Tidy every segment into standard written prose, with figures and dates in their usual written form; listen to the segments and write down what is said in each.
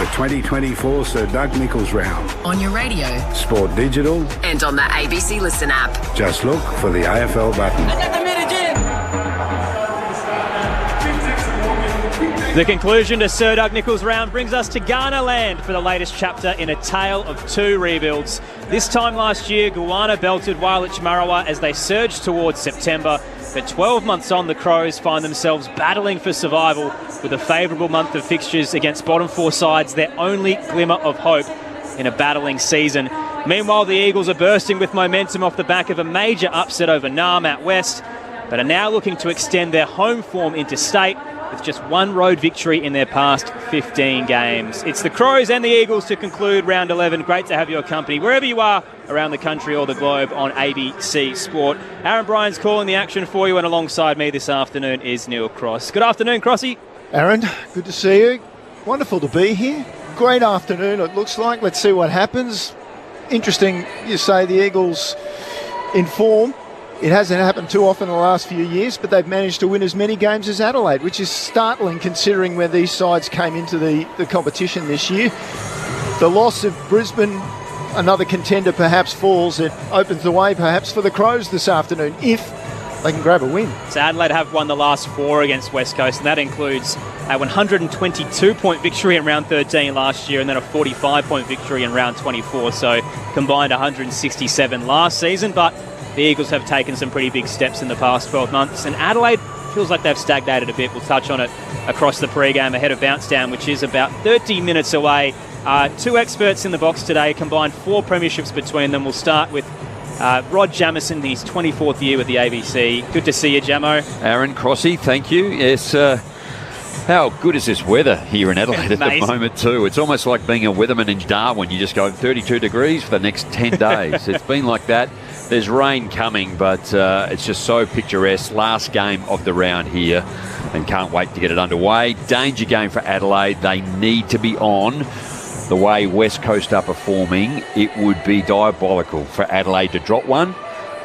the 2024 Sir Doug Nicholls Round. On your radio, Sport Digital, and on the ABC Listen app. Just look for the AFL button. The conclusion to Sir Doug Nicholls Round brings us to Ghana land for the latest chapter in a tale of two rebuilds. This time last year, Guyana belted Wailich Marawa as they surged towards September. But 12 months on, the Crows find themselves battling for survival with a favourable month of fixtures against bottom four sides, their only glimmer of hope in a battling season. Meanwhile, the Eagles are bursting with momentum off the back of a major upset over Naarm out west, but are now looking to extend their home form interstate with just one road victory in their past 15 games. It's the Crows and the Eagles to conclude round 11. Great to have your company wherever you are around the country or the globe on ABC Sport. Aaron Bryan's calling the action for you, and alongside me this afternoon is Neil Cross. Good afternoon, Crossy. Aaron, good to see you. Wonderful to be here. Great afternoon it looks like. Let's see what happens. Interesting you say the Eagles in form. It hasn't happened too often in the last few years, but they've managed to win as many games as Adelaide, which is startling considering where these sides came into the competition this year. The loss of Brisbane, another contender perhaps falls. It opens the way perhaps for the Crows this afternoon if they can grab a win. So Adelaide have won the last four against West Coast, and that includes a 122-point victory in round 13 last year and then a 45-point victory in round 24. So combined 167 last season, but the Eagles have taken some pretty big steps in the past 12 months, and Adelaide feels like they've stagnated a bit. We'll touch on it across the pre-game ahead of bounce down, which is about 30 minutes away. Two experts in the box today, combined 4 premierships between them. We'll start with Rod Jamieson, his 24th year with the ABC. Good to see you, Jamo. Aaron, Crossy, thank you. Yes, how good is this weather here in Adelaide at the moment too? It's almost like being a weatherman in Darwin. You just go 32 degrees for the next 10 days. It's been like that. There's rain coming, but it's just so picturesque. Last game of the round here, and can't wait to get it underway. Danger game for Adelaide. They need to be on. The way West Coast are performing, it would be diabolical for Adelaide to drop one.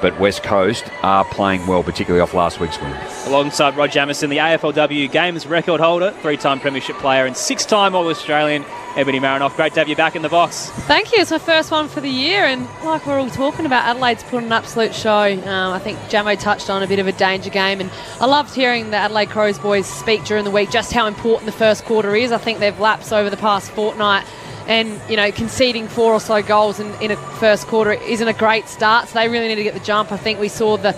But West Coast are playing well, particularly off last week's win. Alongside Rod Jamieson, the AFLW Games record holder, 3-time premiership player and 6-time All-Australian, Ebony Marinoff. Great to have you back in the box. Thank you. It's my first one for the year, and like we're all talking about, Adelaide's put an absolute show. I think Jamo touched on a bit of a danger game, and I loved hearing the Adelaide Crows boys speak during the week just how important the first quarter is. I think they've lapsed over the past fortnight. And, you know, conceding 4 or so goals in a first quarter isn't a great start, so they really need to get the jump. I think we saw the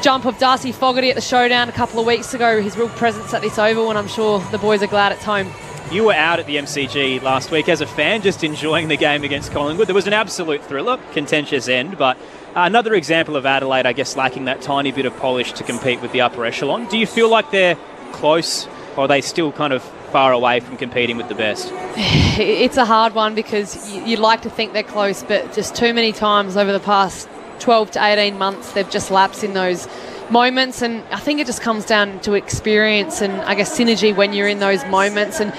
jump of Darcy Fogarty at the showdown a couple of weeks ago, his real presence at this Oval, and I'm sure the boys are glad it's home. You were out at the MCG last week as a fan, just enjoying the game against Collingwood. There was an absolute thriller, contentious end, but another example of Adelaide, I guess, lacking that tiny bit of polish to compete with the upper echelon. Do you feel like they're close, or are they still kind of far away from competing with the best? It's a hard one because you'd like to think they're close, but just too many times over the past 12 to 18 months they've just lapsed in those moments, and I think it just comes down to experience and I guess synergy when you're in those moments, and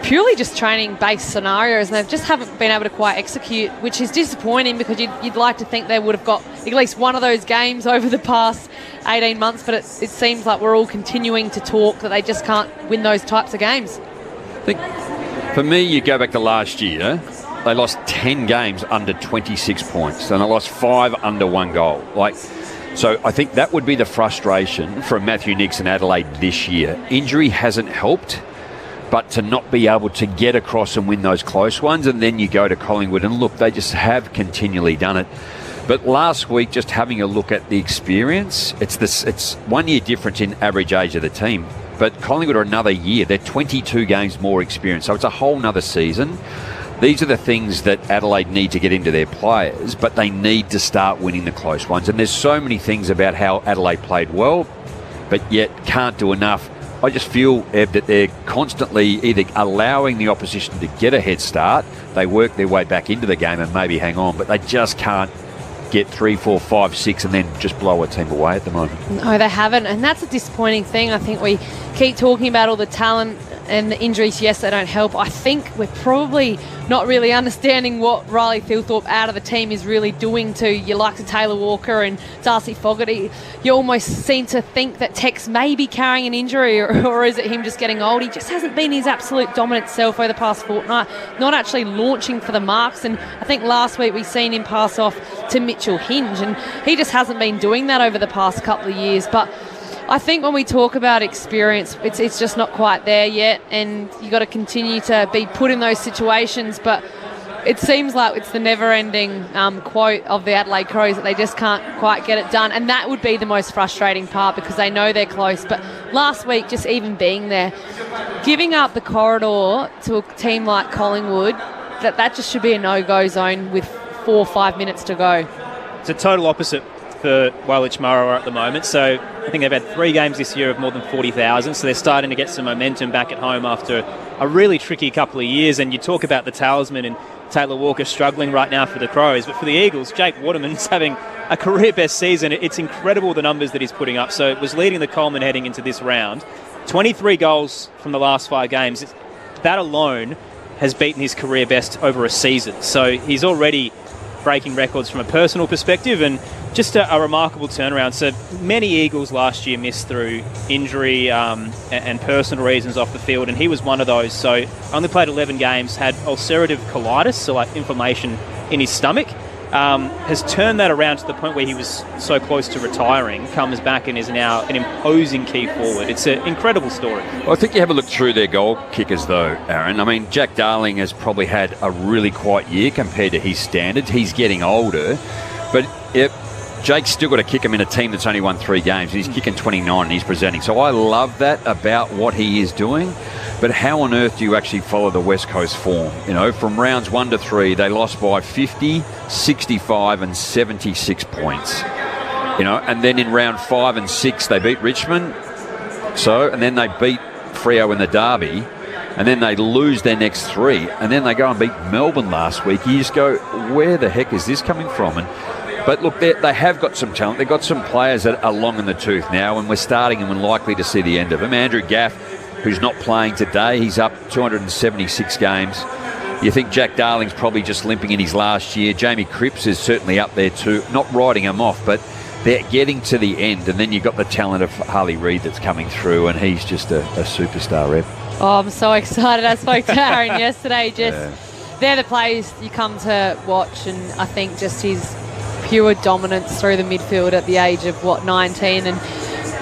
purely just training based scenarios, and they just haven't been able to quite execute, which is disappointing because you'd like to think they would have got at least one of those games over the past 18 months, but it seems like we're all continuing to talk that they just can't win those types of games. I think for me, you go back to last year, they lost 10 games under 26 points, and they lost 5 under 1 goal. So I think that would be the frustration from Matthew Nicks and Adelaide this year. Injury hasn't helped, but to not be able to get across and win those close ones, and then you go to Collingwood, and look, they just have continually done it. But last week, just having a look at the experience, it's 1 year difference in average age of the team. But Collingwood are another year. They're 22 games more experienced. So it's a whole nother season. These are the things that Adelaide need to get into their players, but they need to start winning the close ones. And there's so many things about how Adelaide played well, but yet can't do enough. I just feel, Eb, that they're constantly either allowing the opposition to get a head start, they work their way back into the game and maybe hang on, but they just can't get 3, 4, 5, 6 and then just blow a team away at the moment. No, they haven't, and that's a disappointing thing. I think we keep talking about all the talent and the injuries, yes, they don't help. I think we're probably not really understanding what Riley Thilthorpe out of the team is really doing to your likes of Taylor Walker and Darcy Fogarty. You almost seem to think that Tex may be carrying an injury, or is it him just getting old? He just hasn't been his absolute dominant self over the past fortnight, not actually launching for the marks. And I think last week we seen him pass off to Mitchell Hinge, and he just hasn't been doing that over the past couple of years. But I think when we talk about experience, it's just not quite there yet, and you got to continue to be put in those situations. But it seems like it's the never-ending quote of the Adelaide Crows that they just can't quite get it done, and that would be the most frustrating part because they know they're close. But last week, just even being there, giving up the corridor to a team like Collingwood, that just should be a no-go zone with 4 or 5 minutes to go. It's a total opposite for Wailech Marawa at the moment. So I think they've had 3 games this year of more than 40,000. So they're starting to get some momentum back at home after a really tricky couple of years. And you talk about the talisman and Taylor Walker struggling right now for the Crows. But for the Eagles, Jake Waterman's having a career best season. It's incredible the numbers that he's putting up. So it was leading the Coleman heading into this round. 23 goals from the last 5 games. That alone has beaten his career best over a season. So he's already breaking records from a personal perspective, and just a remarkable turnaround. So many Eagles last year missed through injury and personal reasons off the field, and he was one of those. So only played 11 games, had ulcerative colitis, so like inflammation in his stomach. Has turned that around to the point where he was so close to retiring, comes back and is now an imposing key forward. It's an incredible story. Well, I think you have a look through their goal kickers, though, Aaron. I mean, Jack Darling has probably had a really quiet year compared to his standards. He's getting older, but Jake's still got to kick him in a team that's only won 3 games. He's kicking 29 and he's presenting. So I love that about what he is doing. But how on earth do you actually follow the West Coast form? You know, from rounds 1 to 3, they lost by 50, 65 and 76 points. You know, and then in round 5 and 6, they beat Richmond. And then they beat Freo in the Derby. And then they lose their next 3. And then they go and beat Melbourne last week. You just go, where the heck is this coming from? But look, they have got some talent. They've got some players that are long in the tooth now, and we're starting and we're likely to see the end of them. Andrew Gaff, who's not playing today, he's up 276 games. You think Jack Darling's probably just limping in his last year. Jamie Cripps is certainly up there too. Not riding him off, but they're getting to the end. And then you've got the talent of Harley Reid that's coming through, and he's just a superstar rep. Oh, I'm so excited. I spoke to Aaron yesterday. They're the players you come to watch, and I think just his pure dominance through the midfield at the age of 19, and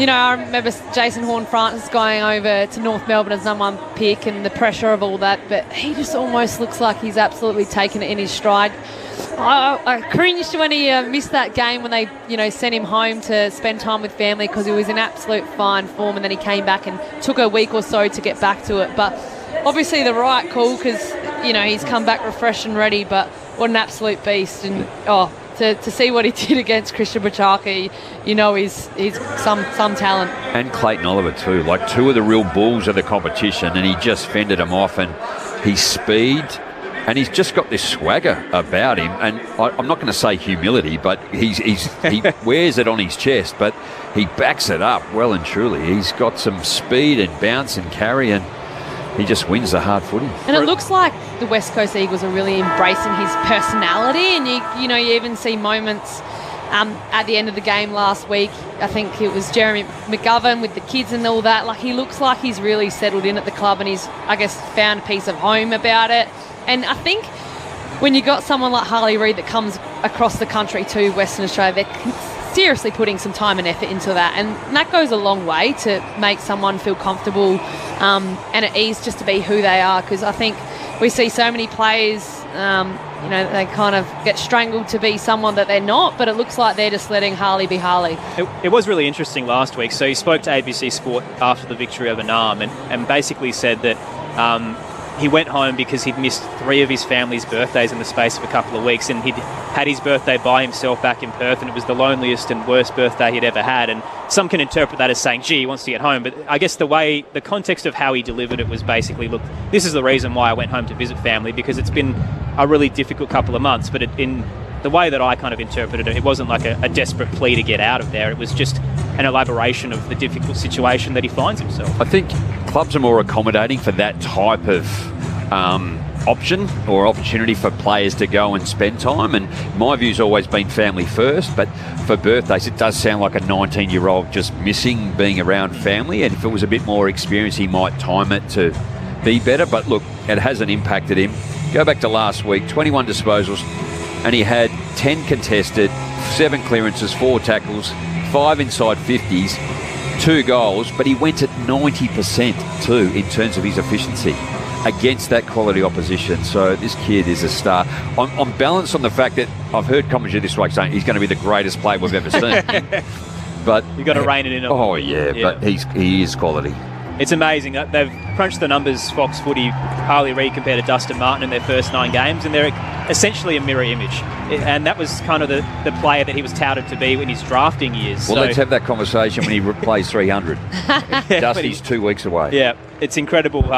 you know, I remember Jason Horne-Francis going over to North Melbourne as #1 pick and the pressure of all that, but he just almost looks like he's absolutely taken it in his stride. I cringed when he missed that game when they, sent him home to spend time with family because he was in absolute fine form, and then he came back and took a week or so to get back to it. But obviously the right call because, he's come back refreshed and ready, but what an absolute beast. And, to see what he did against Christian Bachaki, he's some talent. And Clayton Oliver too, like 2 of the real bulls of the competition, and he just fended him off, and his speed, and he's just got this swagger about him, and I'm not going to say humility, but he wears it on his chest, but he backs it up well and truly. He's got some speed and bounce and carry, and he just wins the hard footy. And it looks like the West Coast Eagles are really embracing his personality, and you even see moments at the end of the game last week. I think it was Jeremy McGovern with the kids and all that. Like, he looks like he's really settled in at the club, and he's, I guess, found a piece of home about it. And I think when you got someone like Harley Reid that comes across the country to Western Australia, they're seriously putting some time and effort into that, and that goes a long way to make someone feel comfortable and at ease just to be who they are, because I think we see so many players they kind of get strangled to be someone that they're not, but it looks like they're just letting Harley be Harley. It was really interesting last week. So he spoke to ABC Sport after the victory over Nam and basically said that he went home because he'd missed 3 of his family's birthdays in the space of a couple of weeks, and he'd had his birthday by himself back in Perth, and it was the loneliest and worst birthday he'd ever had. And some can interpret that as saying, gee, he wants to get home. But I guess the context of how he delivered it was basically, look, this is the reason why I went home to visit family, because it's been a really difficult couple of months. But in the way that I kind of interpreted it, it wasn't like a desperate plea to get out of there. It was just an elaboration of the difficult situation that he finds himself. I think clubs are more accommodating for that type of option or opportunity for players to go and spend time, and my view's always been family first, but for birthdays it does sound like a 19-year-old just missing being around family, and if it was a bit more experience he might time it to be better. But look, it hasn't impacted him. Go back to last week, 21 disposals, and he had 10 contested, 7 clearances, 4 tackles, 5 inside 50s, 2 goals, but he went at 90% too in terms of his efficiency against that quality opposition. So this kid is a star. I'm balanced on the fact that I've heard commentary this week saying he's going to be the greatest player we've ever seen. But you've got to rein it in. Oh yeah, but he is quality. It's amazing. They've crunched the numbers, Fox Footy, Harley Reid compared to Dustin Martin in their first 9 games, and they're essentially a mirror image. And that was kind of the player that he was touted to be in his drafting years. Well, let's have that conversation when he plays 300. Dusty's 2 weeks away. Yeah, it's incredible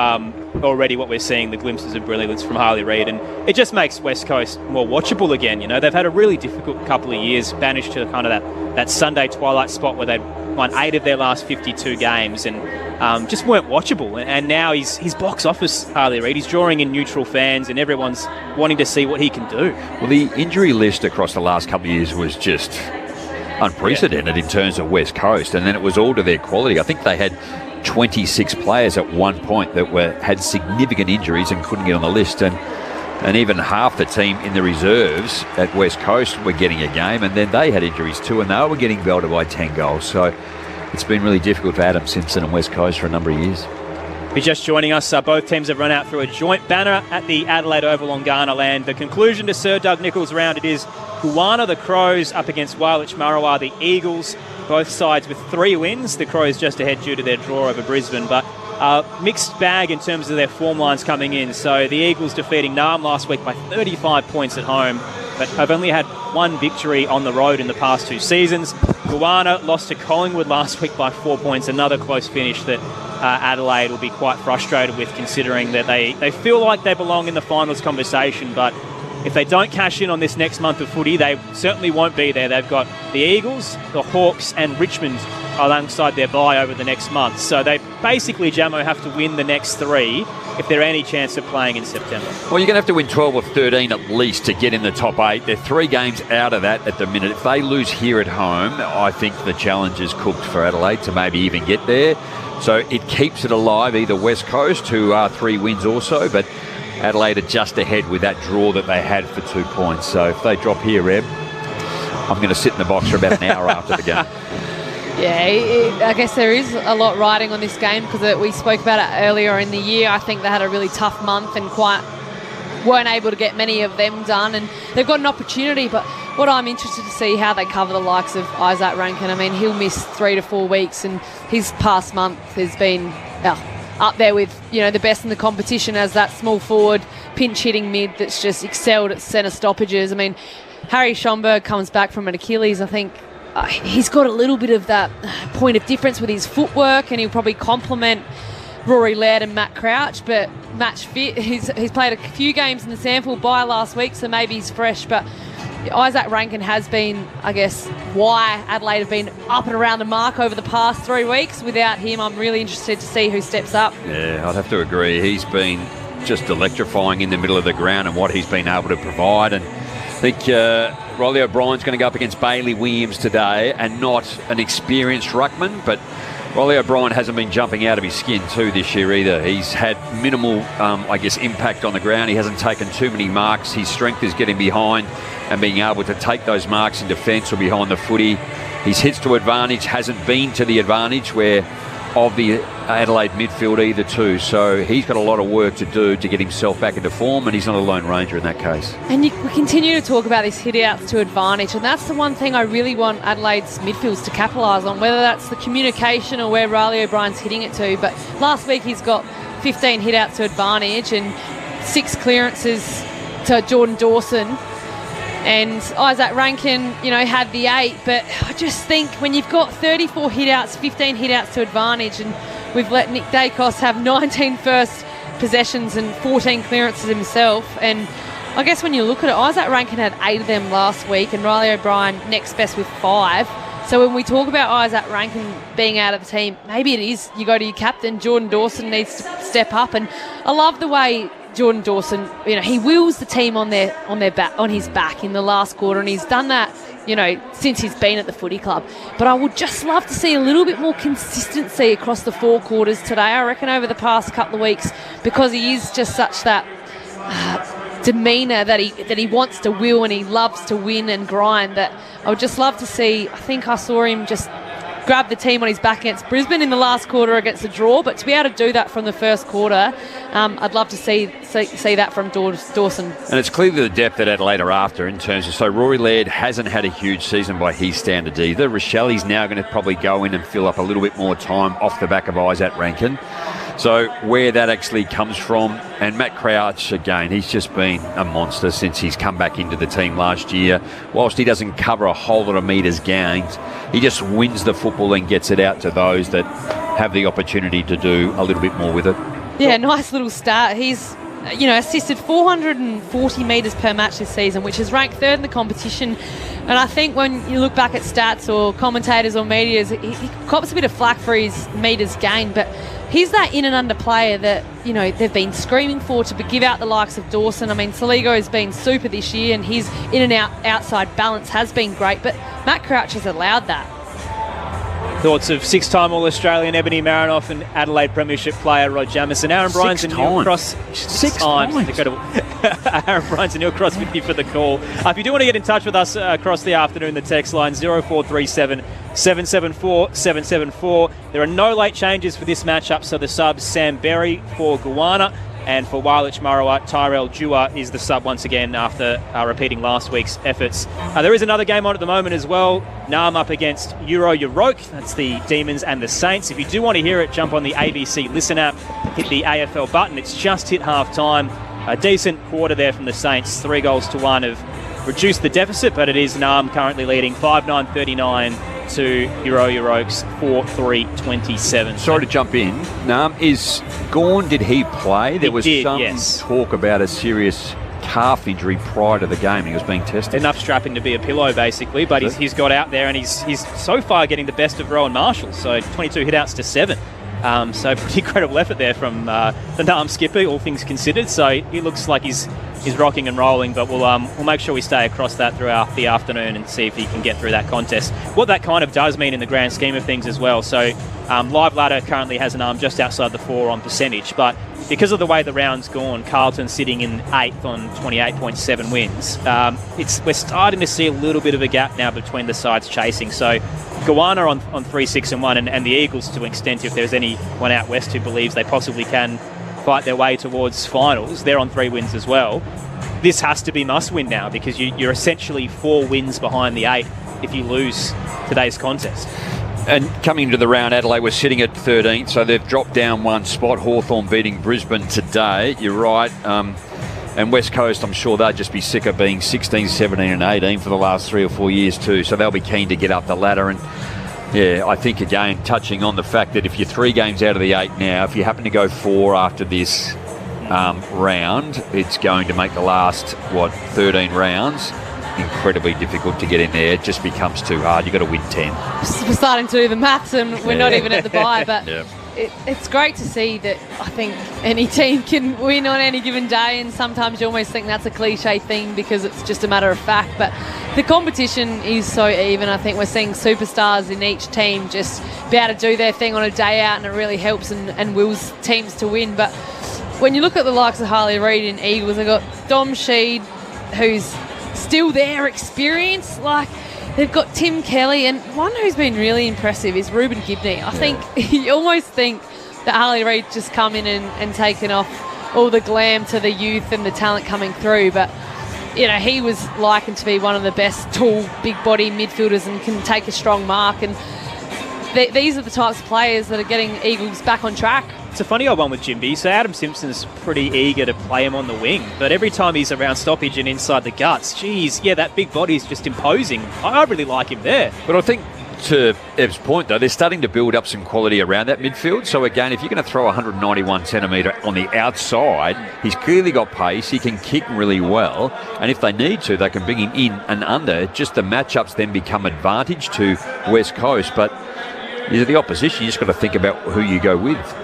already what we're seeing, the glimpses of brilliance from Harley Reid, and it just makes West Coast more watchable again. You know, they've had a really difficult couple of years, banished to kind of that Sunday twilight spot where they'd won 8 of their last 52 games and just weren't watchable. And now he's box office, Harley Reid. He's drawing in neutral fans and everyone's wanting to see what he can do. Well, the injury list across the last couple of years was just unprecedented in terms of West Coast, and then it was all to their quality. I think they had 26 players at one point that had significant injuries and couldn't get on the list, and even half the team in the reserves at West Coast were getting a game, and then they had injuries too, and they were getting belted by 10 goals. So it's been really difficult for Adam Simpson and West Coast for a number of years. If you're just joining us, both teams have run out through a joint banner at the Adelaide Oval on Ghana land. The conclusion to Sir Doug Nicholls' round, it is Goanna the Crows up against Wailach Marawa the Eagles. Both sides with 3 wins. The Crows just ahead due to their draw over Brisbane, but mixed bag in terms of their form lines coming in. So the Eagles defeating Naarm last week by 35 points at home, but have only had 1 victory on the road in the past 2 seasons. Goanna lost to Collingwood last week by 4 points, another close finish that Adelaide will be quite frustrated with, considering that they feel like they belong in the finals conversation, but if they don't cash in on this next month of footy, they certainly won't be there. They've got the Eagles, the Hawks and Richmond alongside their bye over the next month. So they basically, Jamo, have to win the next 3 if they're any chance of playing in September. Well, you're going to have to win 12 or 13 at least to get in the top 8. They're 3 games out of that at the minute. If they lose here at home, I think the challenge is cooked for Adelaide to maybe even get there. So it keeps it alive, either West Coast, who are 3 wins also, but Adelaide are just ahead with that draw that they had for 2 points. So if they drop here, Reb, I'm going to sit in the box for about an hour after the game. Yeah, I guess there is a lot riding on this game because we spoke about it earlier in the year. I think they had a really tough month and weren't able to get many of them done, and they've got an opportunity. But what I'm interested to see how they cover the likes of Isaac Rankin. I mean, he'll miss 3 to 4 weeks, and his past month has been up there with the best in the competition as that small forward pinch hitting mid that's just excelled at centre stoppages. I mean, Harry Schomburg comes back from an Achilles. I think he's got a little bit of that point of difference with his footwork, and he'll probably complement Rory Laird and Matt Crouch, but match fit. He's played a few games in the sample by last week, so maybe he's fresh, but Isaac Rankin has been, I guess, why Adelaide have been up and around the mark over the past 3 weeks. Without him, I'm really interested to see who steps up. Yeah, I'd have to agree. He's been just electrifying in the middle of the ground and what he's been able to provide. And I think Riley O'Brien's going to go up against Bailey Williams today, and not an experienced ruckman, but Riley O'Brien hasn't been jumping out of his skin too this year either. He's had minimal, impact on the ground. He hasn't taken too many marks. His strength is getting behind and being able to take those marks in defence or behind the footy. His hits to advantage hasn't been to the advantage of the Adelaide midfield either too. So he's got a lot of work to do to get himself back into form, and he's not a lone ranger in that case. And we continue to talk about these hit-outs to advantage, and that's the one thing I really want Adelaide's midfields to capitalise on, whether that's the communication or where Riley O'Brien's hitting it to. But last week he's got 15 hit-outs to advantage and 6 clearances to Jordan Dawson. And Isaac Rankin, had the 8, but I just think when you've got 34 hit-outs, 15 hit-outs to advantage, and we've let Nick Dacos have 19 first possessions and 14 clearances himself, and I guess when you look at it, Isaac Rankin had 8 of them last week and Riley O'Brien next best with 5. So when we talk about Isaac Rankin being out of the team, maybe it is you go to your captain. Jordan Dawson needs to step up, and I love the way Jordan Dawson, he wheels the team on his back in the last quarter, and he's done that, since he's been at the footy club. But I would just love to see a little bit more consistency across the 4 quarters today, I reckon, over the past couple of weeks, because he is just such that demeanour that he wants to wheel, and he loves to win and grind, that I would just love to see. I think I saw him just grab the team on his back against Brisbane in the last quarter against a draw, but to be able to do that from the first quarter, I'd love to see that from Dawson. And it's clearly the depth that Adelaide are after in terms of, so Rory Laird hasn't had a huge season by his standards either. Rochelli's now going to probably go in and fill up a little bit more time off the back of Isaac Rankin. So where that actually comes from, and Matt Crouch, again, he's just been a monster since he's come back into the team last year. Whilst he doesn't cover a whole lot of metres gained, he just wins the football and gets it out to those that have the opportunity to do a little bit more with it. Yeah, nice little start. He's assisted 440 metres per match this season, which is ranked 3rd in the competition. And I think when you look back at stats or commentators or media, he cops a bit of flack for his metres gained, but he's that in and under player that, they've been screaming for to give out the likes of Dawson. I mean, Saligo has been super this year, and his in and outside balance has been great, but Matt Crouch has allowed that. Thoughts of 6-time All-Australian Ebony Marinoff and Adelaide Premiership player Rod Jamieson. Aaron Bryans and Neil Cross. 6 times. Incredible. Aaron Bryans and Neil Cross with you for the call. If you do want to get in touch with us across the afternoon, the text line 0437 774 774. There are no late changes for this matchup, so the subs Sam Berry for Goanna, and for Wailach Marawa, Tyrell Dewar is the sub once again after repeating last week's efforts. There is another game on at the moment as well. Naarm up against Euro Euroke. That's the Demons and the Saints. If you do want to hear it, jump on the ABC Listen app, hit the AFL button. It's just hit half-time. A decent quarter there from the Saints. 3-1 have reduced the deficit, but it is Naarm currently leading 5-9-39 to Euro Euroke's 4-3-27. Sorry to jump in. Is Gawn, did he play? There was some talk about a serious calf injury prior to the game. He was being tested. Enough strapping to be a pillow, basically, but he's got out there, and he's so far getting the best of Rowan Marshall, so 22 hit-outs to 7. So pretty incredible effort there from the Naarm skipper, all things considered. So he looks like he's rocking and rolling, but we'll make sure we stay across that throughout the afternoon and see if he can get through that contest. What that kind of does mean in the grand scheme of things as well. So Live Ladder currently has an arm just outside the 4 on percentage, but because of the way the round's gone, Carlton sitting in 8th on 28.7 wins. We're starting to see a little bit of a gap now between the sides chasing. So Goanna on 3-6-1, and the Eagles, to an extent, if there's anyone out west who believes they possibly can fight their way towards finals, they're on 3 wins as well. This has to be must-win now, because you're essentially 4 wins behind the 8 if you lose today's contest. And coming into the round, Adelaide was sitting at 13th, so they've dropped down 1 spot. Hawthorn beating Brisbane today. You're right. And West Coast, I'm sure they'll just be sick of being 16, 17 and 18 for the last 3 or 4 years too. So they'll be keen to get up the ladder. And yeah, I think again, touching on the fact that if you're 3 games out of the 8 now, if you happen to go 4 after this round, it's going to make the last, 13 rounds incredibly difficult to get in there. It just becomes too hard. You've got to win 10. We're starting to do the maths, and we're not even at the bye, but yeah. It's great to see that. I think any team can win on any given day, and sometimes you almost think that's a cliche thing because it's just a matter of fact, but the competition is so even. I think we're seeing superstars in each team just be able to do their thing on a day out, and it really helps and wills teams to win. But when you look at the likes of Harley Reid and Eagles, they've got Dom Sheed, who's still there, experience, they've got Tim Kelly, and one who's been really impressive is Ruben Gibney. I think you almost think that Harley Reid just come in and taken off all the glam to the youth and the talent coming through, but he was likened to be one of the best tall, big body midfielders and can take a strong mark, and these are the types of players that are getting Eagles back on track. It's a funny old one with Jimby. So Adam Simpson's pretty eager to play him on the wing, but every time he's around stoppage and inside the guts, that big body's just imposing. I really like him there. But I think to Ev's point, though, they're starting to build up some quality around that midfield. So, again, if you're going to throw 191 centimetre on the outside, he's clearly got pace. He can kick really well. And if they need to, they can bring him in and under. Just the matchups then become advantage to West Coast. But you're the opposition. You just got to think about who you go with.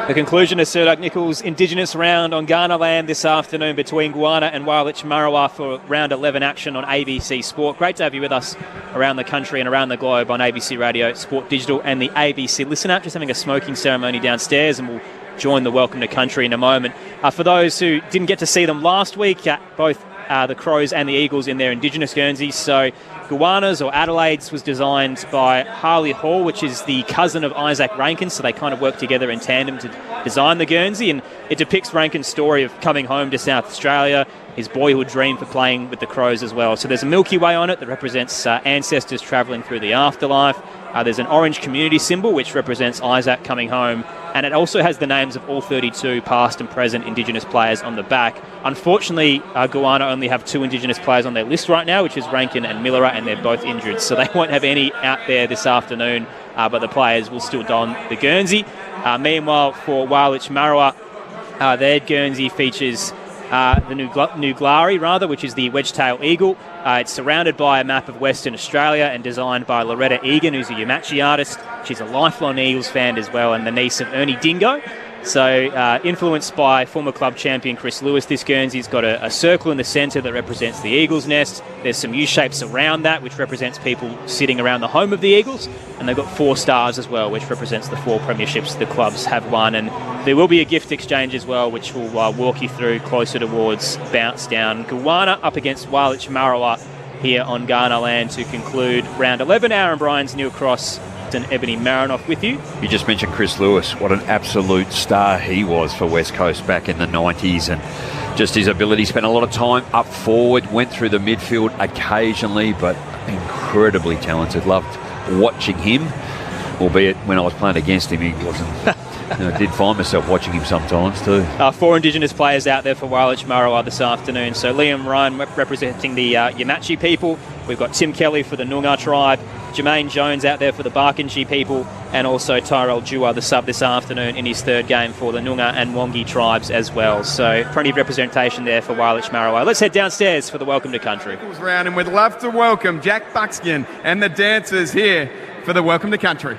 The conclusion of Sir Doug Nicholls' Indigenous round on Ghana land this afternoon between Guana and Wailech Marawa for round 11 action on ABC Sport. Great to have you with us around the country and around the globe on ABC Radio, Sport Digital and the ABC Listen app. Just having a smoking ceremony downstairs, and we'll join the Welcome to Country in a moment. For those who didn't get to see them last week, both the Crows and the Eagles in their Indigenous Guernseys. So Guana's or Adelaide's was designed by Harley Hall, which is the cousin of Isaac Rankin, so they kind of work together in tandem to design the Guernsey, and it depicts Rankin's story of coming home to South Australia, his boyhood dream for playing with the Crows as well. So there's a Milky Way on it that represents ancestors travelling through the afterlife. There's an orange community symbol which represents Isaac coming home, and it also has the names of all 32 past and present Indigenous players on the back. Unfortunately, Guana only have 2 Indigenous players on their list right now, which is Rankin and Millera, and they're both injured, so they won't have any out there this afternoon, but the players will still don the Guernsey. Meanwhile, for Wailech Marawa, their Guernsey features the Nuglari, which is the wedge-tail eagle. It's surrounded by a map of Western Australia and designed by Loretta Egan, who's a Yamachi artist. She's a lifelong Eagles fan as well, and the niece of Ernie Dingo. So influenced by former club champion Chris Lewis, this Guernsey's got a circle in the centre that represents the Eagles' nest. There's some U-shapes around that, which represents people sitting around the home of the Eagles. And they've got 4 stars as well, which represents the 4 premierships the clubs have won. And there will be a gift exchange as well, which will walk you through closer towards bounce down. Guana up against Wailech Marawa here on Ghana land to conclude round 11. Aaron Bryans, Neil Cross and Ebony Marinoff with you. You just mentioned Chris Lewis. What an absolute star he was for West Coast back in the 90s, and just his ability. Spent a lot of time up forward, went through the midfield occasionally, but incredibly talented. Loved watching him, albeit when I was playing against him, he wasn't. I did find myself watching him sometimes too. 4 Indigenous players out there for Wailech Marawa this afternoon. So Liam Ryan representing the Yamachi people. We've got Tim Kelly for the Noongar tribe. Jermaine Jones out there for the Barkindji people, and also Tyrell Jua, the sub this afternoon in his 3rd game for the Noongar and Wongi tribes as well. So plenty of representation there for Wailech Marawa. Let's head downstairs for the Welcome to Country. Round, and we'd love to welcome Jack Buckskin and the dancers here for the Welcome to Country.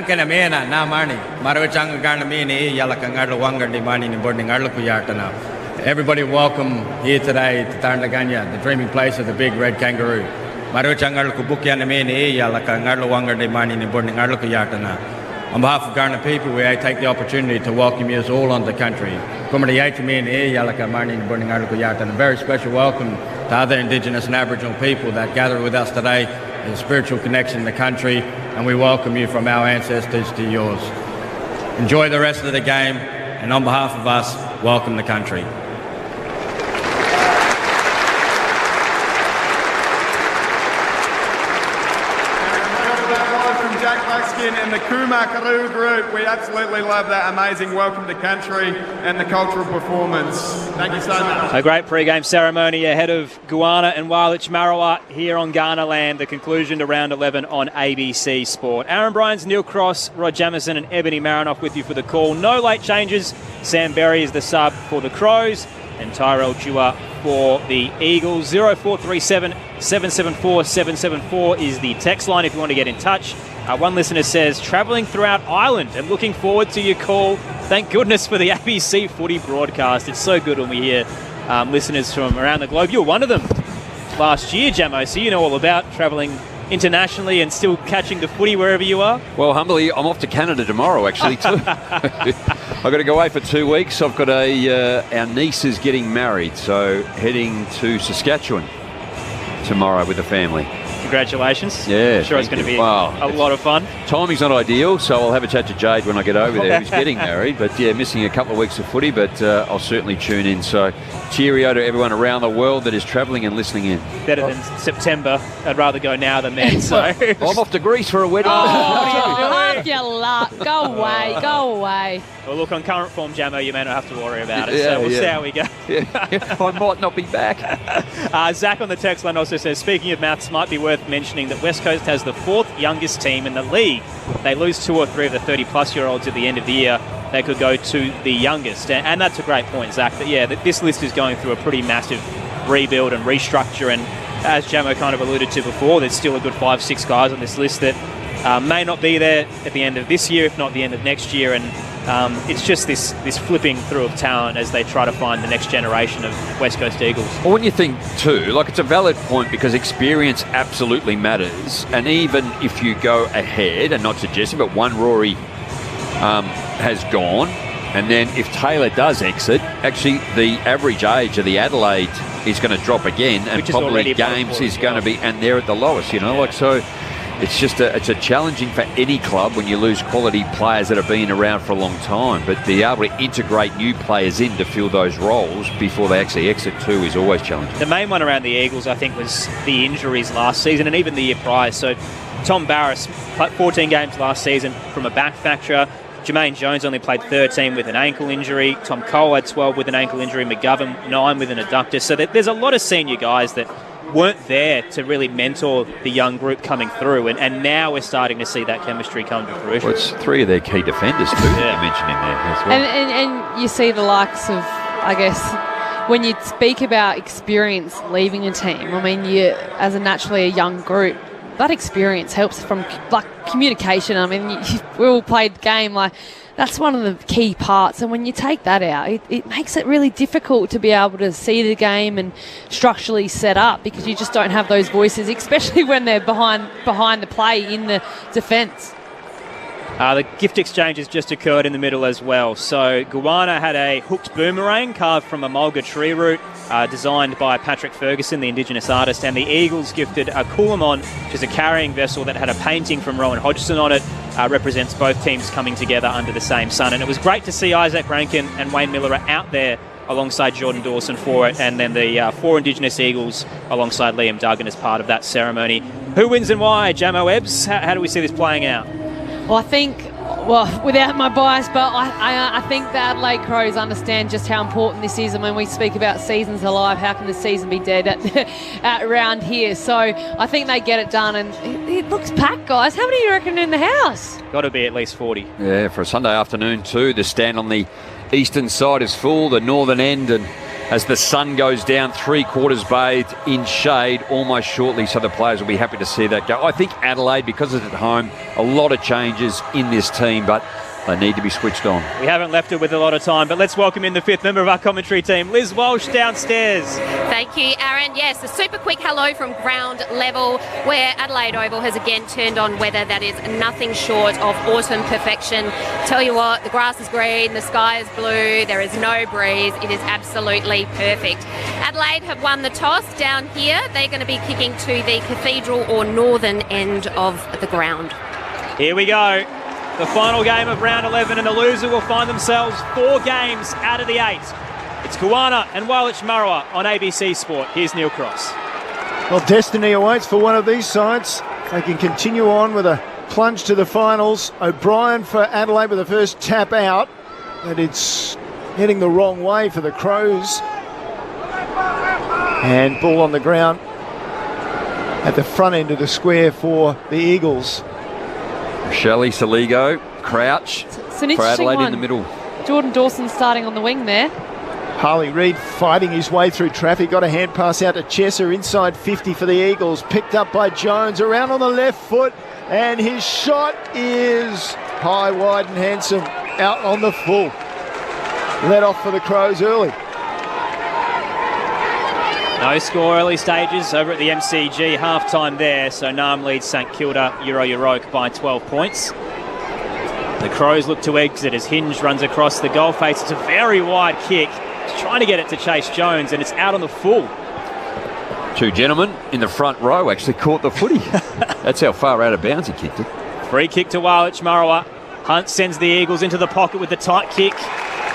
Yankana Mena, Namani, Maravachanga Garnamini, Yalakangarla Wangandi Mani, and Burning Arlakuyatana. Everybody welcome here today to Tarnaganya, the dreaming place of the big red kangaroo. Maravachangarla Kubukianamini, Yalakangarla Wangandi Mani, and Burning Arlakuyatana. On behalf of Garner people, we take the opportunity to welcome you all on the country. A very special welcome to other Indigenous and Aboriginal people that gather with us today in a spiritual connection in the country, and we welcome you from our ancestors to yours. Enjoy the rest of the game, and on behalf of us, welcome the country. And the Kumakaru group, we absolutely love that amazing welcome to country and the cultural performance. Thank you so much. A great pre-game ceremony ahead of Guana and Wailech Marawa here on Ghana land. The conclusion to round 11 on ABC Sport. Aaron Bryans, Neil Cross, Rod Jamieson and Ebony Marinoff with you for the call. No late changes. Sam Berry is the sub for the Crows and Tyrell Dewar for the Eagles. 0437 774 774 is the text line if you want to get in touch. One listener says, travelling throughout Ireland and looking forward to your call. Thank goodness for the ABC footy broadcast. It's so good when we hear listeners from around the globe. You were one of them last year, Jamo, so you know all about travelling internationally and still catching the footy wherever you are. Well, humbly, I'm off to Canada tomorrow, actually, too. I've got to go away for 2 weeks. I've got our niece is getting married, so heading to Saskatchewan tomorrow with the family. Congratulations. Yeah, I'm sure it's going to be a lot of fun. Timing's not ideal, so I'll have a chat to Jade when I get over there, who's getting married. But yeah, missing a couple of weeks of footy, but I'll certainly tune in. So cheerio to everyone around the world that is travelling and listening in. Better than September. I'd rather go now than then. So I'm off to Greece for a wedding. Half your luck. Go away. Go away. Well, look, on current form, Jamo, you may not have to worry about it. So we'll see how we go. I might not be back. Zach on the text line also says, speaking of maths, might be worth mentioning that West Coast has the 4th youngest team in the league. They lose 2 or 3 of the 30-plus-year-olds at the end of the year. They could go to the youngest. And that's a great point, Zach, that this list is going through a pretty massive rebuild and restructure. And as Jamo kind of alluded to before, there's still a good 5-6 guys on this list that may not be there at the end of this year, if not the end of next year. And it's just this flipping through of talent as they try to find the next generation of West Coast Eagles. Well, when you think too, it's a valid point because experience absolutely matters. And even if you go ahead, and not suggesting, but one Rory has gone, and then if Taylor does exit, actually the average age of the Adelaide is going to drop again, and probably games is going to be, and they're at the lowest, so. It's just it's a challenging for any club when you lose quality players that have been around for a long time. But be able to integrate new players in to fill those roles before they actually exit too is always challenging. The main one around the Eagles, I think, was the injuries last season and even the year prior. So Tom Barras played 14 games last season from a back fracture. Jermaine Jones only played 13 with an ankle injury. Tom Cole had 12 with an ankle injury. McGovern, 9 with an adductor. So there's a lot of senior guys that weren't there to really mentor the young group coming through, and now we're starting to see that chemistry come to fruition. Well, it's 3 of their key defenders too that you mentioned in there as well. And you see the likes of, I guess, when you speak about experience leaving a team, I mean, you as naturally a young group, that experience helps from communication. I mean, we all played the game that's one of the key parts, and when you take that out, it makes it really difficult to be able to see the game and structurally set up because you just don't have those voices, especially when they're behind the play in the defence. The gift exchange has just occurred in the middle as well. So Guana had a hooked boomerang carved from a mulga tree root, designed by Patrick Ferguson, the Indigenous artist, and the Eagles gifted a Coolamon, which is a carrying vessel that had a painting from Rowan Hodgson on it. Represents both teams coming together under the same sun. And it was great to see Isaac Rankin and Wayne Miller out there alongside Jordan Dawson for it, and then the 4 Indigenous Eagles alongside Liam Duggan as part of that ceremony. Who wins and why? Jamo Ebbs, how do we see this playing out? Well, I think, without my bias, but I think the Adelaide Crows understand just how important this is. And when we speak about seasons alive, how can the season be dead at around here? So I think they get it done, and it looks packed, guys. How many do you reckon in the house? Got to be at least 40. Yeah, for a Sunday afternoon too. The stand on the eastern side is full, the northern end, and as the sun goes down, 3/4 bathed in shade almost shortly, so the players will be happy to see that go. I think Adelaide, because it's at home, a lot of changes in this team, but they need to be switched on. We haven't left it with a lot of time, but let's welcome in the fifth member of our commentary team, Liz Walsh, downstairs. Thank you, Aaron. Yes, a super quick hello from ground level, where Adelaide Oval has again turned on weather that is nothing short of autumn perfection. Tell you what, the grass is green, the sky is blue, there is no breeze. It is absolutely perfect. Adelaide have won the toss down here. They're going to be kicking to the cathedral or northern end of the ground. Here we go. The final game of round 11, and the loser will find themselves 4 games out of the 8. It's Goanna and Wailach Marawa on ABC Sport. Here's Neil Cross. Well, destiny awaits for one of these sides. They can continue on with a plunge to the finals. O'Brien for Adelaide with the first tap out, but it's heading the wrong way for the Crows. And ball on the ground at the front end of the square for the Eagles. Shelley, Saligo, Crouch It's an for interesting Adelaide one. in the middle. Jordan Dawson starting on the wing there. Harley Reid fighting his way through traffic. Got a hand pass out to Chesser inside 50 for the Eagles. Picked up by Jones around on the left foot. And his shot is high, wide and handsome. Out on the full. Let off for the Crows early. No score early stages over at the MCG, half-time there, so Nam leads St Kilda, Euro by 12 points. The Crows look to exit as Hinge runs across the goal face. It's a very wide kick. He's trying to get it to Chase Jones, and it's out on the full. 2 gentlemen in the front row actually caught the footy. That's how far out of bounds he kicked it. Free kick to Wailach Marawa. Hunt sends the Eagles into the pocket with the tight kick.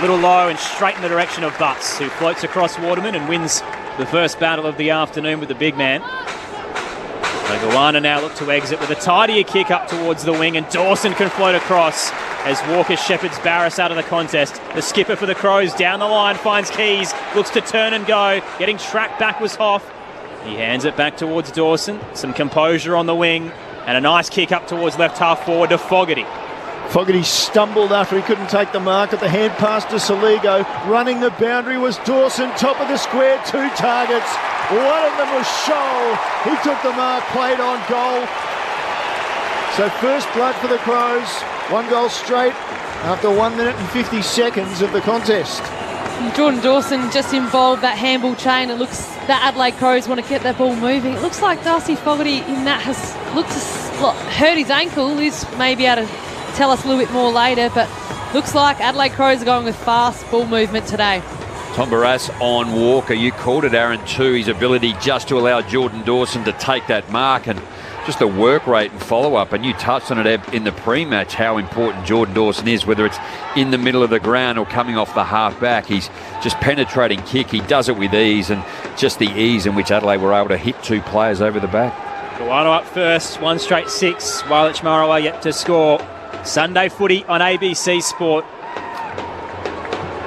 Little low and straight in the direction of Butts, who floats across Waterman and wins the first battle of the afternoon with the big man. So Goanna now look to exit with a tidier kick up towards the wing, and Dawson can float across as Walker shepherds Barris out of the contest. The skipper for the Crows down the line finds Keys, looks to turn and go. Getting tracked back was Hoff. He hands it back towards Dawson. Some composure on the wing, and a nice kick up towards left half forward to Fogarty. Fogarty stumbled after he couldn't take the mark at the hand pass to Saligo. Running the boundary was Dawson, top of the square, 2 targets. One of them was Scholl. He took the mark, played on goal. So first blood for the Crows. 1 goal straight after 1 minute and 50 seconds of the contest. Jordan Dawson just involved that handball chain. It looks that Adelaide Crows want to get that ball moving. It looks like Darcy Fogarty in that has looked to hurt his ankle. He's maybe able to tell us a little bit more later, but looks like Adelaide Crows are going with fast ball movement today. Tom Barras on Walker. You called it, Aaron, too. His ability just to allow Jordan Dawson to take that mark, and just the work rate and follow-up. And you touched on it, Eb, in the pre-match, how important Jordan Dawson is, whether it's in the middle of the ground or coming off the half-back. He's just penetrating kick. He does it with ease, and just the ease in which Adelaide were able to hit 2 players over the back. Goanna up first, 1 straight 6. Wailach Marawa yet to score. Sunday footy on ABC Sport.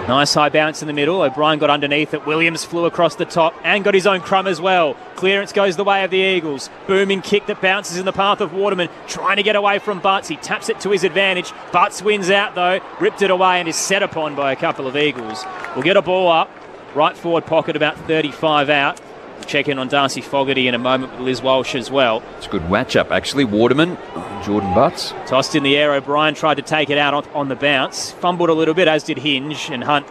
Nice high bounce in the middle. O'Brien got underneath it. Williams flew across the top and got his own crumb as well. Clearance goes the way of the Eagles. Booming kick that bounces in the path of Waterman, trying to get away from Butts. He taps it to his advantage. Butts wins out though, ripped it away and is set upon by a couple of Eagles. We'll get a ball up. Right forward pocket about 35 out. We'll check in on Darcy Fogarty in a moment with Liz Walsh as well. It's a good match-up, actually. Waterman, Jordan Butts. Tossed in the air. O'Brien tried to take it out on the bounce. Fumbled a little bit, as did Hinge, and Hunt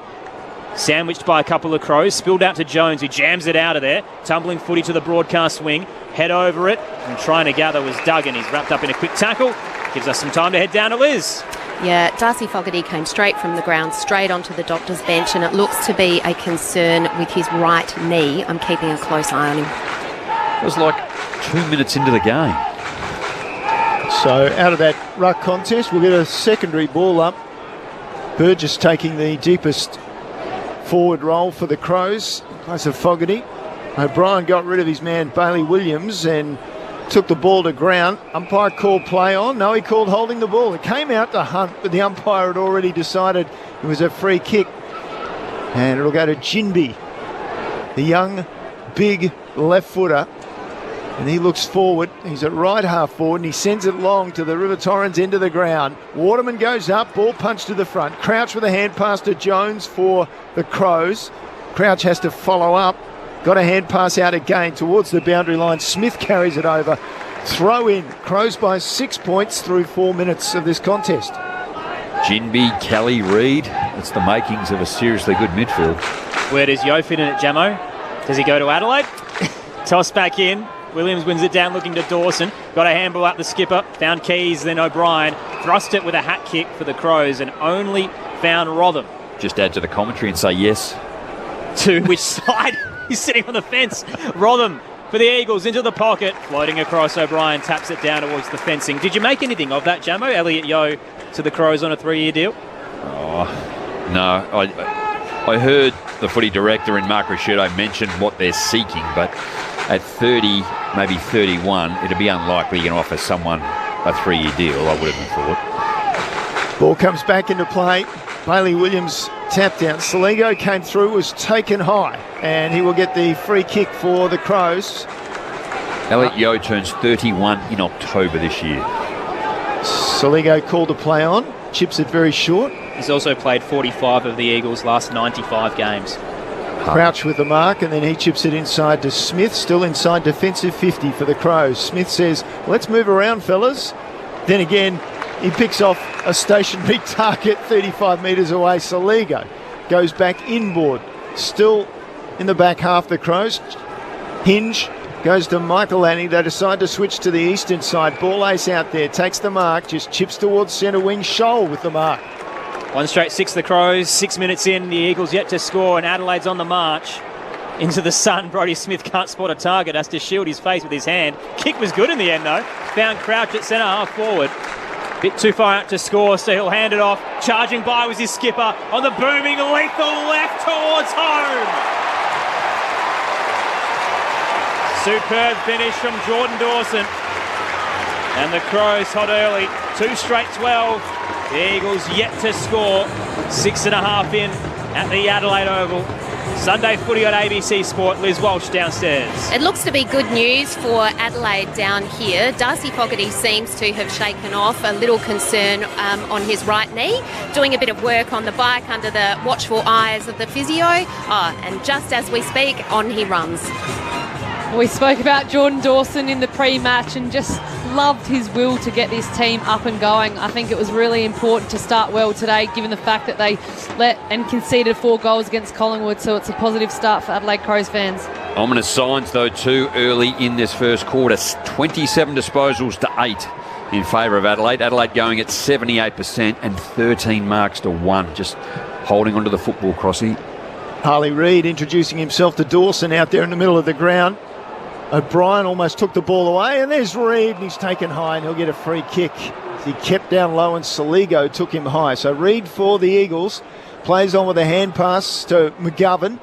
sandwiched by a couple of Crows. Spilled out to Jones, who jams it out of there. Tumbling footy to the broadcast wing. Head over it, and trying to gather was Duggan. He's wrapped up in a quick tackle. Gives us some time to head down to Liz. Yeah, Darcy Fogarty came straight from the ground, straight onto the doctor's bench, and it looks to be a concern with his right knee. I'm keeping a close eye on him. It was like 2 minutes into the game. So out of that ruck contest, we'll get a secondary ball up. Burgess taking the deepest forward role for the Crows in place of Fogarty. O'Brien got rid of his man Bailey Williams and took the ball to ground. Umpire called play on. No, he called holding the ball. It came out to Hunt, but the umpire had already decided it was a free kick. And it'll go to Jinby, the young, big left footer. And he looks forward. He's at right half forward and he sends it long to the River Torrens end of the ground. Waterman goes up, ball punch to the front. Crouch with a hand pass to Jones for the Crows. Crouch has to follow up. Got a hand pass out again towards the boundary line. Smith carries it over. Throw in. Crows by 6 points through 4 minutes of this contest. Jinby, Kelly, Reid. It's the makings of a seriously good midfield. Where does Yo fit in it, Jamo? Does he go to Adelaide? Toss back in. Williams wins it down looking to Dawson. Got a handball up the skipper. Found Keys, then O'Brien. Thrust it with a hat kick for the Crows and only found Rotham. Just add to the commentary and say yes. To which side? He's sitting on the fence. Rotham for the Eagles into the pocket. Floating across, O'Brien taps it down towards the fencing. Did you make anything of that, Jamo? Elliot Yo to the Crows on a 3-year deal? Oh, no. I heard the footy director and Mark Ricciuto mention what they're seeking, but at 30, maybe 31, it'd be unlikely you're going to offer someone a 3-year deal, I would have thought. Ball comes back into play. Bailey Williams tapped down. Saligo came through, was taken high, and he will get the free kick for the Crows. Elliot Yo turns 31 in October this year. Saligo called a play on, chips it very short. He's also played 45 of the Eagles' last 95 games. Crouch with the mark, and then he chips it inside to Smith, still inside defensive 50 for the Crows. Smith says, let's move around, fellas. Then again, he picks off a stationary target 35 metres away. Saligo goes back inboard. Still in the back half, the Crows. Hinge goes to Michael Annie. They decide to switch to the eastern side. Ball ace out there, takes the mark, just chips towards centre wing. Scholl with the mark. One straight 6 the Crows. 6 minutes in, the Eagles yet to score, and Adelaide's on the march. Into the sun, Brodie Smith can't spot a target, has to shield his face with his hand. Kick was good in the end though. Found Crouch at centre half forward. Bit too far out to score, so he'll hand it off. Charging by was his skipper on the booming lethal left towards home. Superb finish from Jordan Dawson. And the Crows hot early. 2 straight 12. The Eagles yet to score. 6.5 in at the Adelaide Oval. Sunday footy on ABC Sport. Liz Walsh downstairs. It looks to be good news for Adelaide down here. Darcy Fogarty seems to have shaken off a little concern on his right knee, doing a bit of work on the bike under the watchful eyes of the physio. And just as we speak, on he runs. We spoke about Jordan Dawson in the pre-match and just loved his will to get this team up and going. I think it was really important to start well today, given the fact that they let and conceded 4 goals against Collingwood, so it's a positive start for Adelaide Crows fans. Ominous signs, though, too, early in this first quarter. 27 disposals to 8 in favour of Adelaide. Adelaide going at 78% and 13 marks to 1. Just holding onto the football, Crossy. Harley Reid introducing himself to Dawson out there in the middle of the ground. O'Brien almost took the ball away, and there's Reid, and he's taken high, and he'll get a free kick. He kept down low, and Saligo took him high. So Reid for the Eagles plays on with a hand pass to McGovern,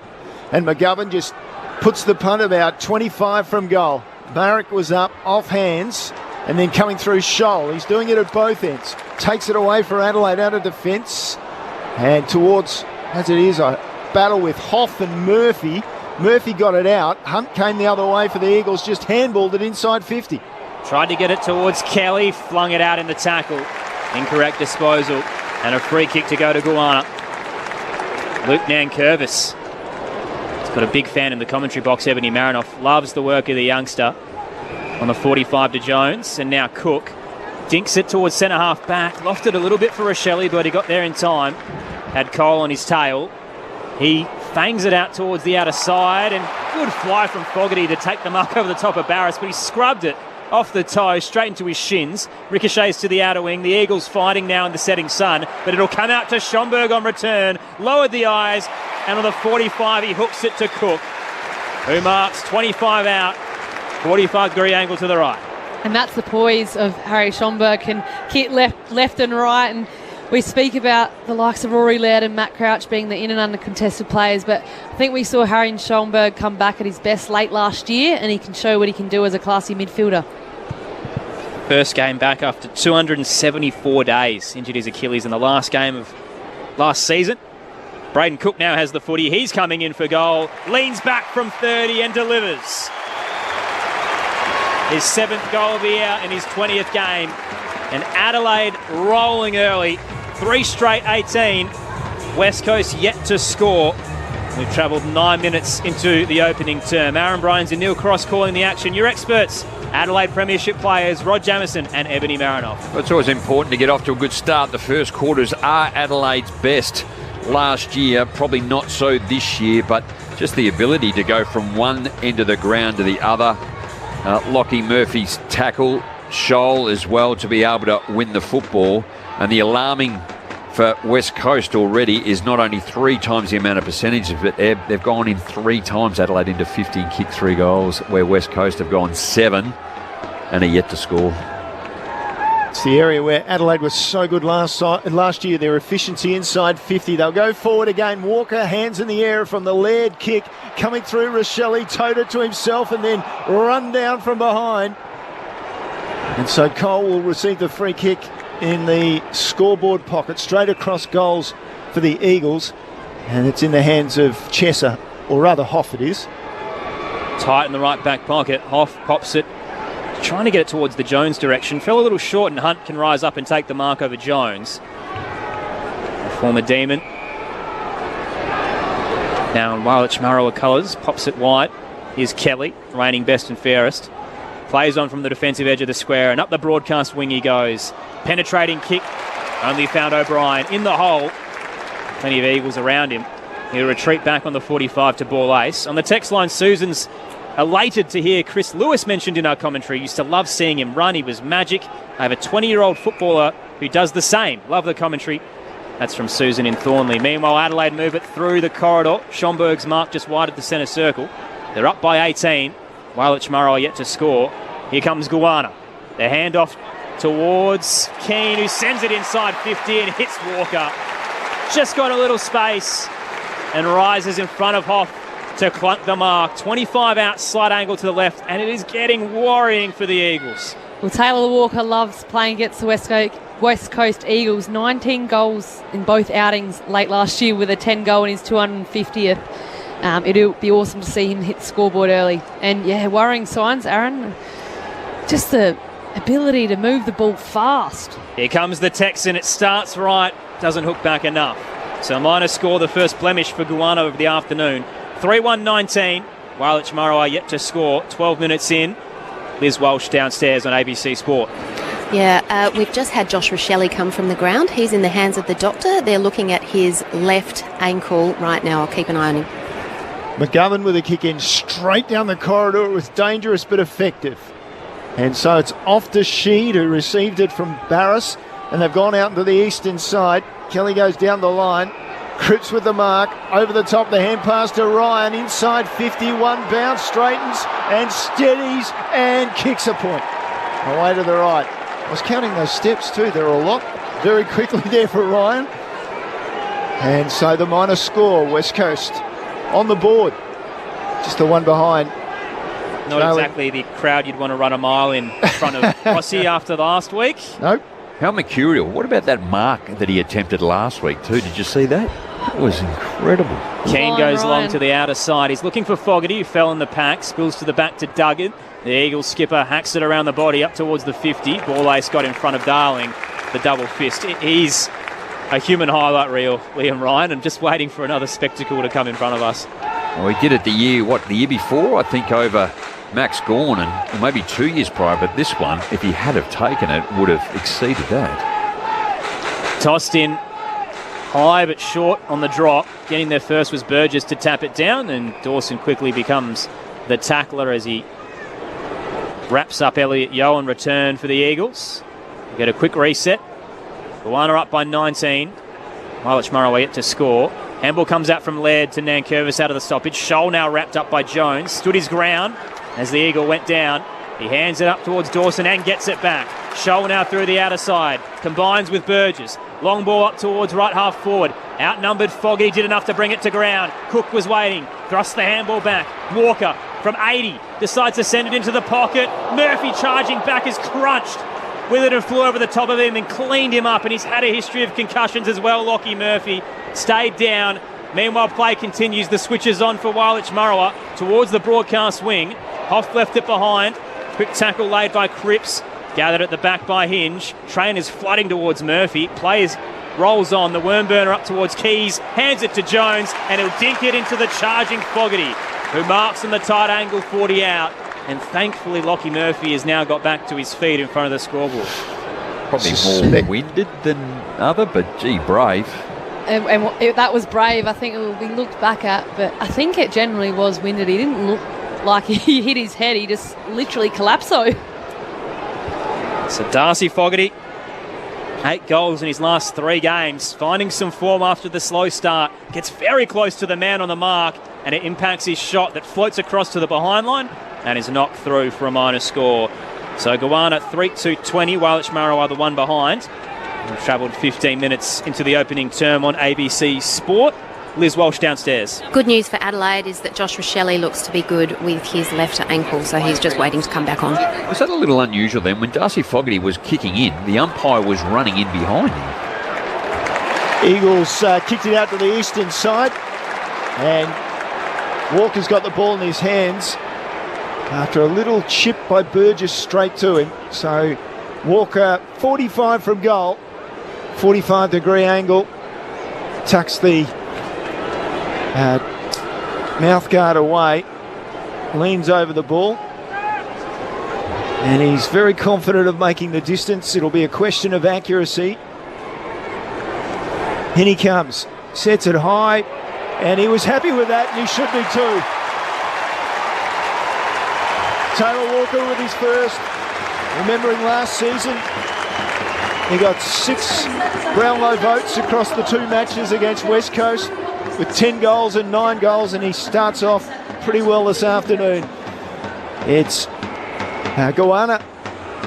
and McGovern just puts the punt about 25 from goal. Marek was up, off hands, and then coming through Scholl. He's doing it at both ends. Takes it away for Adelaide out of defence, and towards, as it is, a battle with Hoff and Murphy. Murphy got it out. Hunt came the other way for the Eagles, just handballed it inside 50. Tried to get it towards Kelly, flung it out in the tackle. Incorrect disposal, and a free kick to go to Guana. Luke Nankervis. He's got a big fan in the commentary box, Ebony Marinoff. Loves the work of the youngster. On the 45 to Jones, and now Cook. Dinks it towards centre half back. Lofted a little bit for Rochelle, but he got there in time. Had Cole on his tail. He fangs it out towards the outer side, and good fly from Fogarty to take the mark over the top of Barras, but he scrubbed it off the toe, straight into his shins. Ricochets to the outer wing. The Eagles fighting now in the setting sun, but it'll come out to Schomburg on return. Lowered the eyes, and on the 45 he hooks it to Cook, who marks 25 out, 45-degree angle to the right. And that's the poise of Harry Schomburg, can hit left and right, and we speak about the likes of Rory Laird and Matt Crouch being the in and under contested players, but I think we saw Harry Schomburg come back at his best late last year, and he can show what he can do as a classy midfielder. First game back after 274 days. Injured his Achilles in the last game of last season. Braden Cook now has the footy. He's coming in for goal. Leans back from 30 and delivers. His 7th goal of the year in his 20th game. And Adelaide rolling early. 3 straight 18. West Coast yet to score. We've travelled 9 minutes into the opening term. Aaron Bryans and Neil Cross calling the action. Your experts, Adelaide Premiership players Rod Jamieson and Ebony Marinoff. It's always important to get off to a good start. The first quarters are Adelaide's best. Last year, probably not so this year, but just the ability to go from one end of the ground to the other. Lockie Murphy's tackle, Shoal as well to be able to win the football. And the alarming for West Coast already is not only 3 times the amount of percentage, but they've gone in 3 times, Adelaide into 50 and kicked 3 goals, where West Coast have gone 7 and are yet to score. It's the area where Adelaide was so good last year, their efficiency inside 50. They'll go forward again. Walker, hands in the air from the Laird kick, coming through Rochelle, towed it to himself and then run down from behind. And so Cole will receive the free kick in the scoreboard pocket, straight across goals for the Eagles. And it's in the hands of Chesser, or rather Hoff it is. Tight in the right back pocket. Hoff pops it, trying to get it towards the Jones direction. Fell a little short and Hunt can rise up and take the mark over Jones. The former Demon. Now in Wailach Marrowa colours, pops it wide. Here's Kelly, reigning best and fairest. Plays on from the defensive edge of the square and up the broadcast wing he goes. Penetrating kick, only found O'Brien in the hole. Plenty of Eagles around him. He'll retreat back on the 45 to ball ace. On the text line, Susan's elated to hear Chris Lewis mentioned in our commentary. Used to love seeing him run. He was magic. I have a 20-year-old footballer who does the same. Love the commentary. That's from Susan in Thornley. Meanwhile, Adelaide move it through the corridor. Schomburg's mark just wide of the centre circle. They're up by 18. Wailach Marrowa yet to score. Here comes Guana. The handoff towards Keane, who sends it inside 50 and hits Walker. Just got a little space and rises in front of Hoff to clunk the mark. 25 out, slight angle to the left, and it is getting worrying for the Eagles. Well, Taylor Walker loves playing against the West Coast Eagles. 19 goals in both outings late last year with a 10 goal in his 250th. It'll be awesome to see him hit the scoreboard early. And yeah, worrying signs, Aaron. Just the ability to move the ball fast. Here comes the Texan. It starts right, doesn't hook back enough. So a minor score, the first blemish for Guana of the afternoon. 3-1-19. Wailach Marrowa yet to score. 12 minutes in. Liz Walsh downstairs on ABC Sport. Yeah, we've just had Josh Rochelle come from the ground. He's in the hands of the doctor. They're looking at his left ankle right now. I'll keep an eye on him. McGovern with a kick in straight down the corridor. It was dangerous but effective. And so it's off to Sheed, who received it from Barris, and they've gone out into the eastern side. Kelly goes down the line. Cripps with the mark, over the top, the hand pass to Ryan, inside 51, bounce, straightens and steadies and kicks a point. Away to the right. I was counting those steps too, there were a lot. Very quickly there for Ryan. And so the minor score, West Coast on the board. Just the one behind. Not exactly the crowd you'd want to run a mile in front of Rossi after last week. Nope. How mercurial. What about that mark that he attempted last week too? Did you see that? That was incredible. Keane goes long to the outer side. He's looking for Fogarty, who fell in the pack. Spills to the back to Duggan. The Eagles skipper hacks it around the body up towards the 50. Ball ace got in front of Darling. The double fist. He's a human highlight reel, Liam Ryan, and just waiting for another spectacle to come in front of us. Well, he did it the year before, I think, over Max Gawn, and maybe 2 years prior, but this one, if he had have taken it, would have exceeded that. Tossed in high but short on the drop. Getting there first was Burgess to tap it down, and Dawson quickly becomes the tackler as he wraps up Elliot Yeo in return for the Eagles. We get a quick reset. Guana up by 19. Wailach Marrowa yet to score. Handball comes out from Laird to Nankervis out of the stoppage. Scholl now wrapped up by Jones. Stood his ground as the Eagle went down. He hands it up towards Dawson and gets it back. Scholl now through the outer side. Combines with Burgess. Long ball up towards right half forward. Outnumbered Fogarty did enough to bring it to ground. Cook was waiting. Thrusts the handball back. Walker from 80 decides to send it into the pocket. Murphy charging back is crunched with it and flew over the top of him and cleaned him up. And he's had a history of concussions as well, Lockie Murphy. Stayed down. Meanwhile, play continues. The switch is on for Wailach Marrowa towards the broadcast wing. Hoff left it behind. Quick tackle laid by Cripps. Gathered at the back by Hinge. Trainers flooding towards Murphy. Play is rolls on. The worm burner up towards Keys, hands it to Jones, and he'll dink it into the charging Fogarty, who marks on the tight angle 40 out. And thankfully, Lockie Murphy has now got back to his feet in front of the scoreboard. Probably more winded than other, but gee, brave. That was brave. I think we looked back at, but I think it generally was winded. He didn't look like he hit his head. He just literally collapsed. So Darcy Fogarty, 8 goals in his last 3 games, finding some form after the slow start, gets very close to the man on the mark, and it impacts his shot that floats across to the behind line and is knocked through for a minor score. So Goanna 3-2-20, Wailach Marawa the one behind. We've travelled 15 minutes into the opening term on ABC Sport. Liz Walsh downstairs. Good news for Adelaide is that Josh Rochelle looks to be good with his left ankle, so he's just waiting to come back on. Was that a little unusual then? When Darcy Fogarty was kicking in, the umpire was running in behind him. Eagles kicked it out to the eastern side, and Walker's got the ball in his hands after a little chip by Burgess straight to him. So Walker, 45 from goal, 45-degree angle, tucks the mouth guard away, leans over the ball, and he's very confident of making the distance. It'll be a question of accuracy. In he comes, sets it high, and he was happy with that, and he should be too. Taylor Walker with his first. Remembering last season, he got 6 Brownlow votes across the 2 matches against West Coast with 10 goals and 9 goals, and he starts off pretty well this afternoon. It's Goanna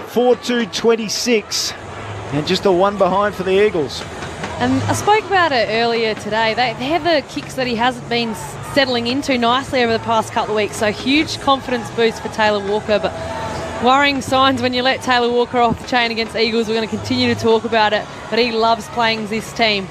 4-2-26, and just a 1 behind for the Eagles. And I spoke about it earlier today. They're the kicks that he hasn't been settling into nicely over the past couple of weeks. So huge confidence boost for Taylor Walker, but worrying signs when you let Taylor Walker off the chain against Eagles. We're going to continue to talk about it, but he loves playing this team.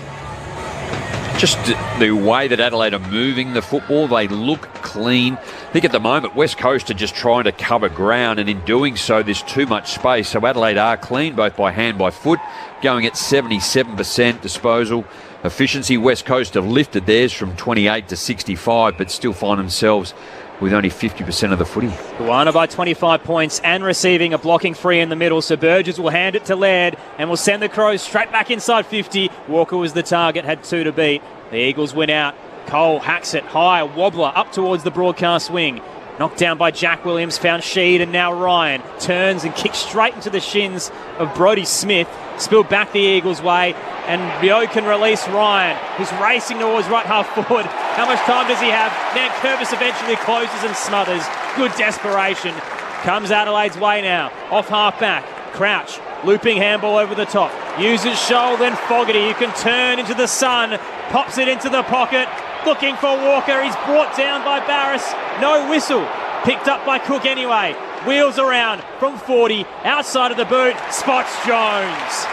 Just the way that Adelaide are moving the football, they look clean. I think at the moment West Coast are just trying to cover ground, and in doing so there's too much space. So Adelaide are clean both by hand, by foot, going at 77% disposal efficiency. West Coast have lifted theirs from 28 to 65, but still find themselves with only 50% of the footy. Goanna by 25 points and receiving a blocking free in the middle. So Burgess will hand it to Laird and will send the Crows straight back inside 50. Walker was the target, had 2 to beat. The Eagles win out. Cole hacks it high, a wobbler up towards the broadcast wing. Knocked down by Jack Williams, found Sheed, and now Ryan turns and kicks straight into the shins of Brodie Smith. Spilled back the Eagles' way, and Rio can release Ryan, who's racing towards right half forward. How much time does he have? Nankervis eventually closes and smothers. Good desperation. Comes Adelaide's way now. Off half back. Crouch, looping handball over the top. Uses Scholl, then Fogarty, who can turn into the sun. Pops it into the pocket. Looking for Walker. He's brought down by Barris. No whistle. Picked up by Cook anyway. Wheels around from 40. Outside of the boot. Spots Jones.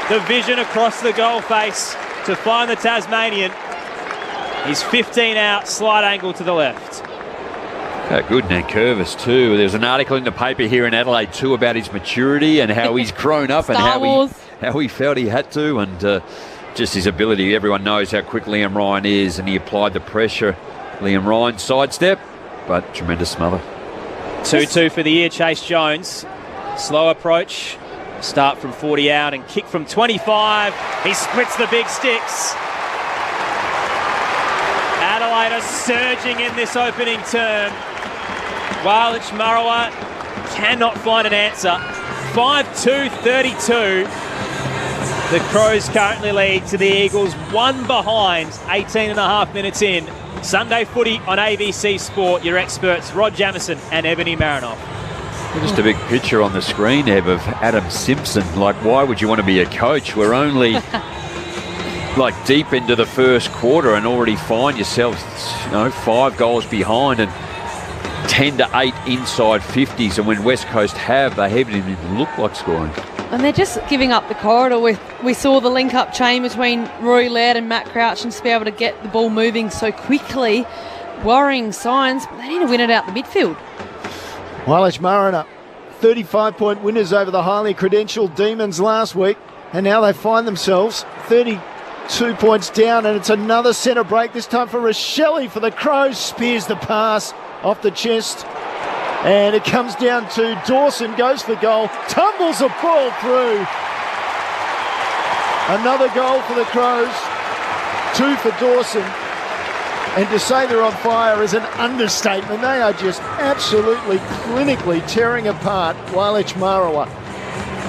The vision across the goal face to find the Tasmanian. He's 15 out. Slight angle to the left. Good Nankervis too. There's an article in the paper here in Adelaide too about his maturity and how he's grown up and how he felt he had to, and just his ability. Everyone knows how quick Liam Ryan is, and he applied the pressure. Liam Ryan sidestep, but tremendous smother. 2-2 for the year, Chase Jones. Slow approach. Start from 40 out and kick from 25. He splits the big sticks. Adelaide are surging in this opening term. Wailach Marawa cannot find an answer. 5-2-32. The Crows currently lead to the Eagles, 1 behind, 18 and a half minutes in. Sunday footy on ABC Sport. Your experts, Rod Jamieson and Ebony Marinoff. Just a big picture on the screen, Eb, of Adam Simpson. Like, why would you want to be a coach? We're only like deep into the first quarter and already find yourselves, 5 goals behind and 10-8 inside 50s. And when West Coast they haven't even looked like scoring. And they're just giving up the corridor. We saw the link-up chain between Rory Laird and Matt Crouch, and to be able to get the ball moving so quickly. Worrying signs, but they need to win it out the midfield. Wailach Mariner, 35-point winners over the highly credentialed Demons last week, and now they find themselves 32 points down, and it's another centre break, this time for Rochelle for the Crows. Spears the pass off the chest, and it comes down to Dawson, goes for goal, tumbles the ball through. Another goal for the Crows, 2 for Dawson. And to say they're on fire is an understatement. They are just absolutely clinically tearing apart Wailech Marawa.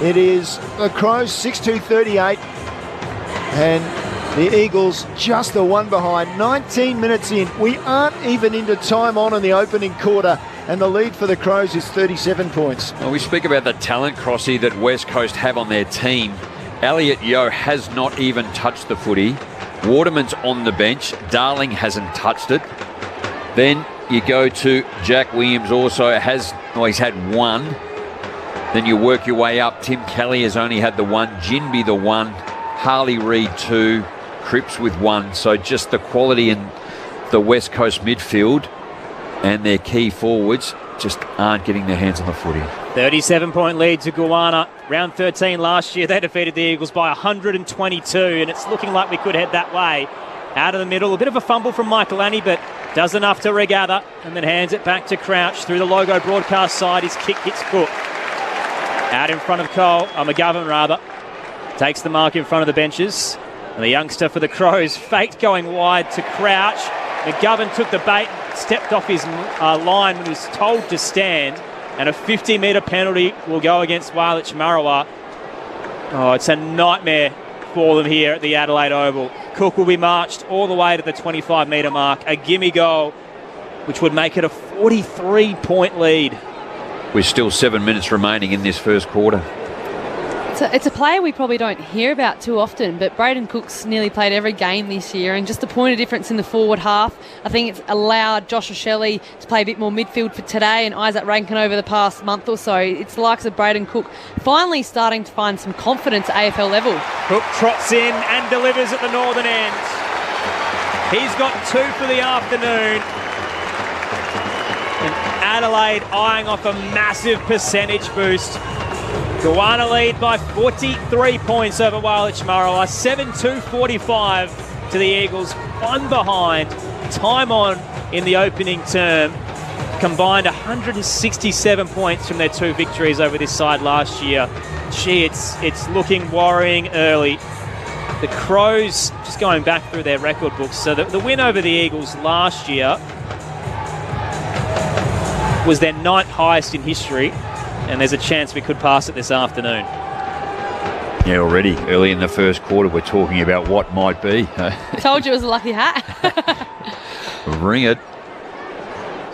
It is the Crows 6-2-38 and the Eagles just the one behind. 19 minutes in. We aren't even into time on in the opening quarter, and the lead for the Crows is 37 points. Well, we speak about the talent, Crossy, that West Coast have on their team. Elliot Yeo has not even touched the footy. Waterman's on the bench. Darling hasn't touched it. Then you go to Jack Williams, also he's had one. Then you work your way up. Tim Kelly has only had the one. Jinby the one. Harley Reid 2. Cripps with 1. So just the quality in the West Coast midfield and their key forwards just aren't getting their hands on the footy. 37-point lead to Goanna. Round 13 last year, they defeated the Eagles by 122, and it's looking like we could head that way. Out of the middle, a bit of a fumble from Michael Annie, but does enough to regather, and then hands it back to Crouch through the Logo broadcast side. His kick hits Cook. Out in front of McGovern rather. Takes the mark in front of the benches. And the youngster for the Crows faked going wide to Crouch. McGovern took the bait, stepped off his line when he was told to stand, and a 50-metre penalty will go against Wailech Marawa. Oh, it's a nightmare for them here at the Adelaide Oval. Cook will be marched all the way to the 25-metre mark. A gimme goal, which would make it a 43-point lead. With still 7 minutes remaining in this first quarter. It's a player we probably don't hear about too often, but Braden Cook's nearly played every game this year, and just a point of difference in the forward half. I think it's allowed Josh Rochelle to play a bit more midfield for today, and Isaac Rankin over the past month or so. It's the likes of Braden Cook finally starting to find some confidence at AFL level. Cook trots in and delivers at the northern end. He's got 2 for the afternoon. And Adelaide eyeing off a massive percentage boost. Goanna lead by 43 points over Wailech Marawa. 7-2-45 to the Eagles. 1 behind. Time on in the opening term. Combined 167 points from their 2 victories over this side last year. Gee, it's looking worrying early. The Crows, just going back through their record books, so the win over the Eagles last year was their 9th highest in history. And there's a chance we could pass it this afternoon. Yeah, already early in the first quarter, we're talking about what might be. Told you it was a lucky hat. Ring it.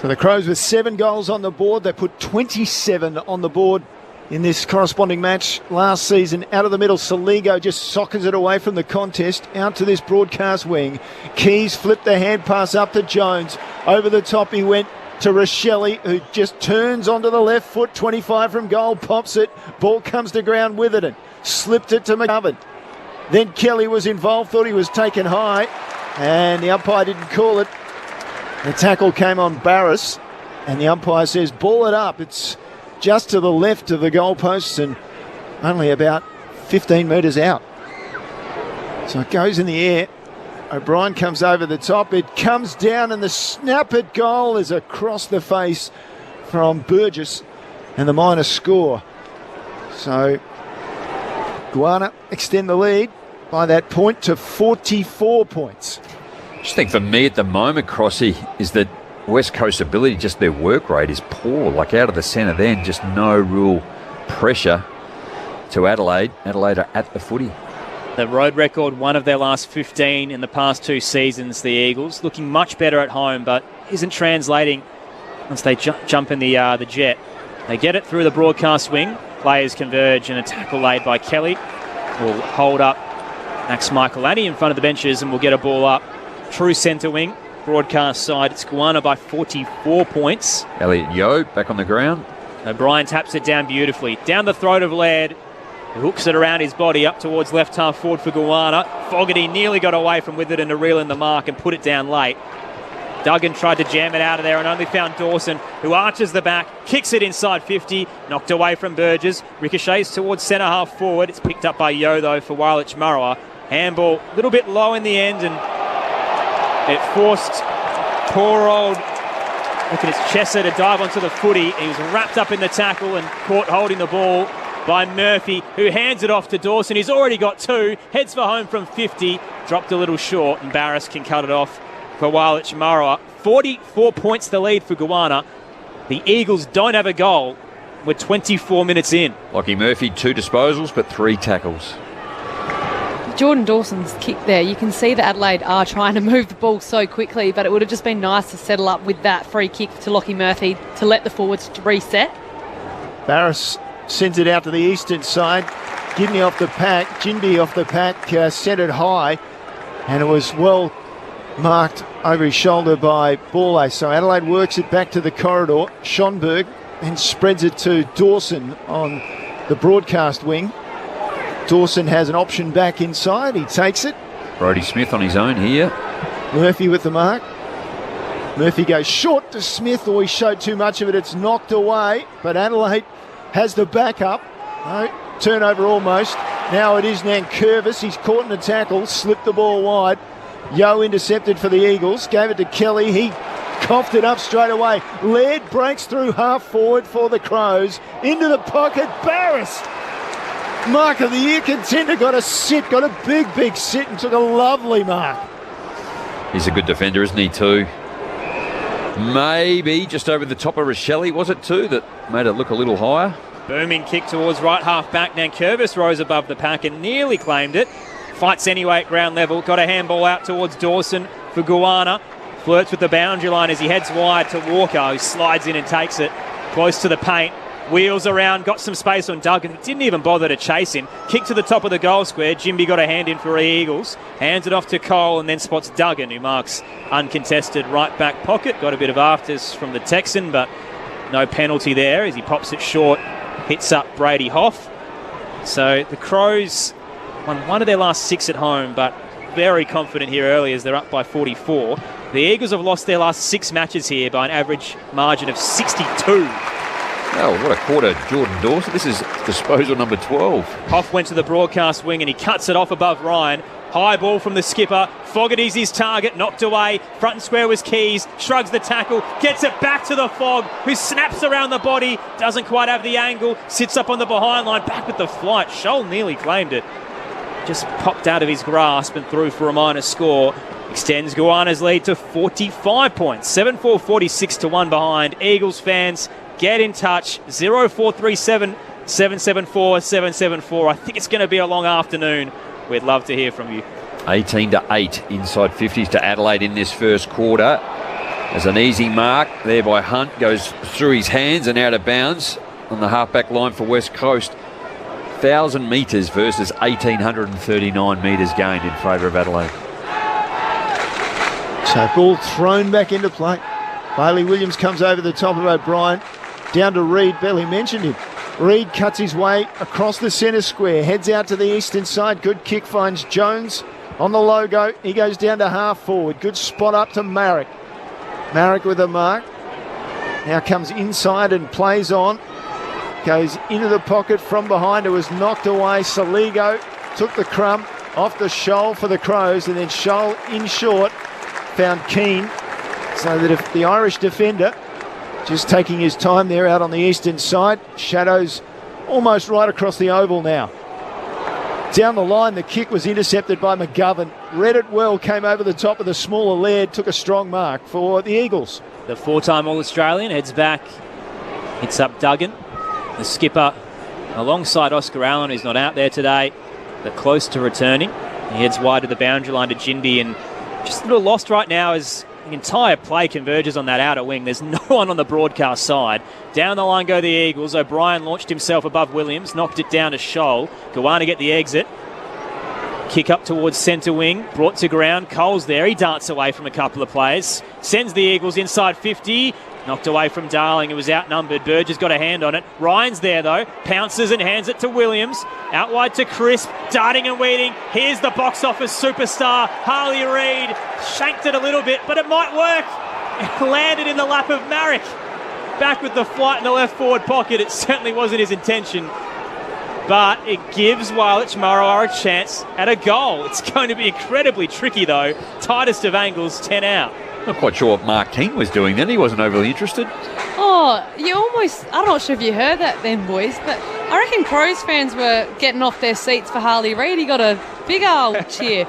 So the Crows with 7 goals on the board. They put 27 on the board in this corresponding match last season. Out of the middle, Saligo just sockers it away from the contest. Out to this broadcast wing. Keys flipped the hand pass up to Jones. Over the top he went to Rochelle, who just turns onto the left foot, 25 from goal, pops it, ball comes to ground with it and slipped it to McGovern. Then Kelly was involved, thought he was taken high, and the umpire didn't call it. The tackle came on Barris, and the umpire says, ball it up. It's just to the left of the goalposts and only about 15 metres out. So it goes in the air. O'Brien comes over the top. It comes down, and the snap at goal is across the face from Burgess, and the minus score. So Goanna extend the lead by that point to 44 points. I just think for me at the moment, Crossy, is that West Coast ability, just their work rate is poor. Like out of the centre then, just no real pressure to Adelaide. Adelaide are at the footy. The road record, 1 of their last 15 in the past 2 seasons, the Eagles. Looking much better at home, but isn't translating once they jump in the jet. They get it through the broadcast wing. Players converge, and a tackle laid by Kelly will hold up Max Michael Annie in front of the benches, and will get a ball up. True centre wing, broadcast side. It's Goanna by 44 points. Elliot Yeo back on the ground. O'Brien taps it down beautifully. Down the throat of Laird. Hooks it around his body up towards left half forward for Goanna. Fogarty nearly got away from Witherden to reel in the mark and put it down late. Duggan tried to jam it out of there and only found Dawson, who arches the back, kicks it inside 50, knocked away from Burgess, ricochets towards centre half forward. It's picked up by Yeo though for Wailech Marawa. Handball a little bit low in the end, and it forced poor old, look at his Chesser to dive onto the footy. He was wrapped up in the tackle and caught holding the ball by Murphy, who hands it off to Dawson. He's already got 2, heads for home from 50, dropped a little short, and Barris can cut it off for Wailich Marawa. 44 points the lead for Goanna. The Eagles don't have a goal. We're 24 minutes in. Lockie Murphy, 2 disposals, but 3 tackles. Jordan Dawson's kick there, you can see that Adelaide are trying to move the ball so quickly, but it would have just been nice to settle up with that free kick to Lockie Murphy to let the forwards reset. Barris sends it out to the eastern side. Gidney off the pack, Jinby off the pack, set it high, and it was well marked over his shoulder by Borlase. So Adelaide works it back to the corridor. Schonberg then spreads it to Dawson on the broadcast wing. Dawson has an option back inside. He takes it. Brodie Smith on his own here. Murphy with the mark. Murphy goes short to Smith, or he showed too much of it. It's knocked away, but Adelaide has the backup. No, turnover almost. Now it is Nankervis. He's caught in a tackle, slipped the ball wide. Yo intercepted for the Eagles, gave it to Kelly. He coughed it up straight away. Laird breaks through half forward for the Crows. Into the pocket, Barris. Mark of the year contender, got a big sit and took a lovely mark. He's a good defender, isn't he, too? Maybe just over the top of Rochelle, was it too, that made it look a little higher? Booming kick towards right half back. Nankervis rose above the pack and nearly claimed it. Fights anyway at ground level. Got a handball out towards Dawson for Goanna. Flirts with the boundary line as he heads wide to Walker, who slides in and takes it close to the paint. Wheels around, got some space on Duggan. Didn't even bother to chase him. Kick to the top of the goal square. Jimby got a hand in for the Eagles. Hands it off to Cole and then spots Duggan, who marks uncontested right back pocket. Got a bit of afters from the Texan, but no penalty there as he pops it short. Hits up Brady Hoff. So the Crows won one of their last 6 at home, but very confident here early as they're up by 44. The Eagles have lost their last 6 matches here by an average margin of 62. Oh, what a quarter, Jordan Dawson. This is disposal number 12. Hoff went to the broadcast wing and he cuts it off above Ryan. High ball from the skipper. Fogarty's his target, knocked away. Front and square was Keys. Shrugs the tackle, gets it back to the Fog, who snaps around the body. Doesn't quite have the angle. Sits up on the behind line, back with the flight. Scholl nearly claimed it. Just popped out of his grasp and through for a minor score. Extends Goanna's lead to 45 points. 7-4, 46-1 behind. Eagles fans, get in touch. 0437 774 774. I think it's going to be a long afternoon. We'd love to hear from you. 18-8 inside 50s to Adelaide in this first quarter. There's an easy mark there by Hunt. Goes through his hands and out of bounds on the halfback line for West Coast. 1,000 metres versus 1,839 metres gained in favour of Adelaide. So ball thrown back into play. Bailey Williams comes over the top of O'Brien. Down to Reid, barely mentioned him. Reid cuts his way across the centre square, heads out to the eastern side. Good kick, finds Jones on the logo. He goes down to half forward. Good spot up to Marek. Marek with a mark. Now comes inside and plays on. Goes into the pocket from behind. It was knocked away. Saligo took the crumb off the Scholl for the Crows, and then Scholl in short found Keane. So that if the Irish defender just taking his time there out on the eastern side. Shadows almost right across the oval now. Down the line, the kick was intercepted by McGovern. Read it well, came over the top of the smaller Laird, took a strong mark for the Eagles. The 4-time All-Australian heads back, hits up Duggan. The skipper alongside Oscar Allen, who's not out there today, but close to returning. He heads wide to the boundary line to Jinby, and just a little lost right now as the entire play converges on that outer wing. There's no one on the broadcast side. Down the line go the Eagles. O'Brien launched himself above Williams, knocked it down to Scholl. Goanna get the exit. Kick up towards centre wing, brought to ground. Cole's there. He darts away from a couple of players. Sends the Eagles inside 50. Knocked away from Darling, who was outnumbered. Burgess got a hand on it. Ryan's there, though. Pounces and hands it to Williams. Out wide to Crisp. Darting and weeding. Here's the box office superstar, Harley Reid. Shanked it a little bit, but it might work. It landed in the lap of Marek. Back with the flight in the left forward pocket. It certainly wasn't his intention. but it gives Wailech Marawa a chance at a goal. It's going to be incredibly tricky, though. Tightest of angles, 10 out. Not quite sure what Mark King was doing then. He wasn't overly interested. Oh, I'm not sure if you heard that then, boys, but I reckon Crows fans were getting off their seats for Harley Reid. He got a big old cheer.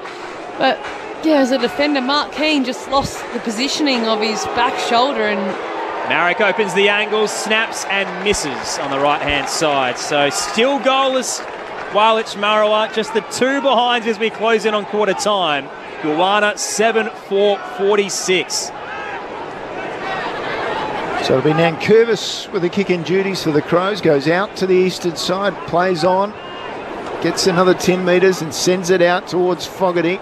But, yeah, as a defender, Mark Keane just lost the positioning of his back shoulder, and Marek opens the angle, snaps and misses on the right-hand side. So still goalless, Wailech Marawa, just the two behinds as we close in on quarter time. Goanna 7-4-46. So it'll be Nankervis with the kick-in duties for the Crows. Goes out to the eastern side, plays on, gets another 10 metres and sends it out towards Fogarty.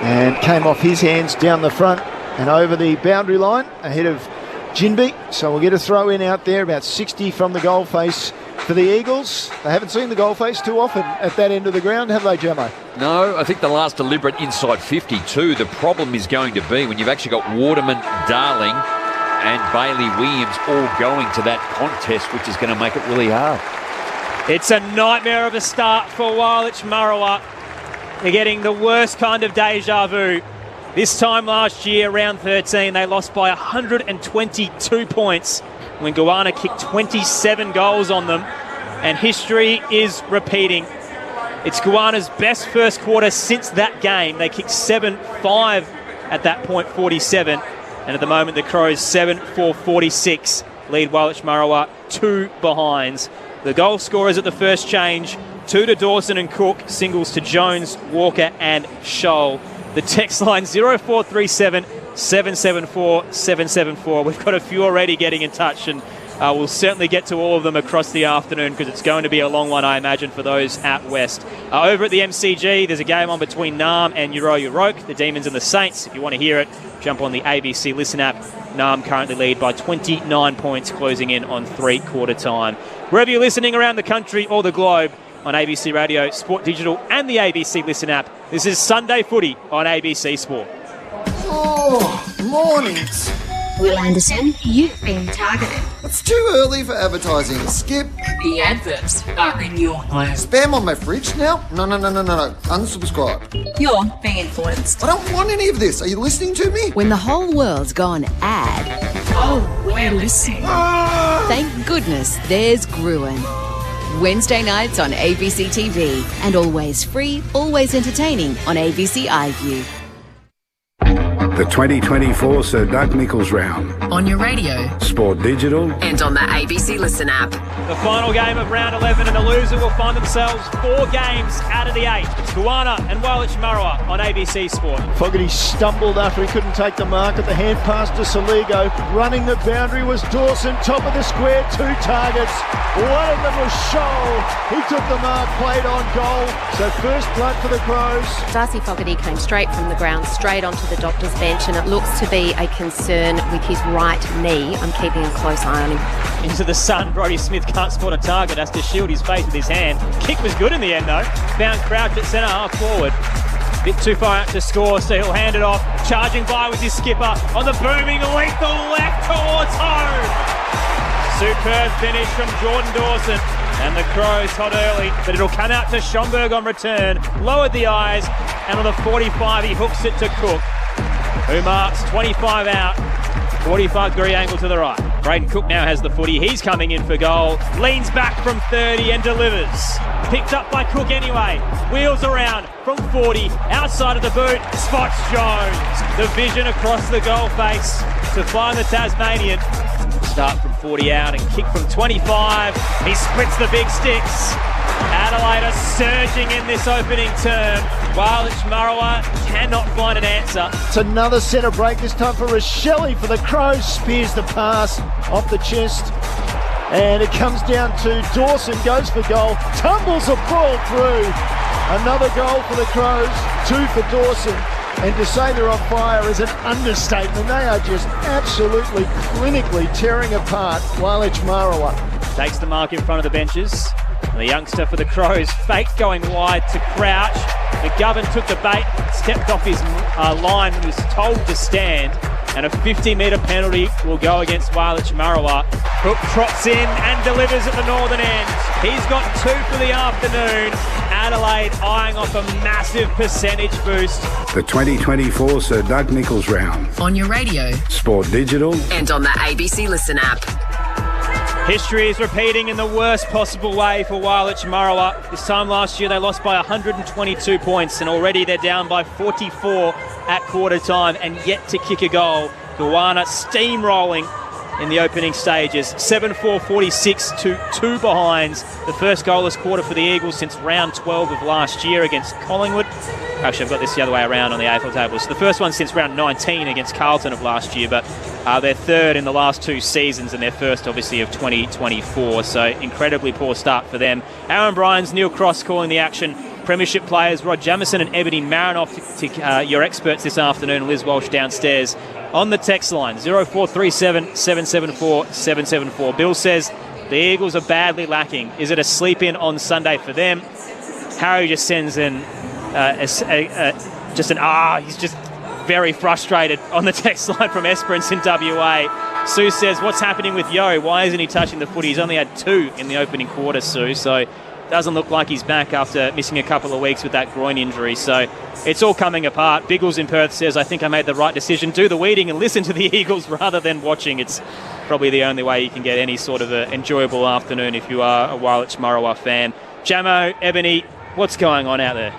And came off his hands down the front and over the boundary line ahead of Jinby. So we'll get a throw in out there, about 60 from the goal face for the Eagles. They haven't seen the goal face too often at that end of the ground, have they, Jamo? No, I think the last deliberate inside 52. The problem is going to be when you've actually got Waterman, Darling and Bailey Williams all going to that contest, which is going to make it really hard. It's a nightmare of a start for Wailech Marawa. They're getting the worst kind of deja vu. This time last year, round 13, they lost by 122 points when Goanna kicked 27 goals on them, and history is repeating. It's Goanna's best first quarter since that game. They kicked 7-5 at that point, 47, and at the moment the Crows 7-4-46 lead Wailech Marawa 2 behinds. The goal scorers at the first change, 2 to Dawson and Cook, singles to Jones, Walker and Scholl. The text line 0437 774 774. We've got a few already getting in touch, and we'll certainly get to all of them across the afternoon because it's going to be a long one, I imagine, for those out west. Over at the MCG, there's a game on between Naarm and Euroke, the Demons and the Saints. If you want to hear it, jump on the ABC Listen app. Naarm currently lead by 29 points, closing in on three-quarter time. Wherever you're listening around the country or the globe, on ABC Radio, Sport Digital and the ABC Listen app, this is Sunday Footy on ABC Sport. Oh, mornings. Will Anderson, you've been targeted. It's too early for advertising. Skip. The adverts are in your home. Spam on my fridge now? No. Unsubscribe. You're being influenced. I don't want any of this. Are you listening to me? When the whole world's gone ad. Oh, we're listening. Thank goodness there's Gruen. Wednesday nights on ABC TV, and always free, always entertaining on ABC iView. The 2024 Sir Doug Nicholls Round. On your radio. Sport Digital. And on the ABC Listen app. The final game of round 11, and the loser will find themselves 4 games out of the 8. It's Goanna and Wailech Marawa on ABC Sport. Fogarty stumbled after he couldn't take the mark at the hand pass to Saligo. Running the boundary was Dawson, top of the square, 2 targets. One of them was Scholl. He took the mark, played on goal. So first blood for the Crows. Darcy Fogarty came straight from the ground, straight onto the doctor's bench, and it looks to be a concern with his right knee. I'm keeping a close eye on him. Into the sun, Brodie Smith can't spot a target, has to shield his face with his hand. Kick was good in the end though. Found Crouch at centre half forward. Bit too far out to score, so he'll hand it off. Charging by with his skipper on the booming lethal left towards home. Superb finish from Jordan Dawson. And the Crows hot early, but it'll come out to Schomburg on return. Lowered the eyes, and on the 45 he hooks it to Cook, who marks 25 out. 45-degree angle to the right. Braden Cook now has the footy. He's coming in for goal. Leans back from 30 and delivers. Picked up by Cook anyway. Wheels around from 40. Outside of the boot. Spots Jones. The vision across the goal face to find the Tasmanian. Start from 40 out and kick from 25. He splits the big sticks. Adelaide are surging in this opening term. Wailech Marawa cannot find an answer. It's another centre break, this time for Rochelle for the Crows. Spears the pass off the chest. And it comes down to Dawson, goes for goal, tumbles the ball through. Another goal for the Crows, 2 for Dawson. And to say they're on fire is an understatement. They are just absolutely clinically tearing apart Wailech Marawa. Takes the mark in front of the benches. And the youngster for the Crows faked going wide to Crouch. McGovern took the bait, stepped off his line and was told to stand. and a 50-metre penalty will go against Wailach Marawa. Cook trots in and delivers at the northern end. He's got 2 for the afternoon. Adelaide eyeing off a massive percentage boost. The 2024 Sir Doug Nicholls round. On your radio. Sport Digital. And on the ABC Listen app. History is repeating in the worst possible way for Wailach Marawa. This time last year they lost by 122 points, and already they're down by 44 at quarter time and yet to kick a goal. Goanna steamrolling in the opening stages. 7-4-46 to 2 behinds. The first goalless quarter for the Eagles since round 12 of last year against Collingwood. Actually, I've got this the other way around on the AFL table. So the first one since round 19 against Carlton of last year, but they're third in the last 2 seasons and their first, obviously, of 2024. So incredibly poor start for them. Aaron Bryans, Neil Cross calling the action. Premiership players Rod Jamieson and Ebony Marinoff to your experts this afternoon. Liz Walsh downstairs on the text line 0437 774 774. Bill says the Eagles are badly lacking. Is it a sleep-in on Sunday for them? Harry just sends in he's just very frustrated on the text line from Esperance in WA. Sue says, what's happening with Yo? Why isn't he touching the footy? He's only had 2 in the opening quarter, Sue, so doesn't look like he's back after missing a couple of weeks with that groin injury. So it's all coming apart. Biggles in Perth says, I think I made the right decision. Do the weeding and listen to the Eagles rather than watching. It's probably the only way you can get any sort of an enjoyable afternoon if you are a Wailach Marawa fan. Jamo, Ebony, what's going on out there?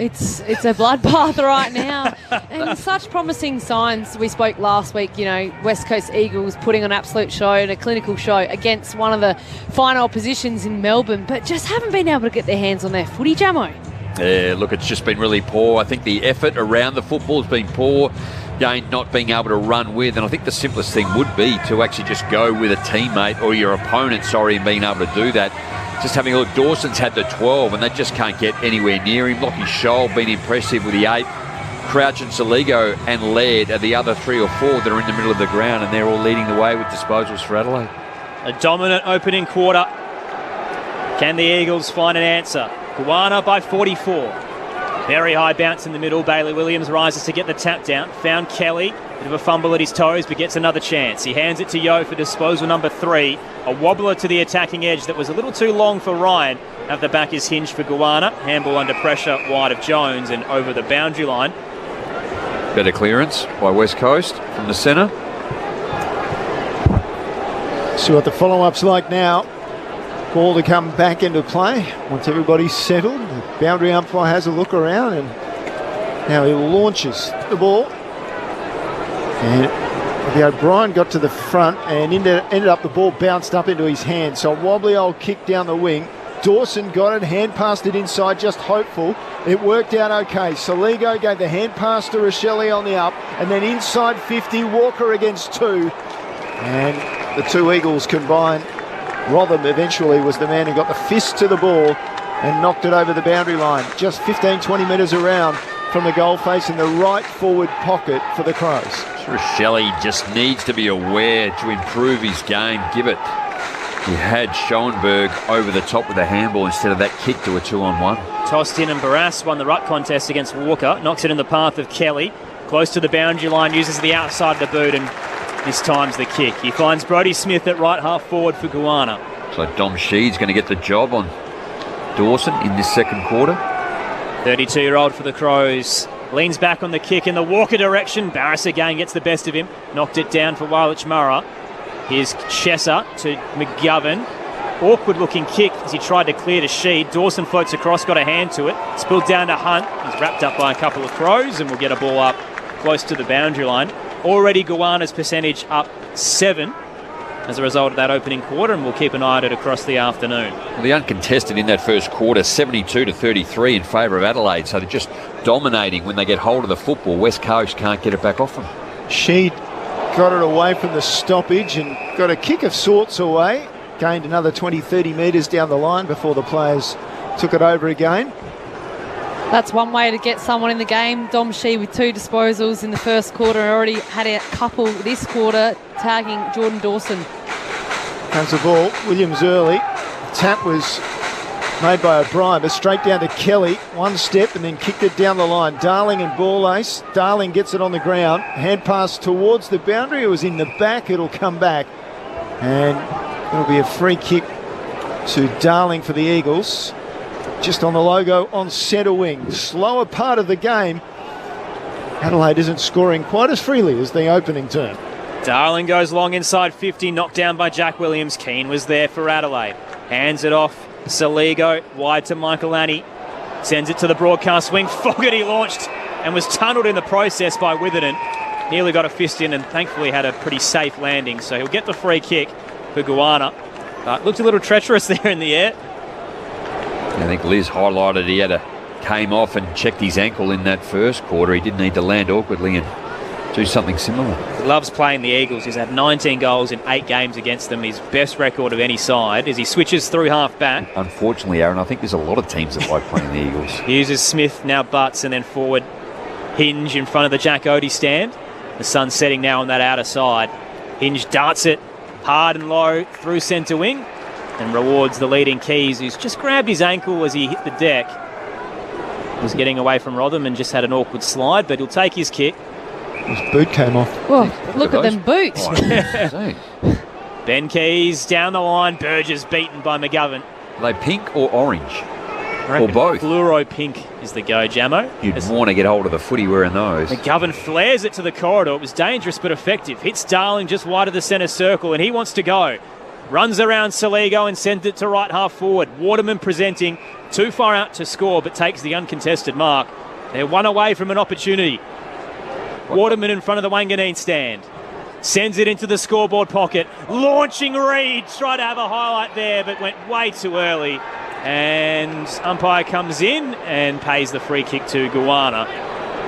It's a bloodbath right now. And such promising signs. We spoke last week, West Coast Eagles putting on an absolute show and a clinical show against one of the fine oppositions in Melbourne, but just haven't been able to get their hands on their footy, Jamo. Yeah, look, it's just been really poor. I think the effort around the football has been poor. Again, not being able to run with, and I think the simplest thing would be to actually just go with a teammate or your opponent, and being able to do that. Just having a look, Dawson's had the 12 and they just can't get anywhere near him. Lockie Scholl been impressive with the 8. Crouch and Saligo and Laird are the other 3 or 4 that are in the middle of the ground, and they're all leading the way with disposals for Adelaide. A dominant opening quarter. Can the Eagles find an answer? Goanna by 44. Very high bounce in the middle. Bailey Williams rises to get the tap down. Found Kelly. Bit of a fumble at his toes, but gets another chance. He hands it to Yo for disposal number 3. A wobbler to the attacking edge that was a little too long for Ryan. At the back is hinged for Goanna. Handball under pressure, wide of Jones and over the boundary line. Better clearance by West Coast from the centre. See what the follow-up's like now. Ball to come back into play once everybody's settled. The boundary umpire has a look around and now he launches the ball. And the O'Brien got to the front and ended up the ball bounced up into his hand. So a wobbly old kick down the wing. Dawson got it, hand passed it inside, just hopeful. It worked out okay. Saligo gave the hand pass to Rochelle on the up, and then inside 50, Walker against 2. And the 2 Eagles combined. Rotham eventually was the man who got the fist to the ball and knocked it over the boundary line. Just 15-20 metres around from the goal face in the right forward pocket for the Crows. Rochelle just needs to be aware to improve his game. Give it. He had Schoenberg over the top with a handball instead of that kick to a 2-on-1. Tossed in and Barras won the ruck contest against Walker. Knocks it in the path of Kelly. Close to the boundary line, uses the outside of the boot and this time's the kick. He finds Brodie Smith at right half forward for Goanna. So Dom Sheed's going to get the job on Dawson in this second quarter. 32-year-old for the Crows. Leans back on the kick in the Walker direction. Barras again gets the best of him. Knocked it down for Wailach Marawa. Here's Chesser to McGovern. Awkward looking kick as he tried to clear to Sheed. Dawson floats across, got a hand to it. Spilled down to Hunt. He's wrapped up by a couple of Crows and will get a ball up close to the boundary line. Already Goanna's percentage up 7 as a result of that opening quarter, and we'll keep an eye on it across the afternoon. Well, the uncontested in that first quarter, 72-33 in favour of Adelaide, so they're just dominating when they get hold of the football. West Coast can't get it back off them. Sheed got it away from the stoppage and got a kick of sorts away. Gained another 20-30 metres down the line before the players took it over again. That's one way to get someone in the game. Dom Shee with 2 disposals in the first quarter. Already had a couple this quarter, tagging Jordan Dawson. Comes the ball. Williams early. Tap was made by O'Brien, but straight down to Kelly. One step and then kicked it down the line. Darling and ball ace. Darling gets it on the ground. Hand pass towards the boundary. It was in the back. It'll come back. And it'll be a free kick to Darling for the Eagles. Just on the logo on centre wing. Slower part of the game. Adelaide isn't scoring quite as freely as the opening term. Darling goes long inside 50, knocked down by Jack Williams. Keane was there for Adelaide. Hands it off. Saligo wide to Michael Annie. Sends it to the broadcast wing. Fogarty launched and was tunnelled in the process by Witherden. Nearly got a fist in and thankfully had a pretty safe landing. So he'll get the free kick for Guana. But looked a little treacherous there in the air. I think Liz highlighted he came off and checked his ankle in that first quarter. He didn't need to land awkwardly and do something similar. He loves playing the Eagles. He's had 19 goals in 8 games against them. His best record of any side as he switches through half back. Unfortunately, Aaron, I think there's a lot of teams that like playing the Eagles. He uses Smith, now Butts, and then forward Hinge in front of the Jack Odie stand. The sun's setting now on that outer side. Hinge darts it hard and low through centre wing and rewards the leading Keys, who's just grabbed his ankle as he hit the deck. Was getting away from Rotham and just had an awkward slide, but he'll take his kick. His boot came off. Oh, look at them boots. Ben Keys down the line. Burgess beaten by McGovern. Are they pink or orange? Or both? Fluoro pink is the go, Jamo. You'd want to get hold of the footy wearing those. McGovern flares it to the corridor. It was dangerous but effective. Hits Darling just wide of the centre circle and he wants to go. Runs around Saligo and sends it to right half forward. Waterman presenting. Too far out to score but takes the uncontested mark. They're one away from an opportunity. Waterman in front of the Wanganeen stand. Sends it into the scoreboard pocket. Launching Reed. Tried to have a highlight there but went way too early. And umpire comes in and pays the free kick to Guana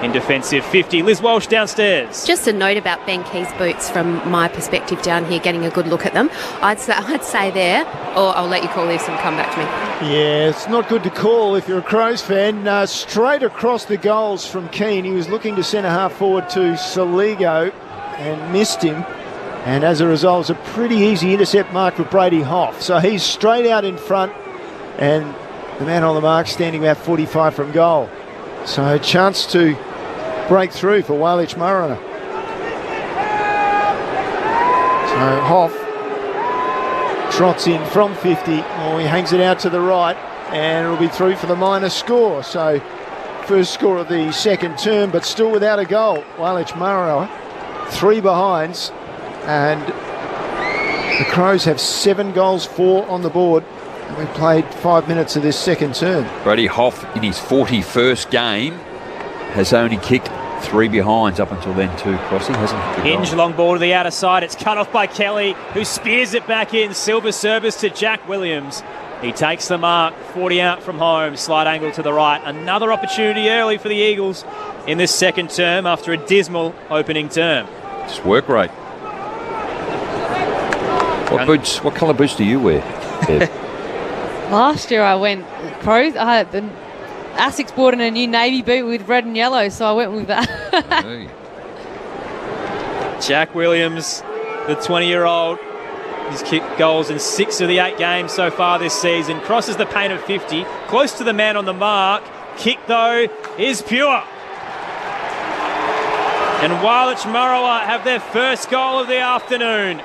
in defensive 50. Liz Walsh downstairs. Just a note about Ben Key's boots from my perspective down here, getting a good look at them. I'd say there, or I'll let you call this and come back to me. Yeah, it's not good to call if you're a Crows fan. Straight across the goals from Keane. He was looking to centre half forward to Saligo and missed him. And as a result, it's a pretty easy intercept mark for Brady Hoff. So he's straight out in front and the man on the mark standing about 45 from goal. So a chance to break through for Walich Mariner. So Hoff trots in from 50. Oh, he hangs it out to the right and it'll be through for the minor score. So first score of the second term, but still without a goal. Walich Mariner, 3 behinds, and the Crows have 7 goals, 4 on the board. We played 5 minutes of this second term. Brady Hoff in his 41st game has only kicked 3 behinds up until then too. Crossy hasn't hit the goal. Hinge long ball to the outer side. It's cut off by Kelly, who spears it back in. Silver service to Jack Williams. He takes the mark. 40 out from home. Slight angle to the right. Another opportunity early for the Eagles in this second term after a dismal opening term. Just work rate. What colour boots do you wear? Last year I went Crows. I had the Asics bought in a new navy boot with red and yellow, so I went with that. Jack Williams, the 20-year-old, he's kicked goals in 6 of the 8 games so far this season. Crosses the paint of 50, close to the man on the mark. Kick, though, is pure. And Walich Marawa have their first goal of the afternoon.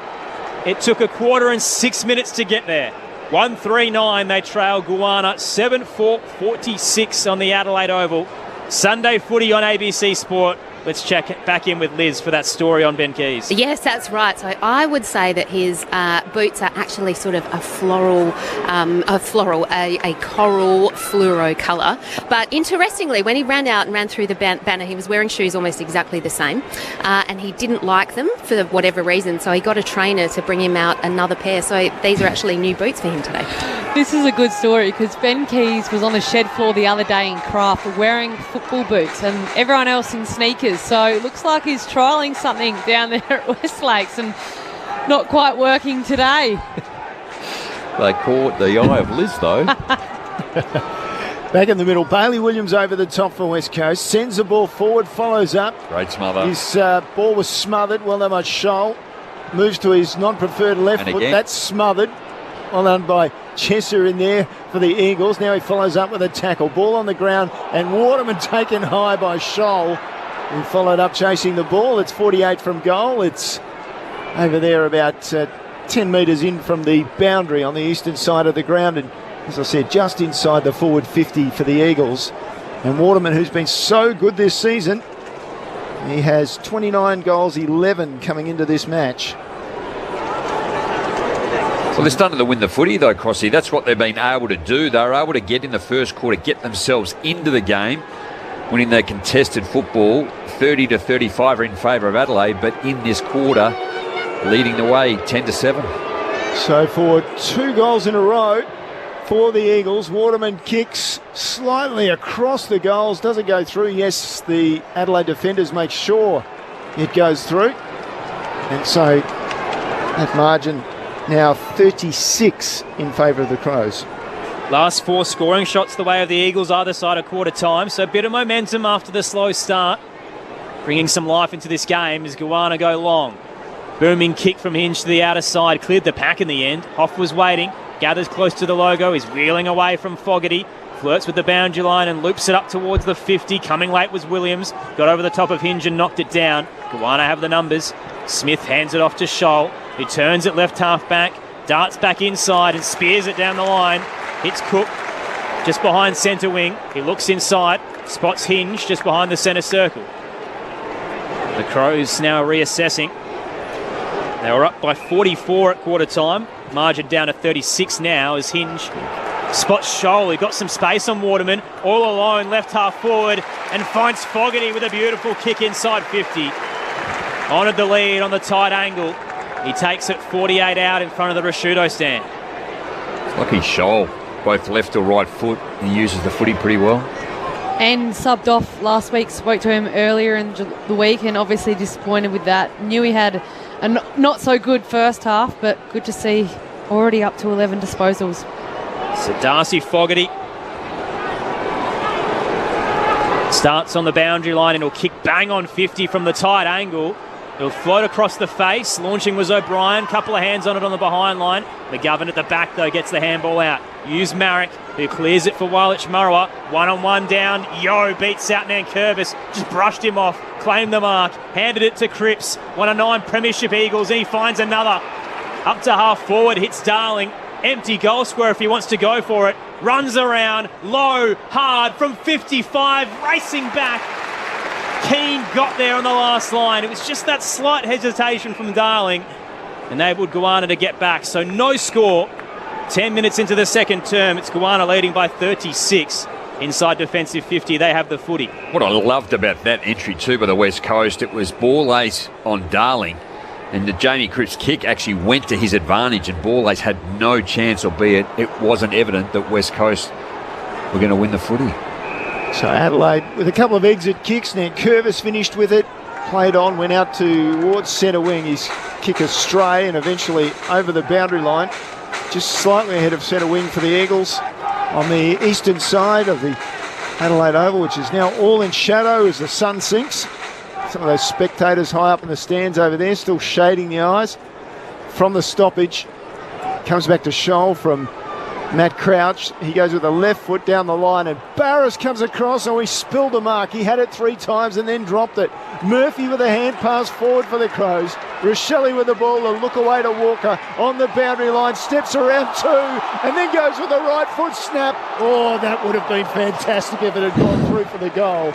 It took a quarter and 6 minutes to get there. 1-3-9, they trail Guana 7-4-46 on the Adelaide Oval. Sunday footy on ABC Sport. Let's check back in with Liz for that story on Ben Keys. Yes, that's right. So I would say that his boots are actually sort of a coral fluoro colour. But interestingly, when he ran out and ran through the banner, he was wearing shoes almost exactly the same. And he didn't like them for whatever reason. So he got a trainer to bring him out another pair. So these are actually new boots for him today. This is a good story because Ben Keys was on the shed floor the other day in Craft wearing football boots and everyone else in sneakers. So it looks like he's trialling something down there at Westlakes and not quite working today. They caught the eye of Liz, though. Back in the middle, Bailey Williams over the top for West Coast. Sends the ball forward, follows up. Great smother. His ball was smothered. Well done by Scholl. Moves to his non-preferred left foot. That's smothered. Well done by Chesser in there for the Eagles. Now he follows up with a tackle. Ball on the ground and Waterman taken high by Scholl, who followed up chasing the ball. It's 48 from goal. It's over there about 10 metres in from the boundary on the eastern side of the ground. And as I said, just inside the forward 50 for the Eagles. And Waterman, who's been so good this season, he has 29 goals, 11 coming into this match. Well, they're starting to win the footy, though, Crossy. That's what they've been able to do. They were able to get in the first quarter, get themselves into the game, winning their contested football. 30 to 35 are in favour of Adelaide, but in this quarter, leading the way 10-7. So for 2 goals in a row for the Eagles, Waterman kicks slightly across the goals, doesn't go through. Yes, the Adelaide defenders make sure it goes through. And so that margin now 36 in favour of the Crows. Last 4 scoring shots the way of the Eagles either side of quarter time, so a bit of momentum after the slow start. Bringing some life into this game as Goanna go long. Booming kick from Hinge to the outer side, cleared the pack in the end. Hoff was waiting, gathers close to the logo, is wheeling away from Fogarty, flirts with the boundary line and loops it up towards the 50. Coming late was Williams, got over the top of Hinge and knocked it down. Goanna have the numbers. Smith hands it off to Scholl, who turns it left half back, darts back inside and spears it down the line. Hits Cook just behind centre wing. He looks inside, spots Hinge just behind the centre circle. The Crows now reassessing. They were up by 44 at quarter time. Margin down to 36 now as Hinge spots Scholl. He got some space on Waterman. All alone, left half forward, and finds Fogarty with a beautiful kick inside 50. Honoured the lead on the tight angle. He takes it 48 out in front of the Rashudo stand. Lucky Scholl, both left or right foot. He uses the footy pretty well. And subbed off last week, spoke to him earlier in the week and obviously disappointed with that. Knew he had a not so good first half, but good to see already up to 11 disposals. So Darcy Fogarty starts on the boundary line and he'll kick bang on 50 from the tight angle. He'll float across the face. Launching was O'Brien. Couple of hands on it on the behind line. McGovern at the back, though, gets the handball out. Use Marek, who clears it for Wailich Marawa. 1-on-1 down. Yo beats out Nankervis. Just brushed him off. Claimed the mark. Handed it to Cripps. 1-9 Premiership Eagles, and he finds another. Up to half forward. Hits Darling. Empty goal square if he wants to go for it. Runs around. Low. Hard from 55. Racing back. Keane got there on the last line. It was just that slight hesitation from Darling enabled Goanna to get back. So no score. 10 minutes into the second term, it's Goanna leading by 36 inside defensive 50. They have the footy. What I loved about that entry too by the West Coast, it was ball ace on Darling, and the Jamie Cripps kick actually went to his advantage, and ball ace had no chance, albeit it wasn't evident that West Coast were going to win the footy. So Adelaide with a couple of exit kicks. Nankervis finished with it, played on, went out towards centre wing. His kick astray and eventually over the boundary line, just slightly ahead of centre wing for the Eagles on the eastern side of the Adelaide Oval, which is now all in shadow as the sun sinks. Some of those spectators high up in the stands over there still shading the eyes from the stoppage. Comes back to Scholl from Matt Crouch. He goes with a left foot down the line, and Barris comes across. Oh, he spilled the mark. He had it 3 times and then dropped it. Murphy with a hand pass forward for the Crows. Rochelle with the ball, a look away to Walker on the boundary line, steps around 2 and then goes with a right foot snap. Oh, that would have been fantastic if it had gone through for the goal.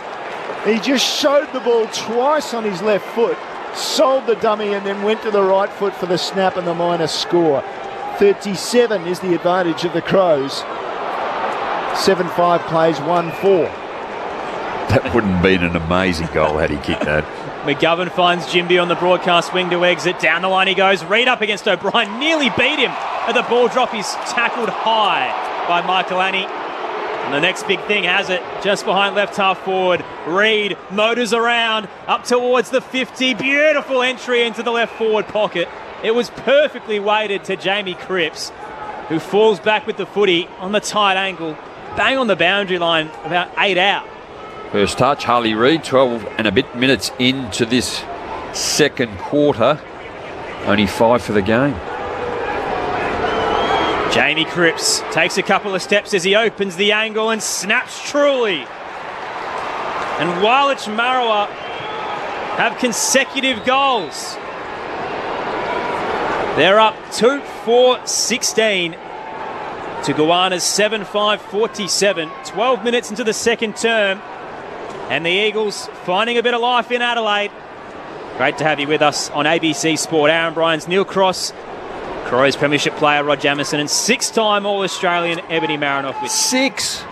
He just showed the ball twice on his left foot, sold the dummy and then went to the right foot for the snap and the minus score. 37 is the advantage of the Crows. 7-5 plays 1-4. That wouldn't have been an amazing goal had he kicked that. McGovern finds Jimby on the broadcast wing to exit. Down the line he goes. Reid up against O'Brien. Nearly beat him at the ball drop. He's tackled high by Michael Annie. And the next big thing has it. Just behind left half forward. Reid motors around up towards the 50. Beautiful entry into the left forward pocket. It was perfectly weighted to Jamie Cripps, who falls back with the footy on the tight angle. Bang on the boundary line, about 8 out. First touch, Harley Reid, 12 and a bit minutes into this second quarter. Only 5 for the game. Jamie Cripps takes a couple of steps as he opens the angle and snaps truly. And Wailach Marawa have consecutive goals. They're up 2-4-16 to Goanna's 7-5-47. 12 minutes into the second term. And the Eagles finding a bit of life in Adelaide. Great to have you with us on ABC Sport. Aaron Bryans, Neil Cross, Crows Premiership player Rod Jamieson, and six-time All-Australian Ebony Marinoff with 6.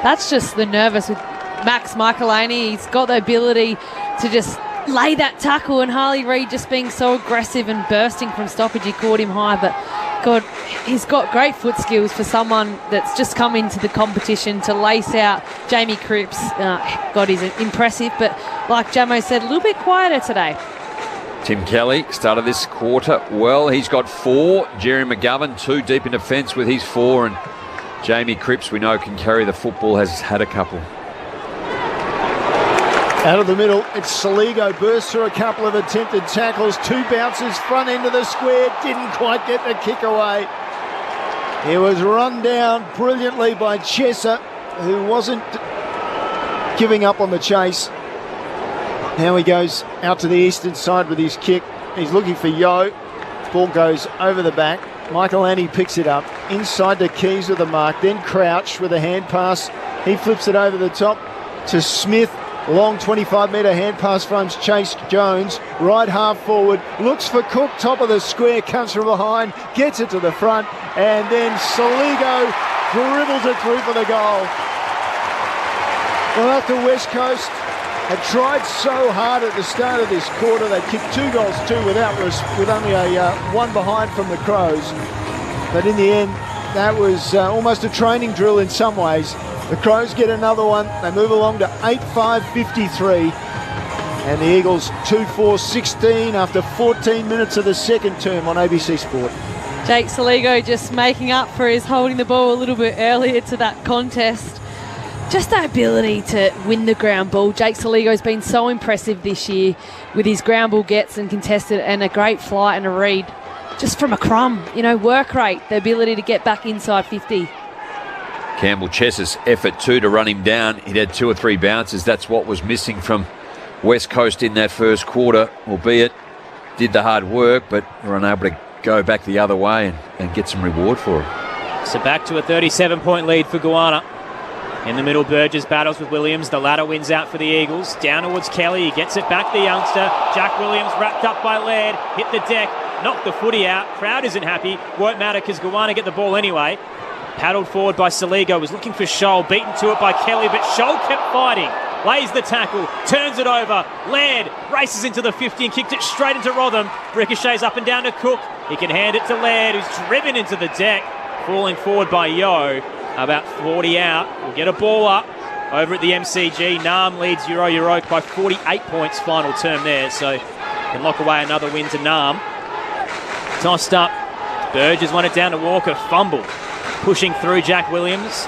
That's just the nervous with Max Michaelini. He's got the ability to just lay that tackle, and Harley Reid just being so aggressive and bursting from stoppage. He caught him high, but God, he's got great foot skills for someone that's just come into the competition to lace out Jamie Cripps. God, he's impressive, but like Jamo said, a little bit quieter today. Tim Kelly started this quarter well. He's got 4. Jerry McGovern 2 deep in defence with his 4, and Jamie Cripps, we know, can carry the football, has had a couple. Out of the middle, it's Saligo, bursts through a couple of attempted tackles, 2 bounces, front end of the square, didn't quite get the kick away. He was run down brilliantly by Chesser, who wasn't giving up on the chase. Now he goes out to the eastern side with his kick. He's looking for Yo. Ball goes over the back. Michael Annie picks it up. Inside to Keys with the mark. Then Crouch with a hand pass. He flips it over the top to Smith. Long 25-metre hand pass from Chase Jones. Right half forward. Looks for Cook. Top of the square. Comes from behind. Gets it to the front. And then Saligo dribbles it through for the goal. Well, after West Coast had tried so hard at the start of this quarter, they kicked 2 goals, 2 with only a 1 behind from the Crows. But in the end, that was almost a training drill in some ways. The Crows get another one. They move along to 8-5-53. And the Eagles 2-4-16 after 14 minutes of the second term on ABC Sport. Jake Saligo just making up for his holding the ball a little bit earlier to that contest. Just the ability to win the ground ball. Jake Saligo's been so impressive this year with his ground ball gets and contested, and a great flight and a read. Just from a crumb, work rate, the ability to get back inside 50. Campbell Chesser's effort too to run him down. He'd had 2 or 3 bounces. That's what was missing from West Coast in that first quarter, albeit did the hard work, but were unable to go back the other way and get some reward for it. So back to a 37-point lead for Goanna. In the middle, Burgess battles with Williams. The ladder wins out for the Eagles. Down towards Kelly. He gets it back, the youngster. Jack Williams wrapped up by Laird. Hit the deck. Knocked the footy out. Crowd isn't happy. Won't matter because Goanna get the ball anyway. Paddled forward by Saligo. Was looking for Scholl. Beaten to it by Kelly, but Scholl kept fighting. Lays the tackle. Turns it over. Laird races into the 50 and kicked it straight into Rotham. Ricochets up and down to Cook. He can hand it to Laird, who's driven into the deck. Falling forward by Yo. About 40 out. We'll get a ball up over at the MCG. Nam leads Euro Europe by 48 points final term there, so can lock away another win to Nam. Tossed up. Burgess won it down to Walker. Fumble. Pushing through Jack Williams.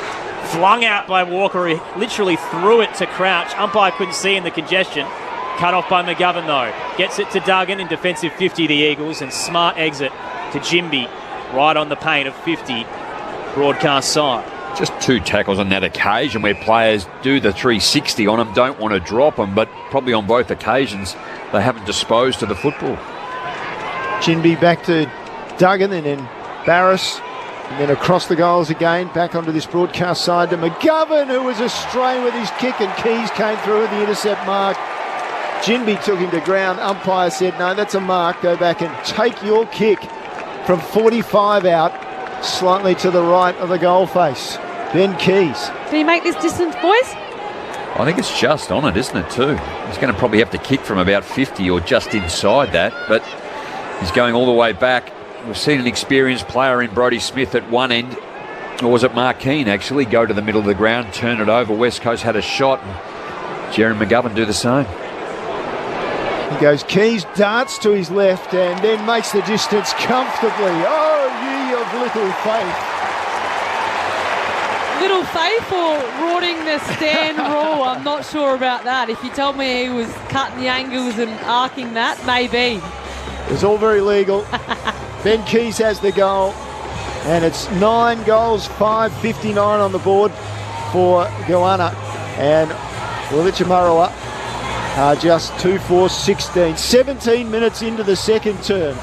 Flung out by Walker. He literally threw it to Crouch. Umpire couldn't see in the congestion. Cut off by McGovern though. Gets it to Duggan in defensive 50, the Eagles, and smart exit to Jimby right on the paint of 50 broadcast side. Just 2 tackles on that occasion where players do the 360 on them, don't want to drop them, but probably on both occasions they haven't disposed of the football. Chinby back to Duggan and then Barris, and then across the goals again, back onto this broadcast side to McGovern, who was astray with his kick, and Keys came through with the intercept mark. Chinby took him to ground. Umpire said, no, that's a mark. Go back and take your kick from 45 out. Slightly to the right of the goal face. Ben Keys. Can he make this distance, boys? I think it's just on it, isn't it, too? He's going to probably have to kick from about 50 or just inside that, but he's going all the way back. We've seen an experienced player in Brodie Smith at one end, or was it Mark Keane, actually, go to the middle of the ground, turn it over. West Coast had a shot, and Jerry McGovern do the same. He goes, Keys darts to his left and then makes the distance comfortably. Oh, ye of little faith. Little faith or rorting the stand rule? I'm not sure about that. If you told me he was cutting the angles and arcing that, maybe. It was all very legal. Ben Keys has the goal. And it's 9 goals, 5.59 on the board for Goanna. And Walichimaroa are just 2-4-16. 17 minutes into the second term.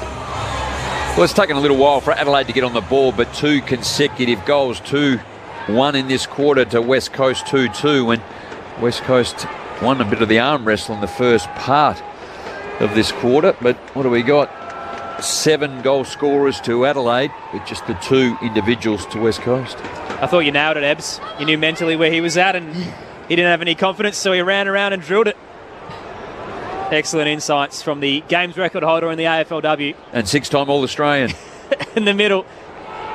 Well, it's taken a little while for Adelaide to get on the ball, but 2 consecutive goals. 2-1 in this quarter to West Coast 2-2, when West Coast won a bit of the arm wrestle in the first part of this quarter. But what do we got? 7 goal scorers to Adelaide, with just the 2 individuals to West Coast. I thought you nailed it, Ebbs. You knew mentally where he was at, and he didn't have any confidence, so he ran around and drilled it. Excellent insights from the games record holder in the AFLW. And 6-time All-Australian. In the middle,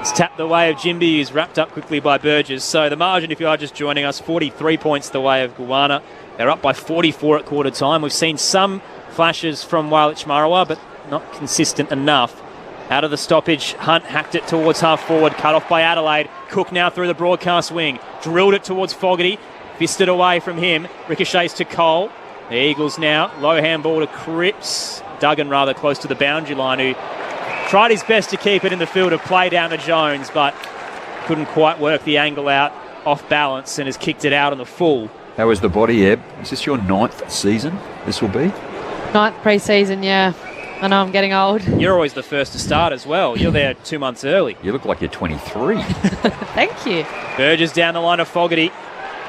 it's tapped the way of Jimby, who's wrapped up quickly by Burgess. So the margin, if you are just joining us, 43 points the way of Goanna. They're up by 44 at quarter time. We've seen some flashes from Walichimaroa, but not consistent enough. Out of the stoppage, Hunt hacked it towards half forward, cut off by Adelaide. Cook now through the broadcast wing, drilled it towards Fogarty, fisted away from him, ricochets to Cole. The Eagles now, low handball to Cripps. Duggan rather close to the boundary line, who tried his best to keep it in the field of play down to Jones, but couldn't quite work the angle out, off balance, and has kicked it out on the full. How is the body, Eb? Is this your 9th season, this will be? 9th pre-season, yeah. I know I'm getting old. You're always the first to start as well. You're there 2 months early. You look like you're 23. Thank you. Burgess down the line of Fogarty.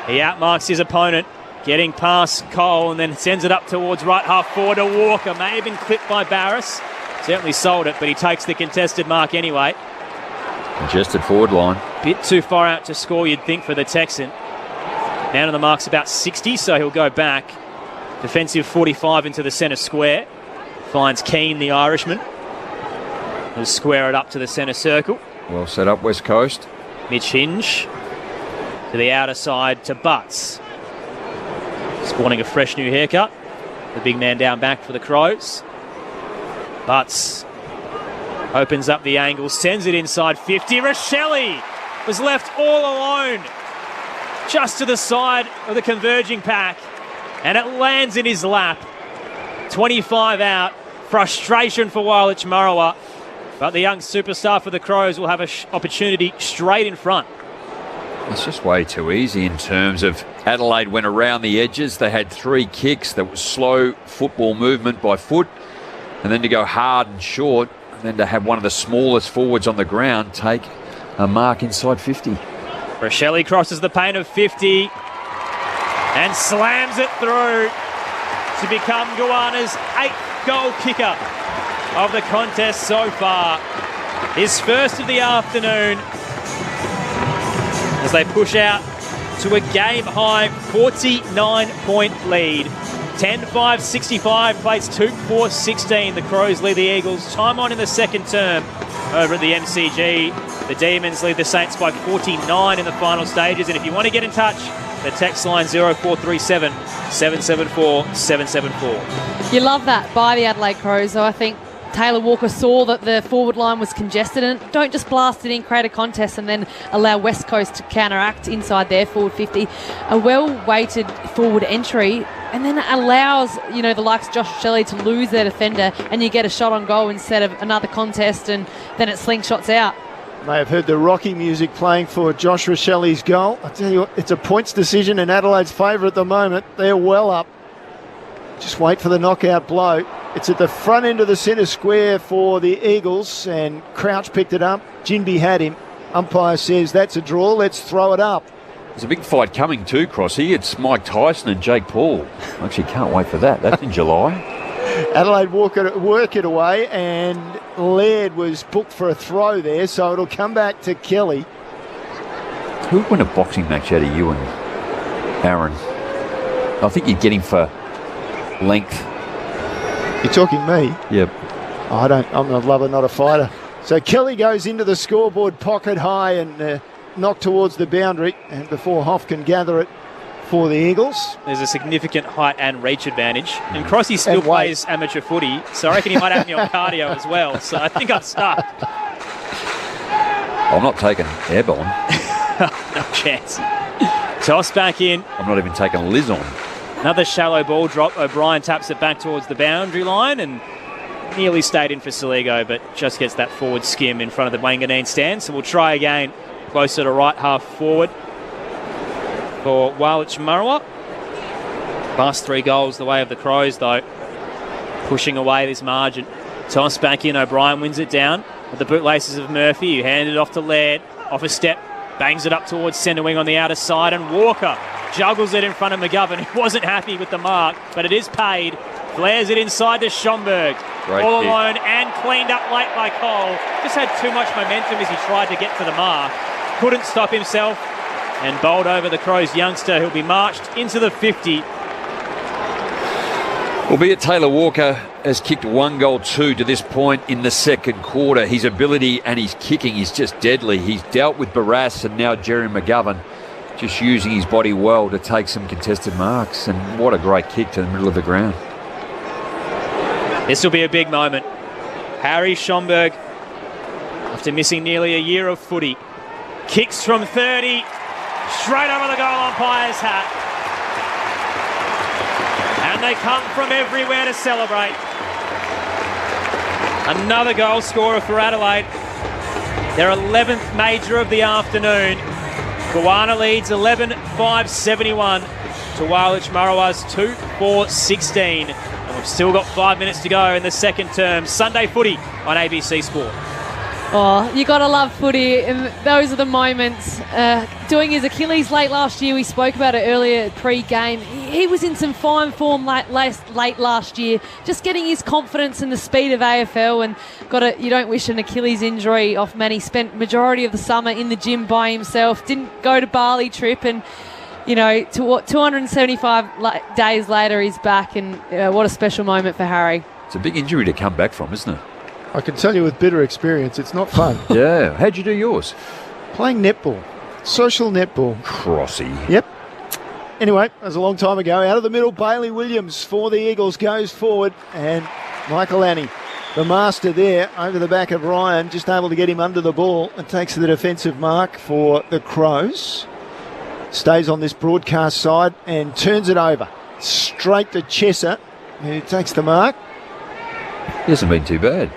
He outmarks his opponent, getting past Cole, and then sends it up towards right half forward to Walker. May have been clipped by Barris. Certainly sold it, but he takes the contested mark anyway. Congested forward line. Bit too far out to score, you'd think, for the Texan. Down to the mark's about 60, so he'll go back. Defensive 45 into the centre square. Finds Keane, the Irishman. He'll square it up to the centre circle. Well set up, West Coast. Mitch Hinge to the outer side to Butts. Sporting a fresh new haircut. The big man down back for the Crows. Butts opens up the angle, sends it inside 50. Rochelle was left all alone just to the side of the converging pack, and it lands in his lap. 25 out. Frustration for Walichimaroa, but the young superstar for the Crows will have an opportunity straight in front. It's just way too easy in terms of Adelaide went around the edges. They had 3 kicks that was slow football movement by foot, and then to go hard and short, and then to have one of the smallest forwards on the ground take a mark inside 50. Rochelle crosses the paint of 50 and slams it through to become Goanna's 8th goal kicker of the contest so far. His first of the afternoon as they push out to a game-high 49-point lead. 10-5-65, plays 2-4-16. The Crows lead the Eagles. Time on in the second term over at the MCG. The Demons lead the Saints by 49 in the final stages. And if you want to get in touch, the text line 0437 774 774. You love that by the Adelaide Crows. So I think Taylor Walker saw that the forward line was congested, and don't just blast it in, create a contest and then allow West Coast to counteract inside their forward 50. A well-weighted forward entry, and then it allows, the likes of Josh Shelley to lose their defender, and you get a shot on goal instead of another contest, and then it slingshots out. May have heard the Rocky music playing for Josh Shelley's goal. I tell you what, it's a points decision in Adelaide's favour at the moment. They're well up. Just wait for the knockout blow. It's at the front end of the centre square for the Eagles, and Crouch picked it up. Jinby had him. Umpire says that's a draw. Let's throw it up. There's a big fight coming too, Crossy. It's Mike Tyson and Jake Paul. I actually can't wait for that. That's in July. Adelaide work it away, and Laird was booked for a throw there, so it'll come back to Kelly. Who would win a boxing match out of you and Aaron? I think you'd get him for length. You're talking me? Yep. I'm a lover, not a fighter. So Kelly goes into the scoreboard pocket high and knocked towards the boundary, and before Hoff can gather it for the Eagles. There's a significant height and reach advantage. And Crossy still plays amateur footy, so I reckon he might have me on cardio as well. So I think I'm stuck. I'm not taking Ebb on. No chance. Toss back in. I'm not even taking Liz on. Another shallow ball drop. O'Brien taps it back towards the boundary line, and nearly stayed in for Saligo, but just gets that forward skim in front of the Wanganeen stand. So we'll try again closer to right half forward for Walich Marawa. Last 3 goals the way of the Crows, though, pushing away this margin. Toss back in, O'Brien wins it down with the bootlaces of Murphy, who handed it off to Laird, off a step, bangs it up towards centre wing on the outer side, and Walker juggles it in front of McGovern. He wasn't happy with the mark, but it is paid. Flares it inside to Schomburg. All alone and cleaned up late by Cole. Just had too much momentum as he tried to get to the mark. Couldn't stop himself and bowled over the Crows youngster, who'll be marched into the 50. Albeit Taylor Walker has kicked 1 goal 2 to this point in the second quarter. His ability and his kicking is just deadly. He's dealt with Barras and now Jerry McGovern, just using his body well to take some contested marks. And what a great kick to the middle of the ground. This will be a big moment. Harry Schomburg, after missing nearly a year of footy, kicks from 30, straight over the goal umpire's hat. And they come from everywhere to celebrate. Another goal scorer for Adelaide. Their 11th major of the afternoon. Goanna leads 11-5-71 to Walich Marawa's 2-4-16. And we've still got 5 minutes to go in the second term. Sunday footy on ABC Sport. Oh, you got to love footy, and those are the moments. Doing his Achilles late last year, we spoke about it earlier pre-game. He was in some fine form late last year, just getting his confidence in the speed of AFL, and you don't wish an Achilles injury off man. He spent majority of the summer in the gym by himself, didn't go to Bali trip, and 275 days later he's back, and what a special moment for Harry. It's a big injury to come back from, isn't it? I can tell you with bitter experience, it's not fun. Yeah. How'd you do yours? Playing netball. Social netball. Crossy. Yep. Anyway, that was a long time ago. Out of the middle, Bailey Williams for the Eagles goes forward. And Michael Annie, the master there, over the back of Ryan, just able to get him under the ball and takes the defensive mark for the Crows. Stays on this broadcast side and turns it over. Straight to Chesser, who takes the mark. He hasn't been too bad.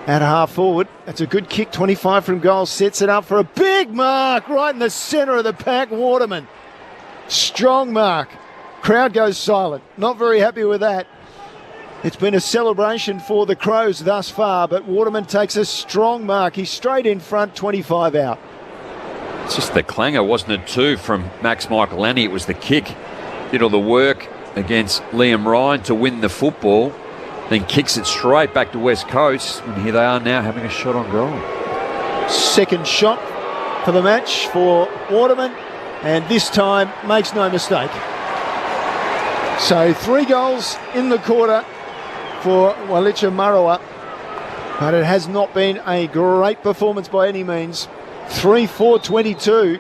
At half forward, that's a good kick, 25 from goal, sets it up for a big mark right in the centre of the pack. Waterman, strong mark. Crowd goes silent, not very happy with that. It's been a celebration for the Crows thus far, but Waterman takes a strong mark. He's straight in front, 25 out. It's just the clanger, wasn't it, too, from Max Michaelani? It was the kick. Did all the work against Liam Ryan to win the football. Then kicks it straight back to West Coast, and here they are now having a shot on goal. Second shot for the match for Waterman, and this time makes no mistake. So 3 goals in the quarter for Walich Marawa, but it has not been a great performance by any means. 3-4-22,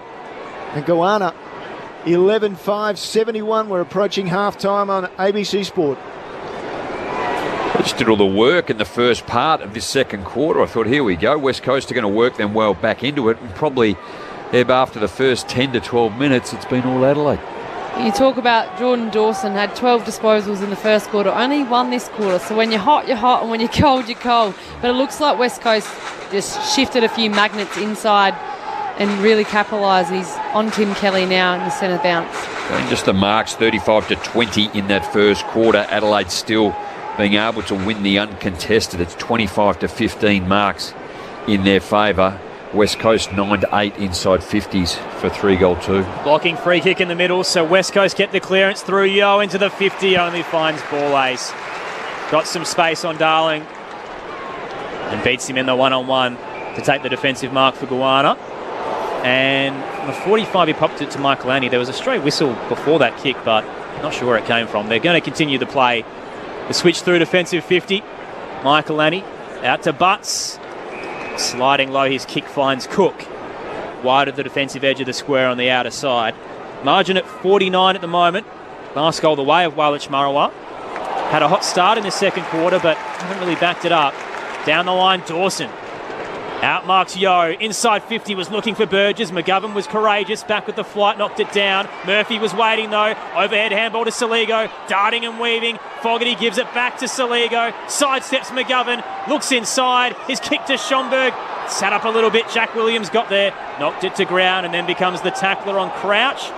and Goanna 11-5-71. We're approaching half-time on ABC Sport. They just did all the work in the first part of this second quarter. I thought, here we go. West Coast are going to work them well back into it, and probably after the first 10 to 12 minutes, it's been all Adelaide. You talk about Jordan Dawson had 12 disposals in the first quarter, only 1 this quarter. So when you're hot, you're hot, and when you're cold, you're cold. But it looks like West Coast just shifted a few magnets inside and really capitalised. He's on Tim Kelly now in the centre bounce. And just the marks, 35 to 20 in that first quarter. Adelaide still being able to win the uncontested. It's 25 to 15 marks in their favour. West Coast 9 to 8 inside 50s for 3 goal 2. Blocking free kick in the middle, so West Coast get the clearance through Yo into the 50, only finds ball ace. Got some space on Darling and beats him in the one-on-one to take the defensive mark for Goanna. And on the 45, he popped it to Michael Annie. There was a straight whistle before that kick, but not sure where it came from. They're going to continue the play. The switch through defensive 50. Michael Annie out to Butts. Sliding low, his kick finds Cook. Wide of the defensive edge of the square on the outer side. Margin at 49 at the moment. Last goal the way of Walich Marawa. Had a hot start in the second quarter, but haven't really backed it up. Down the line, Dawson. Outmarks Yo. Inside 50 was looking for Burgess. McGovern was courageous. Back with the flight, knocked it down. Murphy was waiting though. Overhead handball to Saligo. Darting and weaving. Fogarty gives it back to Saligo. Sidesteps McGovern. Looks inside. His kick to Schomburg. Sat up a little bit. Jack Williams got there. Knocked it to ground and then becomes the tackler on Crouch.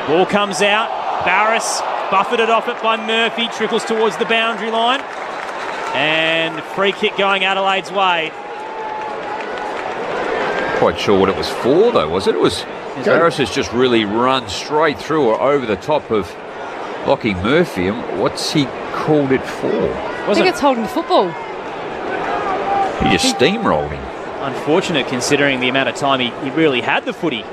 Ball comes out. Barris buffeted off it by Murphy. Trickles towards the boundary line. And free kick going Adelaide's way. Quite sure what it was for, though, was it? It was Barris has just really run straight through or over the top of Lockie Murphy. And what's he called it for? I think it's holding the football. He just steamrolled him. Unfortunate considering the amount of time he really had the footy.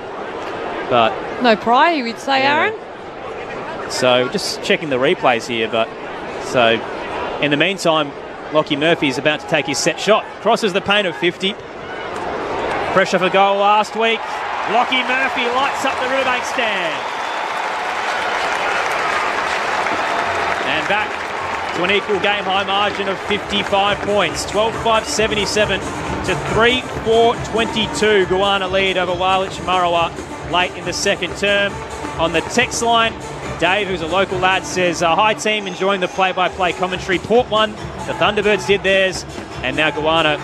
But no prior, you would say, Aaron? So just checking the replays here. But so in the meantime, Lockie Murphy is about to take his set shot. Crosses the paint of 50. Fresh off a goal last week. Lockie Murphy lights up the Riverbank stand. And back to an equal game high margin of 55 points. 12-5-77 to 3-4-22. Goanna lead over Wailach Marawa late in the second term. On the text line, Dave, who's a local lad, says, hi team, enjoying the play-by-play commentary. Port won, the Thunderbirds did theirs, and now Goanna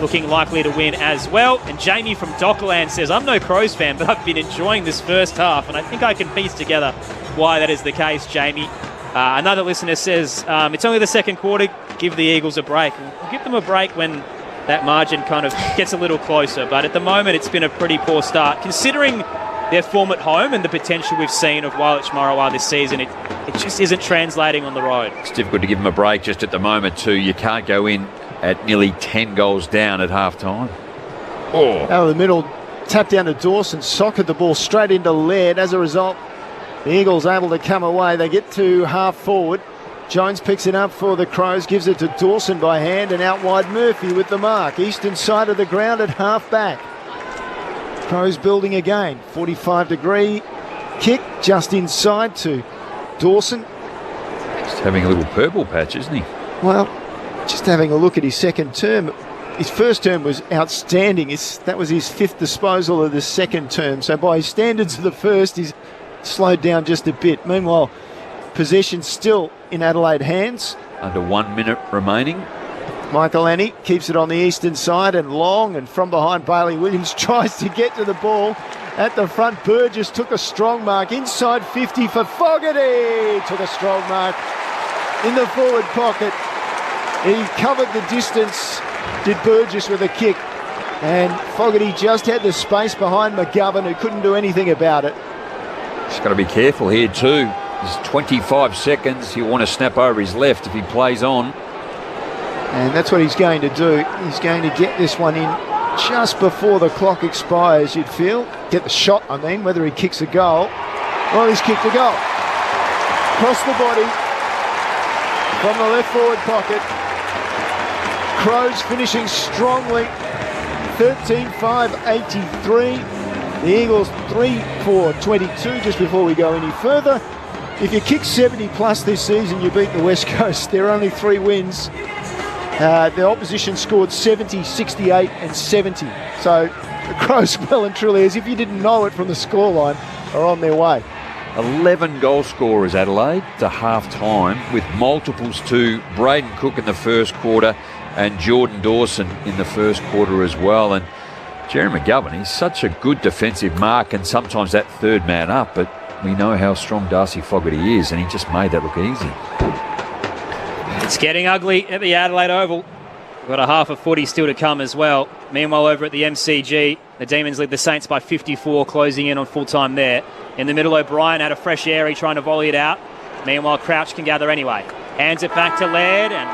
looking likely to win as well. And Jamie from Dockland says, I'm no Crows fan, but I've been enjoying this first half, and I think I can piece together why that is the case, Jamie. Another listener says, it's only the second quarter, give the Eagles a break. We'll give them a break when that margin kind of gets a little closer, but at the moment it's been a pretty poor start. Considering their form at home and the potential we've seen of Wailach Marawa this season, it just isn't translating on the road. It's difficult to give them a break just at the moment too. You can't go in at nearly 10 goals down at half-time. Out of the middle, tapped down to Dawson, socketed the ball straight into Laird. As a result, the Eagles able to come away. They get to half forward. Jones picks it up for the Crows, gives it to Dawson by hand, and out wide Murphy with the mark. Eastern side of the ground at half back. Crows building again. 45-degree kick just inside to Dawson. Just having a little purple patch, isn't he? Well, just having a look at his second term. His first term was outstanding. That was his fifth disposal of the second term. So by his standards of the first, he's slowed down just a bit. Meanwhile, possession still in Adelaide hands. Under 1 minute remaining. Michael Annie keeps it on the eastern side and long, and from behind Bailey Williams tries to get to the ball. At the front, Burgess took a strong mark. Inside 50 for Fogarty. Took a strong mark in the forward pocket. He covered the distance, did Burgess with a kick. And Fogarty just had the space behind McGovern, who couldn't do anything about it. He's got to be careful here too. There's 25 seconds. He'll want to snap over his left if he plays on. And that's what he's going to do. He's going to get this one in just before the clock expires, you'd feel. Get the shot, I mean, whether he kicks a goal. Well, he's kicked a goal. Across the body, from the left forward pocket. Crows finishing strongly. 13-5-83. The Eagles 3-4-22. Just before we go any further, if you kick 70 plus this season, you beat the West Coast. There are only 3 wins. The opposition scored 70, 68 and 70. So the Crows, well and truly, as if you didn't know it from the scoreline, are on their way. 11 goal scorers Adelaide to half-time, with multiples to Braden Cook in the first quarter and Jordan Dawson in the first quarter as well. And Jerry McGovern, he's such a good defensive mark and sometimes that third man up, but we know how strong Darcy Fogarty is, and he just made that look easy. It's getting ugly at the Adelaide Oval. We've got a half of footy still to come as well. Meanwhile, over at the MCG, the Demons lead the Saints by 54, closing in on full time there. In the middle, O'Brien had a fresh airy trying to volley it out. Meanwhile, Crouch can gather anyway. Hands it back to Laird, and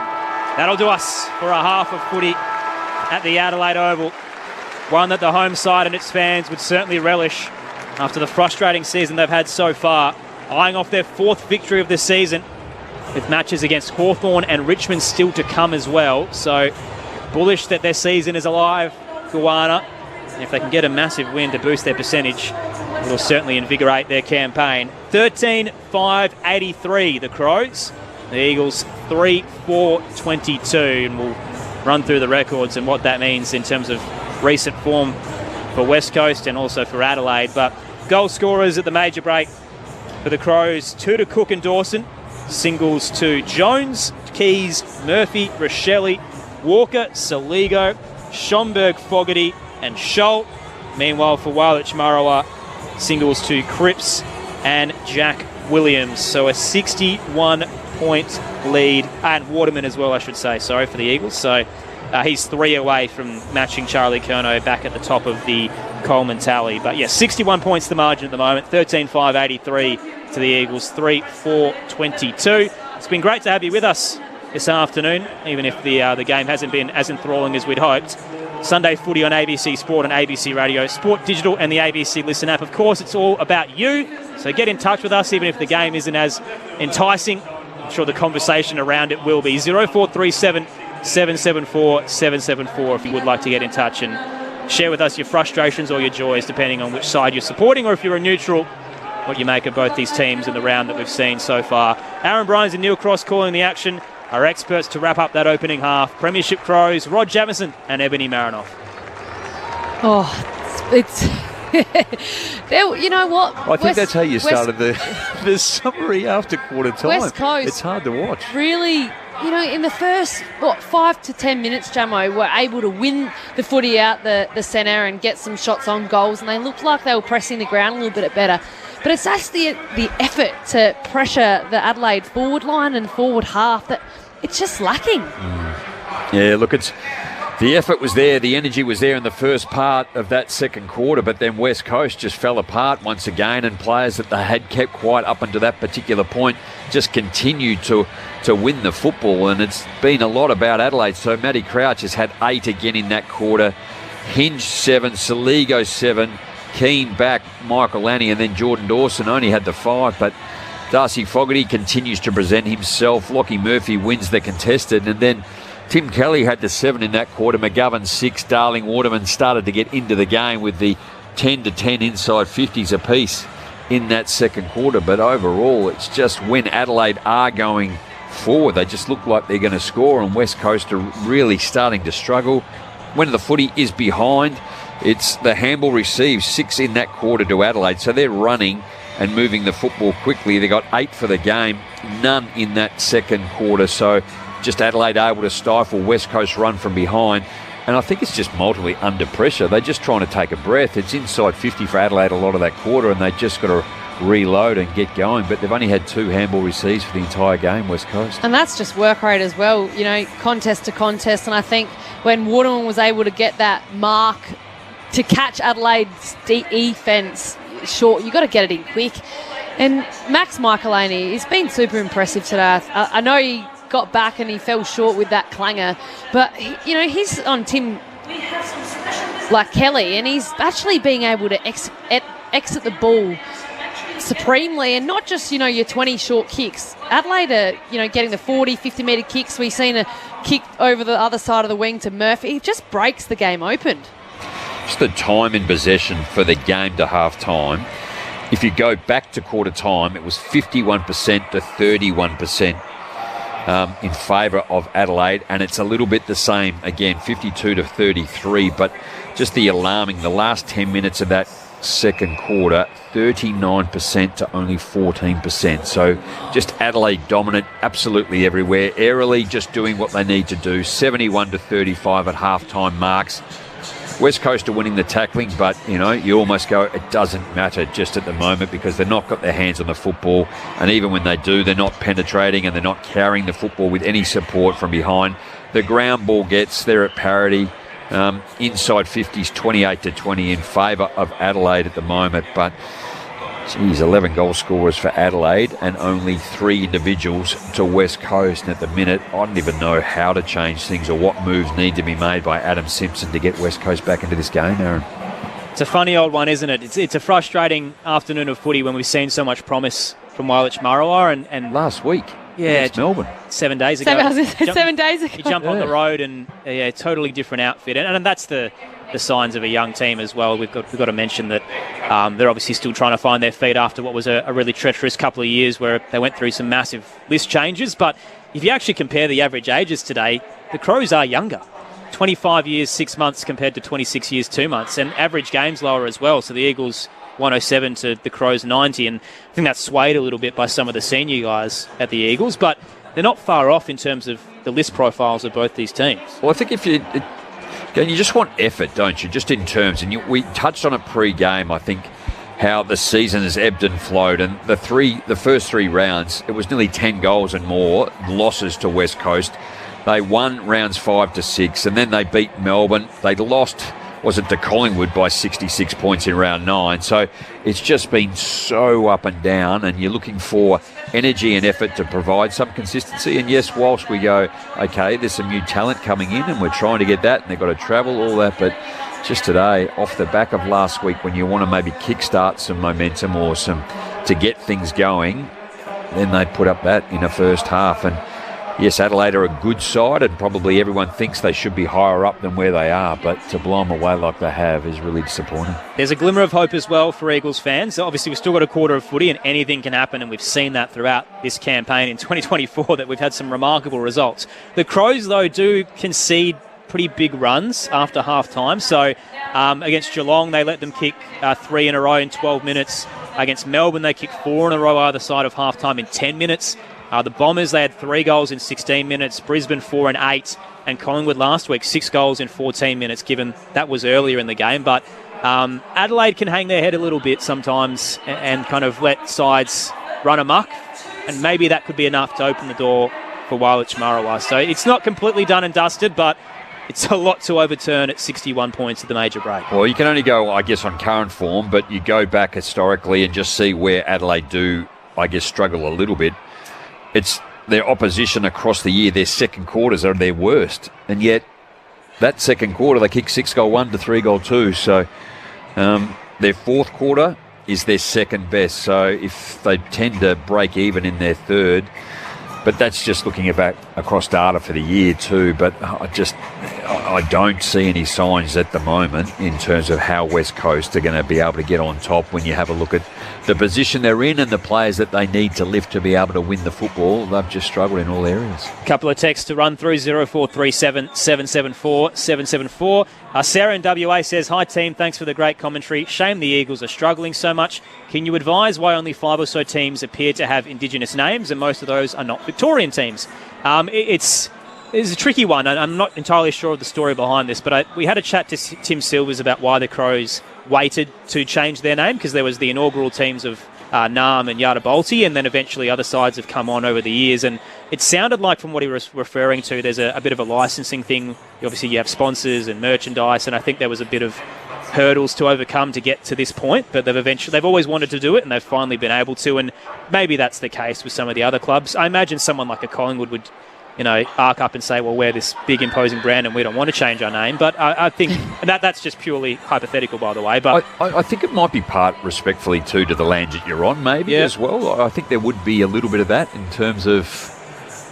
that'll do us for a half of footy at the Adelaide Oval. One that the home side and its fans would certainly relish after the frustrating season they've had so far. Eyeing off their 4th victory of the season, with matches against Hawthorn and Richmond still to come as well. So bullish that their season is alive, Goanna. And if they can get a massive win to boost their percentage, it'll certainly invigorate their campaign. 13-5-83, the Crows. The Eagles 3-4-22. And we'll run through the records and what that means in terms of recent form for West Coast and also for Adelaide. But goal scorers at the major break for the Crows: 2 to Cook and Dawson, singles to Jones, Keys, Murphy, Rochelle, Walker, Saligo, Schomburg, Fogarty and Scholl. Meanwhile, for Wailach Marawa, singles to Cripps and Jack Williams. So a 61-point lead, and Waterman as well, I should say, sorry, for the Eagles. So he's 3 away from matching Charlie Curnow back at the top of the Coleman tally. But yeah, 61 points the margin at the moment, 13-5-83 to the Eagles, 3-4-22. It's been great to have you with us this afternoon, even if the game hasn't been as enthralling as we'd hoped. Sunday footy on ABC Sport and ABC Radio, Sport Digital and the ABC Listen app. Of course, it's all about you, so get in touch with us even if the game isn't as enticing. I'm sure the conversation around it will be. 0437 774 774 if you would like to get in touch and share with us your frustrations or your joys, depending on which side you're supporting, or if you're a neutral, what you make of both these teams in the round that we've seen so far. Aaron Bryans and Neil Cross calling the action. Our experts to wrap up that opening half: Premiership Crows, Rod Jamison and Ebony Marinoff. Oh, it's... you know what? I think that's how you started the summary after quarter time. West Coast. It's hard to watch. Really, in the first, 5 to 10 minutes, Jamo, were able to win the footy out the centre and get some shots on goals, and they looked like they were pressing the ground a little bit better. But it's actually the effort to pressure the Adelaide forward line and forward half that it's just lacking. Yeah, look, the effort was there, the energy was there in the first part of that second quarter, but then West Coast just fell apart once again, and players that they had kept quiet up until that particular point just continued to win the football, and it's been a lot about Adelaide. So Matty Crouch has had 8 again in that quarter, Hinge 7, Saligo 7, Keane back, Michael Lanny, and then Jordan Dawson only had the 5, but Darcy Fogarty continues to present himself. Lockie Murphy wins the contested, and then Tim Kelly had the 7 in that quarter, McGovern 6, Darling Waterman started to get into the game with the 10 to 10 inside 50s apiece in that second quarter. But overall, it's just when Adelaide are going forward, they just look like they're going to score, and West Coast are really starting to struggle. When the footy is behind, it's the handball receives 6 in that quarter to Adelaide, so they're running and moving the football quickly. They got 8 for the game, none in that second quarter. So just Adelaide able to stifle West Coast run from behind. And I think it's just multiply under pressure. They're just trying to take a breath. It's inside 50 for Adelaide a lot of that quarter, and they just got to reload and get going. But they've only had 2 handball receives for the entire game, West Coast. And that's just work rate as well, contest to contest. And I think when Waterman was able to get that mark to catch Adelaide's defence short, you got to get it in quick. And Max Michaelini, he's been super impressive today. I know he got back and he fell short with that clanger, but he's on Tim like Kelly, and he's actually being able to exit the ball supremely, and not just your 20 short kicks. Adelaide are getting the 40, 50 metre kicks. We've seen a kick over the other side of the wing to Murphy. It just breaks the game open. Just the time in possession for the game to half time. If you go back to quarter time, it was 51% to 31% in favour of Adelaide, and it's a little bit the same again, 52 to 33. But just the alarming, the last 10 minutes of that second quarter, 39% to only 14%. So just Adelaide dominant absolutely everywhere. Airily just doing what they need to do. 71 to 35 at half-time marks. West Coast are winning the tackling, but, you almost go, it doesn't matter just at the moment, because they've not got their hands on the football. And even when they do, they're not penetrating and they're not carrying the football with any support from behind. The ground ball gets, they're at parity. Inside 50s, 28 to 20 in favour of Adelaide at the moment. But, 11 goal scorers for Adelaide and only 3 individuals to West Coast. And at the minute, I don't even know how to change things or what moves need to be made by Adam Simpson to get West Coast back into this game, Aaron. It's a funny old one, isn't it? It's a frustrating afternoon of footy when we've seen so much promise from Wailach Marawa and last week. Yeah, it's Melbourne. 7 days ago. 7 days ago. You jump on the road and totally different outfit, and that's the signs of a young team as well. We've got to mention that they're obviously still trying to find their feet after what was a really treacherous couple of years where they went through some massive list changes. But if you actually compare the average ages today, the Crows are younger. 25 years, 6 months compared to 26 years, 2 months. And average game's lower as well. So the Eagles 107 to the Crows 90. And I think that's swayed a little bit by some of the senior guys at the Eagles. But they're not far off in terms of the list profiles of both these teams. Well, I think if you just want effort, don't you? Just in terms, and we touched on it pre-game, I think, how the season has ebbed and flowed. And the first 3 rounds, it was nearly 10 goals and more losses to West Coast. They won rounds 5 to 6, and then they beat Melbourne. They lost, to Collingwood by 66 points in round 9. So it's just been so up and down, and you're looking for energy and effort to provide some consistency. And yes, whilst we go, okay, there's some new talent coming in, and we're trying to get that, and they've got to travel, all that, but just today, off the back of last week, when you want to maybe kickstart some momentum or to get things going, then they put up that in the first half. And yes, Adelaide are a good side, and probably everyone thinks they should be higher up than where they are, but to blow them away like they have is really disappointing. There's a glimmer of hope as well for Eagles fans. Obviously, we've still got a quarter of footy, and anything can happen, and we've seen that throughout this campaign in 2024, that we've had some remarkable results. The Crows, though, do concede pretty big runs after half-time. So against Geelong, they let them kick 3 in a row in 12 minutes. Against Melbourne, they kicked 4 in a row either side of half-time in 10 minutes. The Bombers, they had 3 goals in 16 minutes. Brisbane, 4 and 8. And Collingwood last week, 6 goals in 14 minutes, given that was earlier in the game. But Adelaide can hang their head a little bit sometimes and kind of let sides run amok. And maybe that could be enough to open the door for Wailech Marawa. So it's not completely done and dusted, but it's a lot to overturn at 61 points at the major break. Well, you can only go, I guess, on current form, but you go back historically and just see where Adelaide do, I guess, struggle a little bit. It's their opposition across the year, their second quarters are their worst. And yet, that second quarter, they kick 6-goal 1 to 3-goal 2. So their fourth quarter is their second best. So if they tend to break even in their third, but that's just looking back across data for the year too. But I don't see any signs at the moment in terms of how West Coast are going to be able to get on top when you have a look at the position they're in and the players that they need to lift to be able to win the football. They've just struggled in all areas. A couple of texts to run through, 0437 774 774. Sarah in WA says, "Hi team, thanks for the great commentary. Shame the Eagles are struggling so much. Can you advise why only 5 or so teams appear to have Indigenous names and most of those are not Victorian teams?" It's a tricky one. I'm not entirely sure of the story behind this, but we had a chat to Tim Silvers about why the Crows waited to change their name, because there was the inaugural teams of Naarm and Yarrabolti, and then eventually other sides have come on over the years. And it sounded like, from what he was referring to, there's a bit of a licensing thing. Obviously, you have sponsors and merchandise, and I think there was a bit of hurdles to overcome to get to this point, but they've always wanted to do it, and they've finally been able to. And maybe that's the case with some of the other clubs. I imagine someone like a Collingwood would, arc up and say, well, we're this big imposing brand and we don't want to change our name. But I think that's just purely hypothetical, by the way. But I think it might be part, respectfully, too, to the land that you're on, maybe, as well. I think there would be a little bit of that in terms of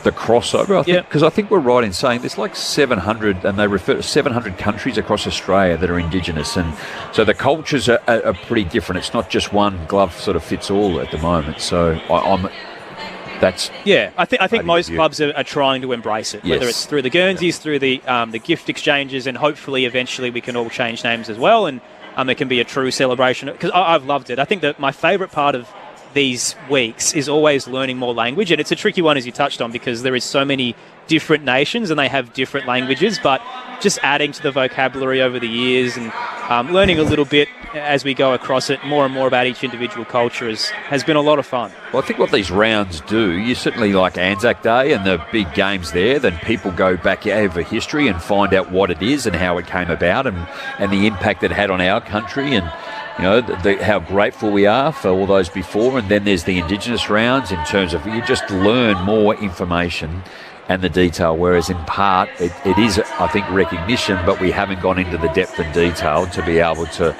the crossover, I think, because I think we're right in saying there's like 700, and they refer to 700 countries across Australia that are Indigenous, and so the cultures are pretty different. It's not just one glove sort of fits all at the moment. So I think most clubs are trying to embrace it, whether it's through the Guernseys, through the gift exchanges, and hopefully eventually we can all change names as well, and it can be a true celebration, because I've loved it. I think that my favourite part of these weeks is always learning more language, and it's a tricky one, as you touched on, because there is so many different nations and they have different languages, but just adding to the vocabulary over the years and learning a little bit as we go across it, more and more about each individual culture has been a lot of fun. Well, I think what these rounds do, you certainly like Anzac Day and the big games there, then people go back over history and find out what it is and how it came about and the impact it had on our country, and how grateful we are for all those before. And then there's the Indigenous rounds in terms of you just learn more information and the detail, whereas in part it is, I think, recognition, but we haven't gone into the depth and detail to be able to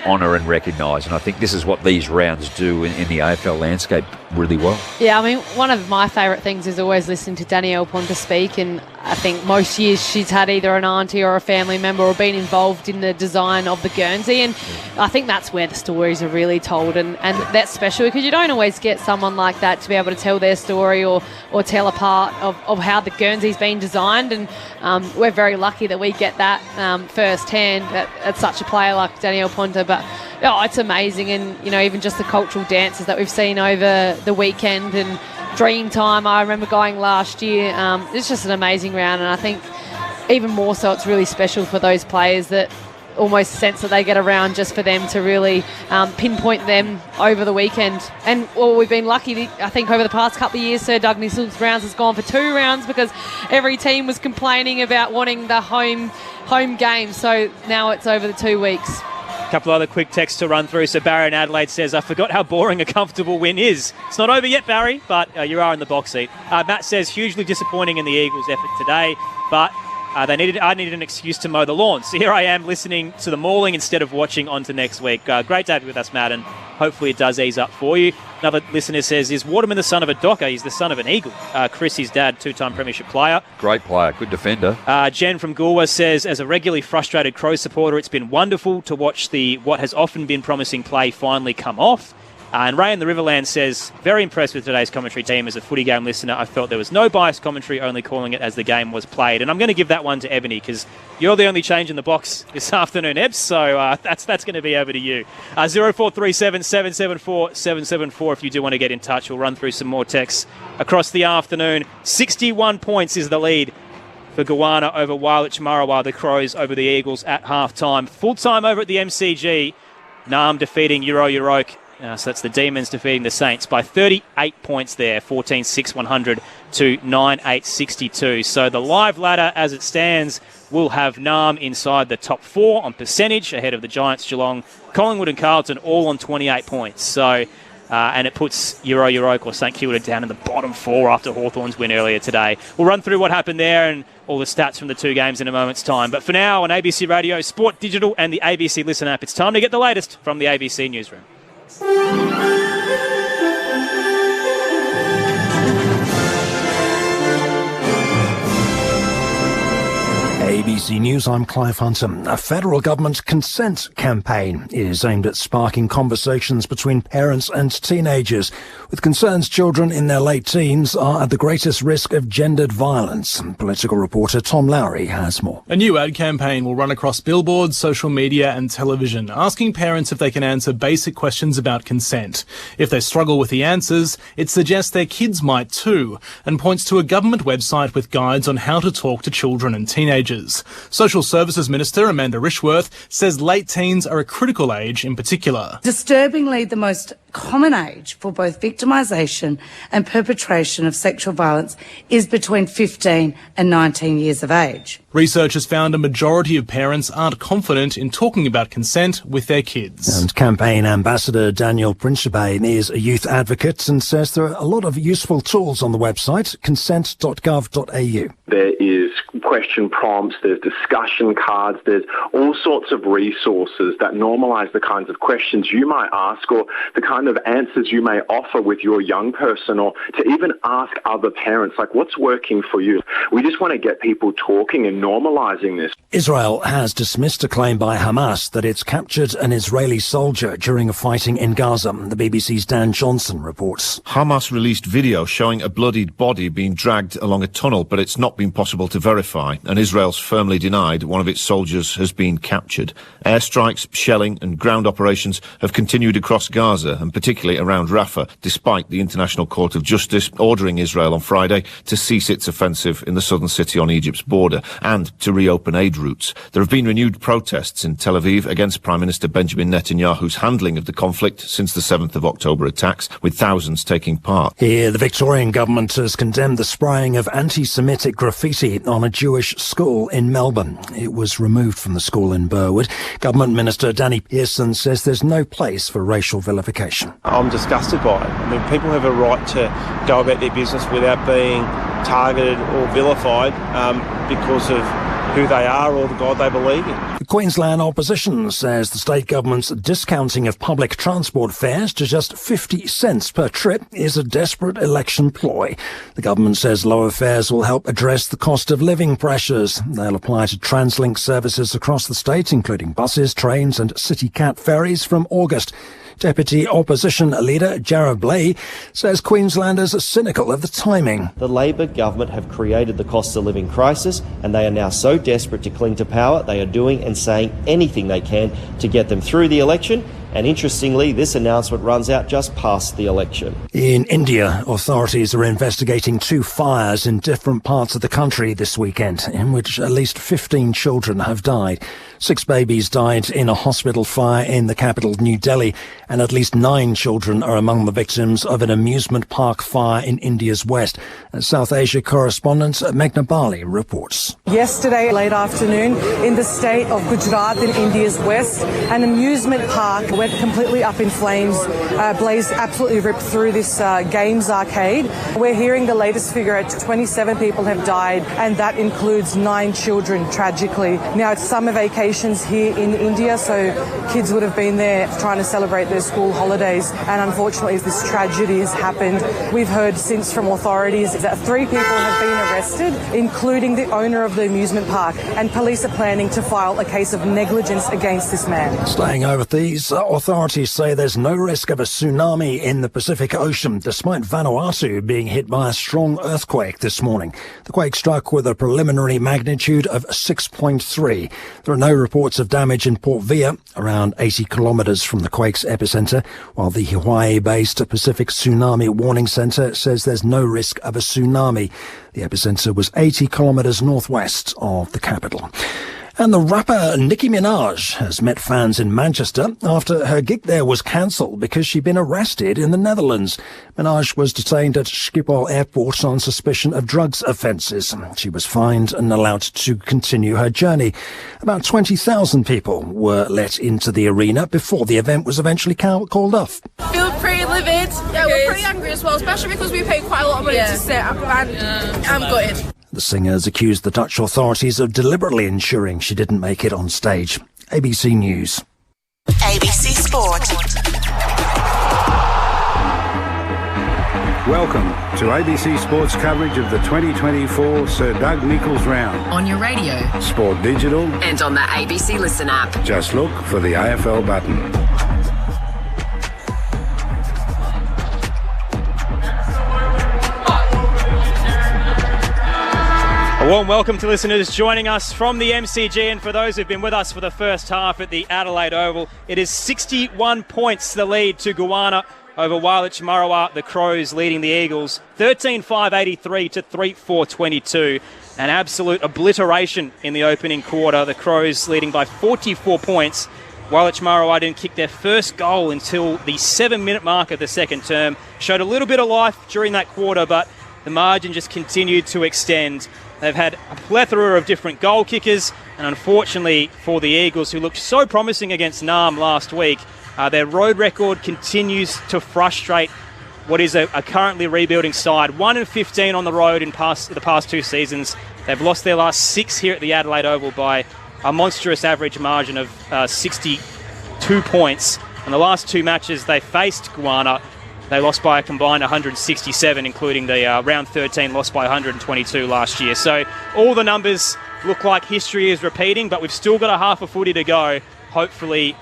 honour and recognise. And I think this is what these rounds do in the AFL landscape. really well. Yeah, I mean, one of my favourite things is always listening to Danielle Ponta speak, and I think most years she's had either an auntie or a family member or been involved in the design of the Guernsey, and I think that's where the stories are really told, and that's special because you don't always get someone like that to be able to tell their story or tell a part of how the Guernsey's been designed, and we're very lucky that we get that firsthand at such a player like Danielle Ponta. But it's amazing, and even just the cultural dances that we've seen over the weekend and Dream Time. I remember going last year. It's just an amazing round, and I think even more so it's really special for those players that almost sense that they get around just for them to really pinpoint them over the weekend. And we've been lucky, I think, over the past couple of years, Sir Doug Nicholls' rounds has gone for 2 rounds because every team was complaining about wanting the home game. So now it's over the 2 weeks. A couple other quick texts to run through. So Barry in Adelaide says, I forgot how boring a comfortable win is. It's not over yet, Barry, but you are in the box seat. Matt says, hugely disappointing in the Eagles' effort today, but I needed an excuse to mow the lawn. So here I am listening to the mauling instead of watching on to next week. Great to have you with us, Matt, and hopefully it does ease up for you. Another listener says, is Waterman the son of a Docker? He's the son of an Eagle. Chris, his dad, 2-time premiership player. Great player, good defender. Jen from Goolwa says, as a regularly frustrated Crow supporter, it's been wonderful to watch what has often been promising play finally come off. And Ray in the Riverland says, very impressed with today's commentary team. As a footy game listener, I felt there was no biased commentary, only calling it as the game was played. And I'm going to give that one to Ebony because you're the only change in the box this afternoon, Ebs. So that's going to be over to you. 0437 774 774 if you do want to get in touch. We'll run through some more texts across the afternoon. 61 points is the lead for Goanna over Wailech Marawa, the Crows over the Eagles at half-time. Full-time over at the MCG. Naarm defeating Euroke. So that's the Demons defeating the Saints by 38 points there, 14-6-100 to 9-8-62. So the live ladder as it stands will have Naarm inside the top 4 on percentage ahead of the Giants, Geelong, Collingwood and Carlton all on 28 points. So, and it puts Euroke or St Kilda down in the bottom 4 after Hawthorn's win earlier today. We'll run through what happened there and all the stats from the 2 games in a moment's time. But for now, on ABC Radio, Sport Digital and the ABC Listen app, it's time to get the latest from the ABC Newsroom. ABC News, I'm Clive Hunter. A federal government consent campaign is aimed at sparking conversations between parents and teenagers, with concerns children in their late teens are at the greatest risk of gendered violence. Political reporter Tom Lowry has more. A new ad campaign will run across billboards, social media and television, asking parents if they can answer basic questions about consent. If they struggle with the answers, it suggests their kids might too, and points to a government website with guides on how to talk to children and teenagers. Social Services Minister Amanda Rishworth says late teens are a critical age in particular. Disturbingly, the most common age for both victimisation and perpetration of sexual violence is between 15 and 19 years of age. Research has found a majority of parents aren't confident in talking about consent with their kids. And campaign ambassador Daniel Principe is a youth advocate and says there are a lot of useful tools on the website, consent.gov.au. There is question prompts, there's discussion cards, there's all sorts of resources that normalise the kinds of questions you might ask or the kind of answers you may offer with your young person, or to even ask other parents, like, what's working for you? We just want to get people talking and normalising this. Israel has dismissed a claim by Hamas that it's captured an Israeli soldier during a fighting in Gaza. The BBC's Dan Johnson reports. Hamas released video showing a bloodied body being dragged along a tunnel, but it's not been possible to verify, and Israel's firmly denied one of its soldiers has been captured. Airstrikes, shelling and ground operations have continued across Gaza, and particularly around Rafah, despite the International Court of Justice ordering Israel on Friday to cease its offensive in the southern city on Egypt's border and to reopen aid routes. There have been renewed protests in Tel Aviv against Prime Minister Benjamin Netanyahu's handling of the conflict since the 7th of October attacks, with thousands taking part. Here, the Victorian government has condemned the spraying of anti-Semitic graffiti on a Jewish school in Melbourne. It was removed from the school in Burwood. Government Minister Danny Pearson says there's no place for racial vilification. I'm disgusted by it. I mean, people have a right to go about their business without being targeted or vilified because of who they are or the God they believe in. The Queensland opposition says the state government's discounting of public transport fares to just 50 cents per trip is a desperate election ploy. The government says lower fares will help address the cost of living pressures. They'll apply to Translink services across the state, including buses, trains and City Cat ferries from August. Deputy Opposition Leader Jarrod Bley says Queenslanders are cynical of the timing. The Labor government have created the cost of living crisis, and they are now so desperate to cling to power, they are doing and saying anything they can to get them through the election. And interestingly, this announcement runs out just past the election. In India, authorities are investigating 2 fires in different parts of the country this weekend, in which at least 15 children have died. 6 babies died in a hospital fire in the capital, New Delhi, and at least 9 children are among the victims of an amusement park fire in India's west. South Asia correspondent Meghna Bali reports. Yesterday, late afternoon, in the state of Gujarat in India's west, an amusement park went completely up in flames. Blaze absolutely ripped through this games arcade. We're hearing the latest figure at 27 people have died, and that includes 9 children, tragically. Now, it's summer vacations here in India, so kids would have been there trying to celebrate their school holidays, and unfortunately this tragedy has happened. We've heard since from authorities that 3 people have been arrested, including the owner of the amusement park, and police are planning to file a case of negligence against this man. Staying overseas, authorities say there's no risk of a tsunami in the Pacific Ocean, despite Vanuatu being hit by a strong earthquake this morning. The quake struck with a preliminary magnitude of 6.3. There are no reports of damage in Port Vila, around 80 kilometres from the quake's epicentre, while the Hawaii-based Pacific Tsunami Warning Centre says there's no risk of a tsunami. The epicentre was 80 kilometres northwest of the capital. And the rapper Nicki Minaj has met fans in Manchester after her gig there was cancelled because she'd been arrested in the Netherlands. Minaj was detained at Schiphol Airport on suspicion of drugs offences. She was fined and allowed to continue her journey. About 20,000 people were let into the arena before the event was eventually called off. Feel pretty livid. Yeah, we're pretty angry as well, especially because we paid quite a lot of money to sit and I'm gutted. The singers accused the Dutch authorities of deliberately ensuring she didn't make it on stage. ABC News. ABC Sport. Welcome to ABC Sports coverage of the 2024 Sir Doug Nicholls Round. On your radio, Sport Digital, and on the ABC Listen app. Just look for the AFL button. A warm welcome to listeners joining us from the MCG, and for those who've been with us for the first half at the Adelaide Oval, it is 61 points the lead to Goanna over Wailech Marawa, the Crows leading the Eagles 13-5-83 to 3-4-22. An absolute obliteration in the opening quarter, the Crows leading by 44 points. Wailech Marawa didn't kick their first goal until the 7-minute mark of the second term. Showed a little bit of life during that quarter, but the margin just continued to extend. They've had a plethora of different goal kickers, and unfortunately for the Eagles, who looked so promising against Naarm last week, their road record continues to frustrate what is a currently rebuilding side. 1-15 on the road in the past 2 seasons. They've lost their last 6 here at the Adelaide Oval by a monstrous average margin of 62 points. In the last 2 matches they faced Goanna, they lost by a combined 167, including the round 13 loss by 122 last year. So all the numbers look like history is repeating, but we've still got a half a footy to go. Hopefully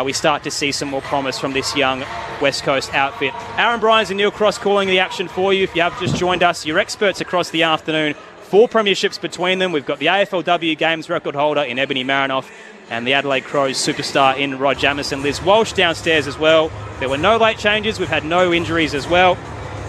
we start to see some more promise from this young West Coast outfit. Aaron Bryans and Neil Cross calling the action for you. If you have just joined us, you're experts across the afternoon. 4 premierships between them. We've got the AFLW games record holder in Ebony Marinoff and the Adelaide Crows superstar in Rod Jamieson. Liz Walsh downstairs as well. There were no late changes. We've had no injuries as well.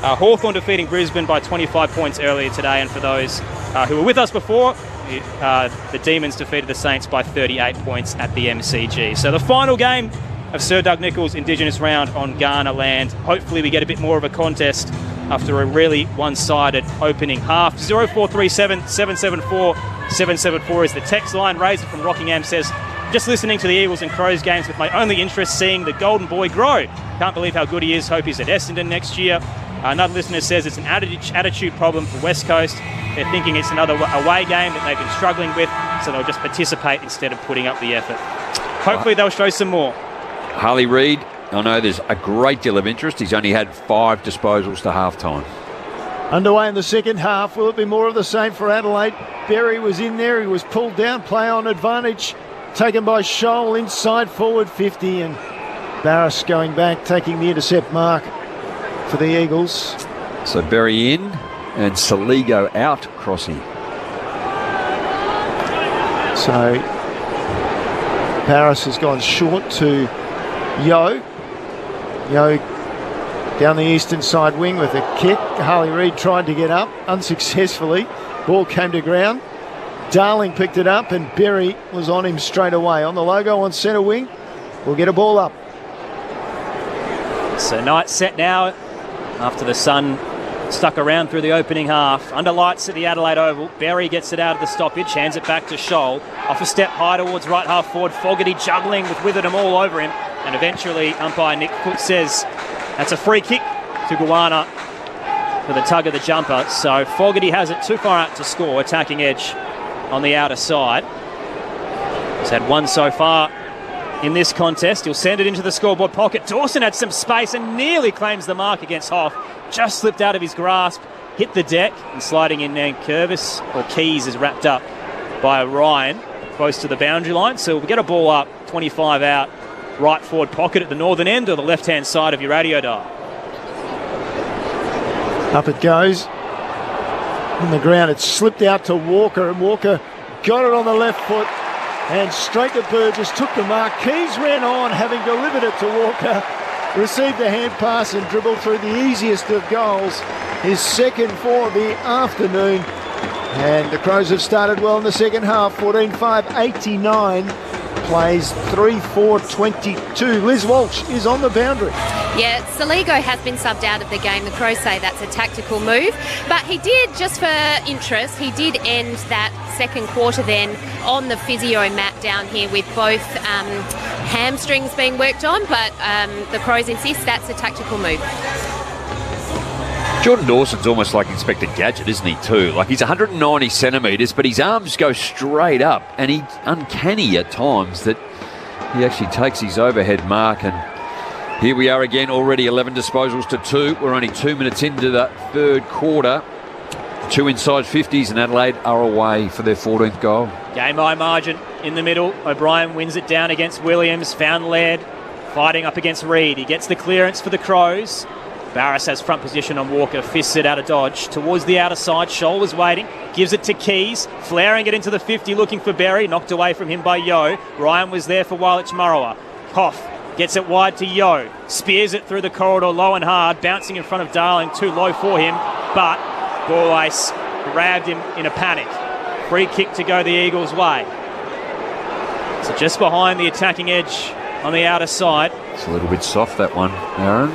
Hawthorn defeating Brisbane by 25 points earlier today. And for those who were with us before, the Demons defeated the Saints by 38 points at the MCG. So the final game of Sir Doug Nicholls' Indigenous round on Ghana land. Hopefully we get a bit more of a contest after a really one-sided opening half. 0437 774 774 is the text line. Razor from Rockingham says, just listening to the Eagles and Crows games with my only interest seeing the golden boy grow. Can't believe how good he is. Hope he's at Essendon next year. Another listener says it's an attitude problem for West Coast. They're thinking it's another away game that they've been struggling with, so they'll just participate instead of putting up the effort. Hopefully they'll show some more. Harley Reid, I know there's a great deal of interest. He's only had 5 disposals to half-time. Underway in the second half. Will it be more of the same for Adelaide? Berry was in there. He was pulled down. Play on advantage. Taken by Scholl inside forward 50. And Barras going back, taking the intercept mark for the Eagles. So Berry in and Saligo out, Crossy. So Barras has gone short to Yo. Yo down the eastern side wing with a kick. Harley Reid tried to get up unsuccessfully. Ball came to ground. Darling picked it up and Berry was on him straight away. On the logo on centre wing, we'll get a ball up. So Knight set now after the sun stuck around through the opening half. Under lights at the Adelaide Oval. Berry gets it out of the stoppage, hands it back to Scholl. Off a step high towards right half forward. Fogarty juggling with Witherden all over him. And eventually umpire Nick Cook says that's a free kick to Goanna for the tug of the jumper. So Fogarty has it too far out to score. Attacking edge on the outer side. He's had one so far in this contest. He'll send it into the scoreboard pocket. Dawson had some space and nearly claims the mark against Hoff. Just slipped out of his grasp, hit the deck, and sliding in there. Keys is wrapped up by Ryan close to the boundary line. So we'll get a ball up, 25 out, right forward pocket at the northern end or the left-hand side of your radio dial. Up it goes. On the ground, it slipped out to Walker, and Walker got it on the left foot and straight to Burgess, took the mark. Keys ran on, having delivered it to Walker, received a hand pass and dribbled through the easiest of goals, his second for the afternoon. And the Crows have started well in the second half, 14-5, 89. Plays 3-4-22. Liz Walsh is on the boundary. Yeah, Saligo has been subbed out of the game. The Crows say that's a tactical move. But he did, just for interest, he did end that second quarter then on the physio mat down here with both hamstrings being worked on. But the Crows insist that's a tactical move. Jordan Dawson's almost like Inspector Gadget, isn't he, too? Like, he's 190 centimetres, but his arms go straight up, and he's uncanny at times that he actually takes his overhead mark. And here we are again, already 11 disposals to 2. We're only 2 minutes into the third quarter. 2 inside 50s, and Adelaide are away for their 14th goal. Game high margin in the middle. O'Brien wins it down against Williams. Found Laird fighting up against Reid. He gets the clearance for the Crows. Barras has front position on Walker, fists it out of dodge. Towards the outer side, Scholl was waiting, gives it to Keys, flaring it into the 50, looking for Berry, knocked away from him by Yo. Ryan was there for Wilich Marawa. Hoff gets it wide to Yo, spears it through the corridor low and hard, bouncing in front of Darling, too low for him, but Ball Ace grabbed him in a panic. Free kick to go the Eagles' way. So just behind the attacking edge on the outer side. It's a little bit soft, that one, Aaron.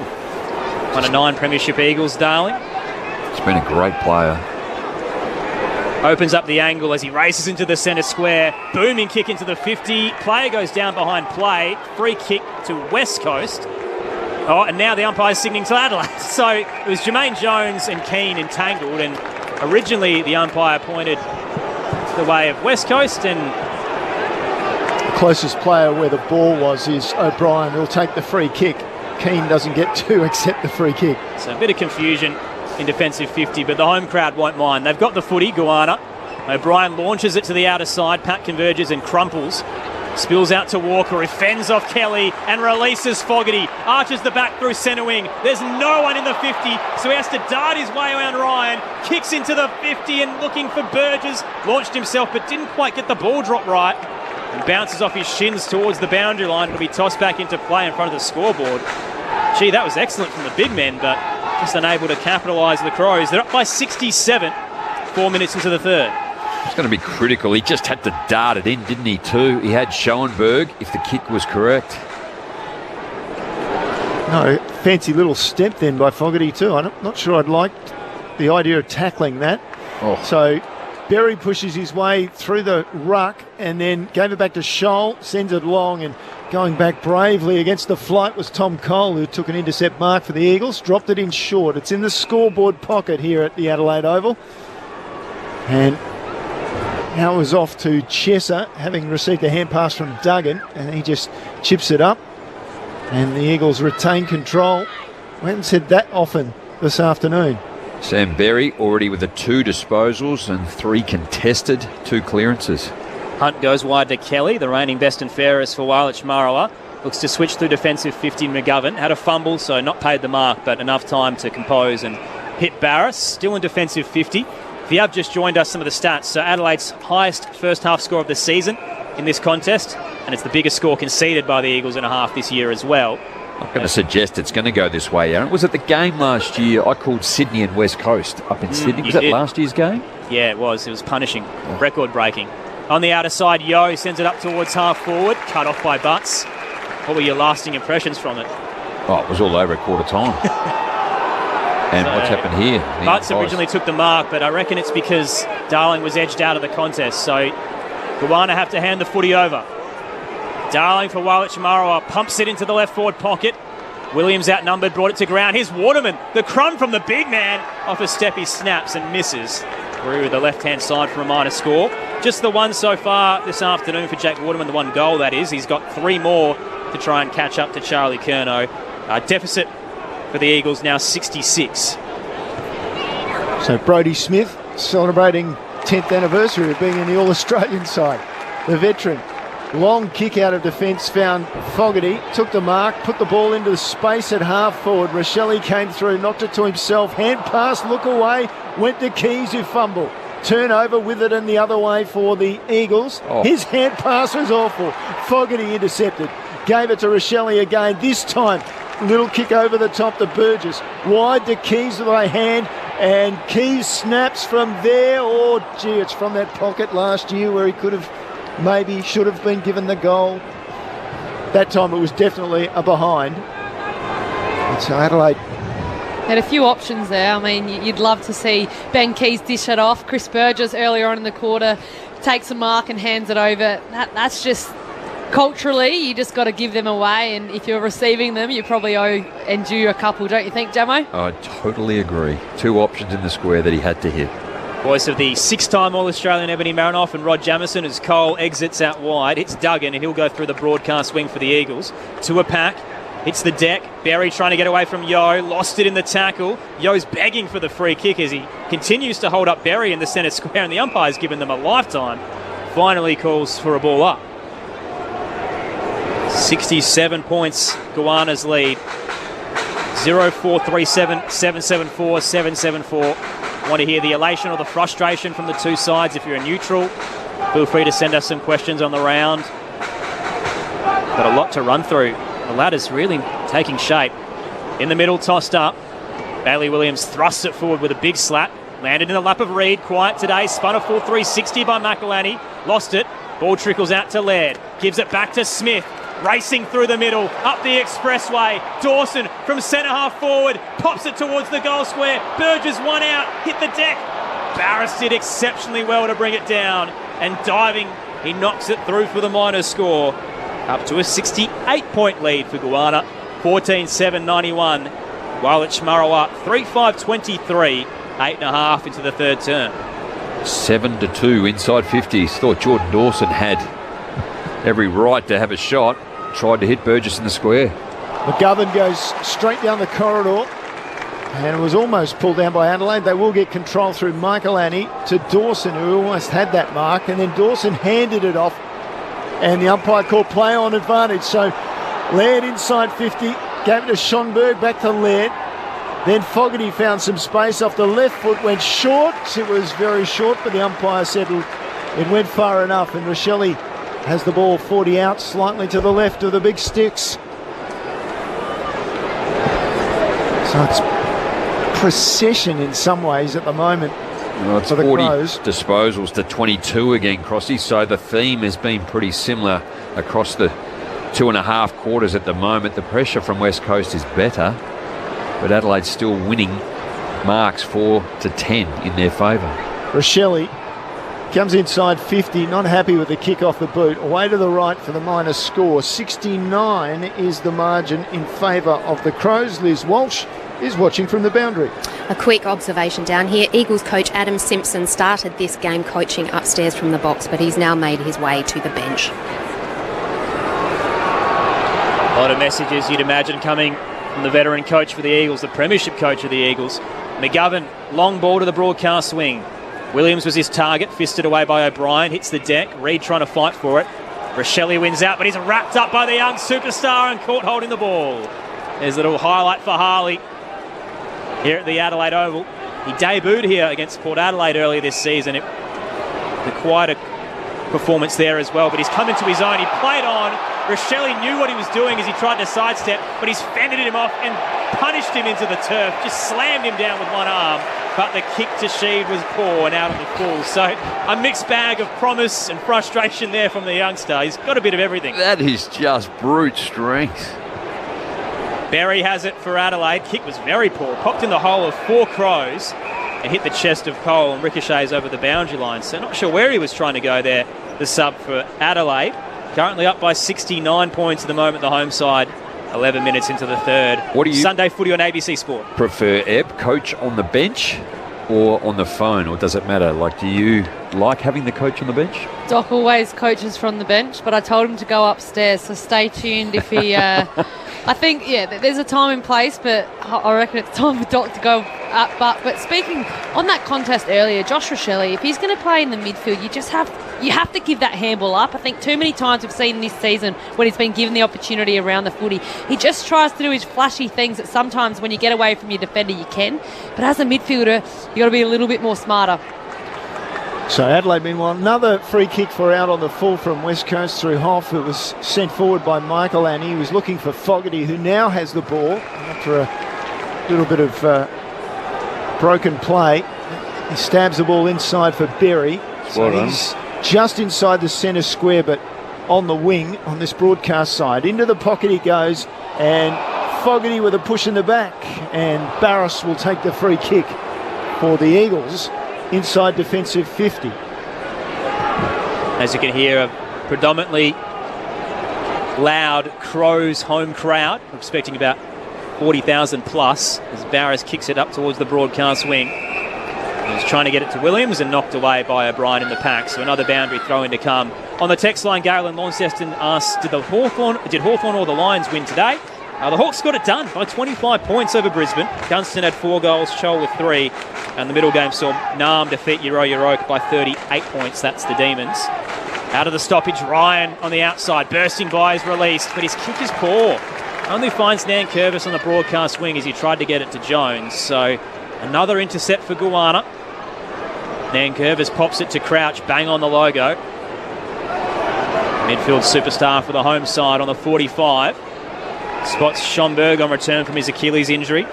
One of 9 premiership Eagles, Darling. He's been a great player. Opens up the angle as he races into the centre square. Booming kick into the 50. Player goes down behind play. Free kick to West Coast. Oh, and now the umpire's signaling to Adelaide. So it was Jermaine Jones and Keane entangled, and originally the umpire pointed the way of West Coast, and the closest player where the ball was is O'Brien. He'll take the free kick. Keane doesn't get to accept the free kick. So a bit of confusion in defensive 50, but the home crowd won't mind. They've got the footy, Goanna. O'Brien launches it to the outer side. Pat converges and crumples. Spills out to Walker, who fends off Kelly and releases Fogarty. Arches the back through centre wing. There's no one in the 50, so he has to dart his way around Ryan. Kicks into the 50 and looking for Burgess. Launched himself, but didn't quite get the ball drop right. And bounces off his shins towards the boundary line. It'll be tossed back into play in front of the scoreboard. Gee, that was excellent from the big men, but just unable to capitalise the Crows. They're up by 67, 4 minutes into the third. It's going to be critical. He just had to dart it in, didn't he, too? He had Schoenberg, if the kick was correct. No, fancy little step then by Fogarty too. I'm not sure I'd like the idea of tackling that. Oh. So Berry pushes his way through the ruck, and then gave it back to Scholl, sends it long, and going back bravely against the flight was Tom Cole, who took an intercept mark for the Eagles, dropped it in short. It's in the scoreboard pocket here at the Adelaide Oval. And now it was off to Chesser, having received a hand pass from Duggan, and he just chips it up. And the Eagles retain control. We haven't said that often this afternoon. Sam Berry already with the 2 disposals and 3 contested, 2 clearances. Hunt goes wide to Kelly, the reigning best and fairest for Wailech Marawa. Looks to switch through defensive 50 McGovern. Had a fumble, so not paid the mark, but enough time to compose and hit Barris. Still in defensive 50. If you have just joined us, some of the stats. So Adelaide's highest first half score of the season in this contest, and it's the biggest score conceded by the Eagles in a half this year as well. I'm going to suggest it's going to go this way, Aaron. Was it the game last year? I called Sydney and West Coast up in Sydney. Was that last year's game? Yeah, it was. It was punishing. Record-breaking. On the outer side, Yo sends it up towards half-forward. Cut off by Butts. What were your lasting impressions from it? Oh, it was all over at quarter time. And so, what's happened here? Butts originally took the mark, but I reckon it's because Darling was edged out of the contest. So Goanna have to hand the footy over. Darling for Wailech Marawa pumps it into the left forward pocket. Williams outnumbered, brought it to ground. Here's Waterman, the crumb from the big man. Off a step, he snaps and misses. Through with the left-hand side for a minor score. Just the one so far this afternoon for Jack Waterman, the 1 goal that is. He's got 3 more to try and catch up to Charlie Curnow. Deficit for the Eagles now 66. So Brodie Smith celebrating 10th anniversary of being in the All-Australian side. The veteran. Long kick out of defence, found Fogarty, took the mark, put the ball into the space at half forward. Rochelle came through, knocked it to himself, hand pass, look away, went to Keys who fumbled. Turnover with it and the other way for the Eagles. His hand pass was awful. Fogarty intercepted, gave it to Rochelle again. This time, little kick over the top to Burgess. Wide to Keys with a hand, and Keys snaps from there. Oh, gee, it's from that pocket last year where he could have maybe should have been given the goal. That time it was definitely a behind. And so Adelaide had a few options there. I mean, you'd love to see Ben Keys dish it off. Chris Burgess earlier on in the quarter takes a mark and hands it over. That's just culturally, you just got to give them away, and if you're receiving them, you probably owe and due a couple, don't you think, Jamo? I totally agree. 2 options in the square that he had to hit. Voice of the 6-time All-Australian Ebony Marinoff and Rod Jamieson as Cole exits out wide. It's Duggan, and he'll go through the broadcast wing for the Eagles. To a pack. Hits the deck. Berry trying to get away from Yo. Lost it in the tackle. Yo's begging for the free kick as he continues to hold up Berry in the centre square, and the umpire's given them a lifetime. Finally calls for a ball up. 67 points, Goanna's lead. 0437 774 774. Want to hear the elation or the frustration from the two sides? If you're a neutral, feel free to send us some questions on the round. Got a lot to run through. The ladder's really taking shape. In the middle, tossed up. Bailey Williams thrusts it forward with a big slap. Landed in the lap of Reid. Quiet today. Spun a full 360 by McElhenney. Lost it. Ball trickles out to Laird. Gives it back to Smith. Racing through the middle, up the expressway. Dawson from centre half forward, pops it towards the goal square. Burgess one out, hit the deck. Barris did exceptionally well to bring it down, and diving, he knocks it through for the minor score. Up to a 68-point lead for Goanna, 14-7-91. Wailech Marawa 3-5-23, 8.5 into the third term. 7-2 inside 50s. Thought Jordan Dawson had every right to have a shot. Tried to hit Burgess in the square. McGovern goes straight down the corridor, and it was almost pulled down by Adelaide. They will get control through Michaelani to Dawson, who almost had that mark, and then Dawson handed it off, and the umpire called play on advantage. So Laird inside 50, gave it to Schonberg, back to Laird. Then Fogarty found some space off the left foot, went short. It was very short, but the umpire said it went far enough, and Rochelle has the ball 40 out, slightly to the left of the big sticks. So it's procession in some ways at the moment. Well, it's 40 disposals to 22 again, Crossy. So the theme has been pretty similar across the 2.5 quarters at the moment. The pressure from West Coast is better, but Adelaide's still winning marks 4-10 in their favour. Rochelle Comes inside 50, not happy with the kick off the boot. Away to the right for the minus score. 69 is the margin in favour of the Crows. Liz Walsh is watching from the boundary. A quick observation down here. Eagles coach Adam Simpson started this game coaching upstairs from the box, but he's now made his way to the bench. A lot of messages you'd imagine coming from the veteran coach for the Eagles, the premiership coach of the Eagles. McGovern, long ball to the broadcast wing. Williams was his target, fisted away by O'Brien, hits the deck. Reid trying to fight for it. Rochelle wins out, but he's wrapped up by the young superstar and caught holding the ball. There's a little highlight for Harley here at the Adelaide Oval. He debuted here against Port Adelaide earlier this season. The quite a performance there as well, but he's come into his own. He played on. Rochelle knew what he was doing as he tried to sidestep, but he's fended him off and punished him into the turf, just slammed him down with one arm. But the kick to Sheed was poor and out on the full. So a mixed bag of promise and frustration there from the youngster. He's got a bit of everything. That is just brute strength. Berry has it for Adelaide. Kick was very poor. Popped in the hole of 4 Crows and hit the chest of Cole and ricochets over the boundary line. So not sure where he was trying to go there, the sub for Adelaide. Currently up by 69 points at the moment, the home side. 11 minutes into the third. What do you Sunday footy on ABC Sport. Prefer, Eb, coach on the bench or on the phone, or does it matter? Like, do you like having the coach on the bench? Doc always coaches from the bench, but I told him to go upstairs, so stay tuned if he... I think, there's a time and place, but I reckon it's time for Doc to go up. But speaking on that contest earlier, Josh Rochelle, if he's going to play in the midfield, you have to give that handball up. I think too many times we've seen this season when he's been given the opportunity around the footy, he just tries to do his flashy things that sometimes when you get away from your defender you can. But as a midfielder, you've got to be a little bit more smarter. So Adelaide, meanwhile, another free kick for out on the full from West Coast through Hoff. It was sent forward by Michael and he was looking for Fogarty, who now has the ball after a little bit of broken play. He stabs the ball inside for Berry. So he's just inside the centre square, but on the wing on this broadcast side. Into the pocket he goes, and Fogarty with a push in the back. And Barras will take the free kick for the Eagles. Inside defensive 50. As you can hear, a predominantly loud Crows home crowd. We're expecting about 40,000 plus as Barras kicks it up towards the broadcast wing. He's trying to get it to Williams and knocked away by O'Brien in the pack. So another boundary throw in to come. On the text line, Galen Launceston asks, did Hawthorn or the Lions win today? The Hawks got it done by 25 points over Brisbane. Gunston had 4 goals, Chol with 3. And the middle game saw Naarm defeat Euroke by 38 points. That's the Demons. Out of the stoppage, Ryan on the outside. Bursting by is released, but his kick is poor. Only finds Nankervis on the broadcast wing as he tried to get it to Jones. So another intercept for Goanna. Nankervis pops it to Crouch. Bang on the logo. Midfield superstar for the home side on the 45. Spots Schomburg on return from his Achilles injury.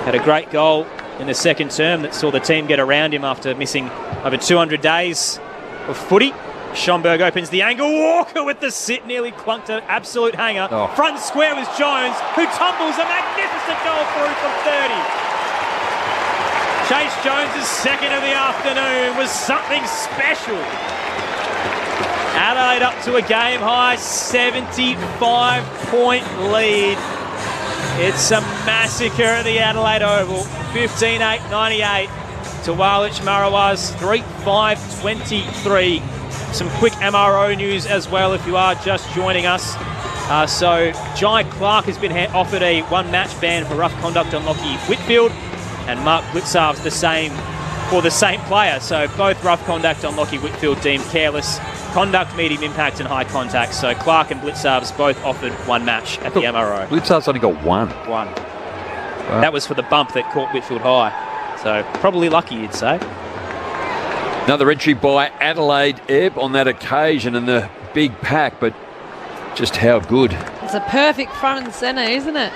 Had a great goal in the second term that saw the team get around him after missing over 200 days of footy. Schomburg opens the angle. Walker with the sit, nearly clunked an absolute hanger. Front square was Jones, who tumbles a magnificent goal through from 30. Chase Jones' second of the afternoon was something special. Adelaide up to a game-high 75-point lead. It's a massacre at the Adelaide Oval. 15-8-98 to Walich Marawa's 3-5-23. Some quick MRO news as well if you are just joining us. So Jai Clark has been offered a one-match ban for rough conduct on Lockie Whitfield, and Mark Blitzarv's the same for the same player. So both rough conduct on Lockie Whitfield deemed careless. Conduct, medium impact and high contact. So Clark and Blitzarv's both offered one match at the MRO. Blitzarv's only got one. Wow. That was for the bump that caught Whitfield high. So probably lucky, you'd say. Another entry by Adelaide, Ebb, on that occasion and the big pack, but just how good. It's a perfect front and centre, isn't it?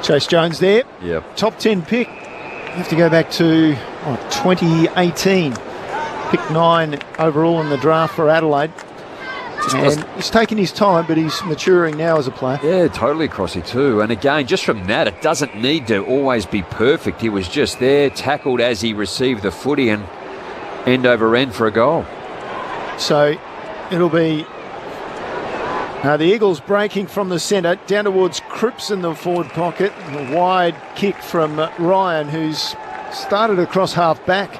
Chase Jones there. Yep. Top 10 pick. You have to go back to 2018. Pick 9 overall in the draft for Adelaide. And he's taking his time, but he's maturing now as a player. Yeah, totally, Crossy, too. And again, just from that, it doesn't need to always be perfect. He was just there, tackled as he received the footy, and end over end for a goal. So it'll be the Eagles breaking from the centre down towards Cripps in the forward pocket. A wide kick from Ryan, who's started across half back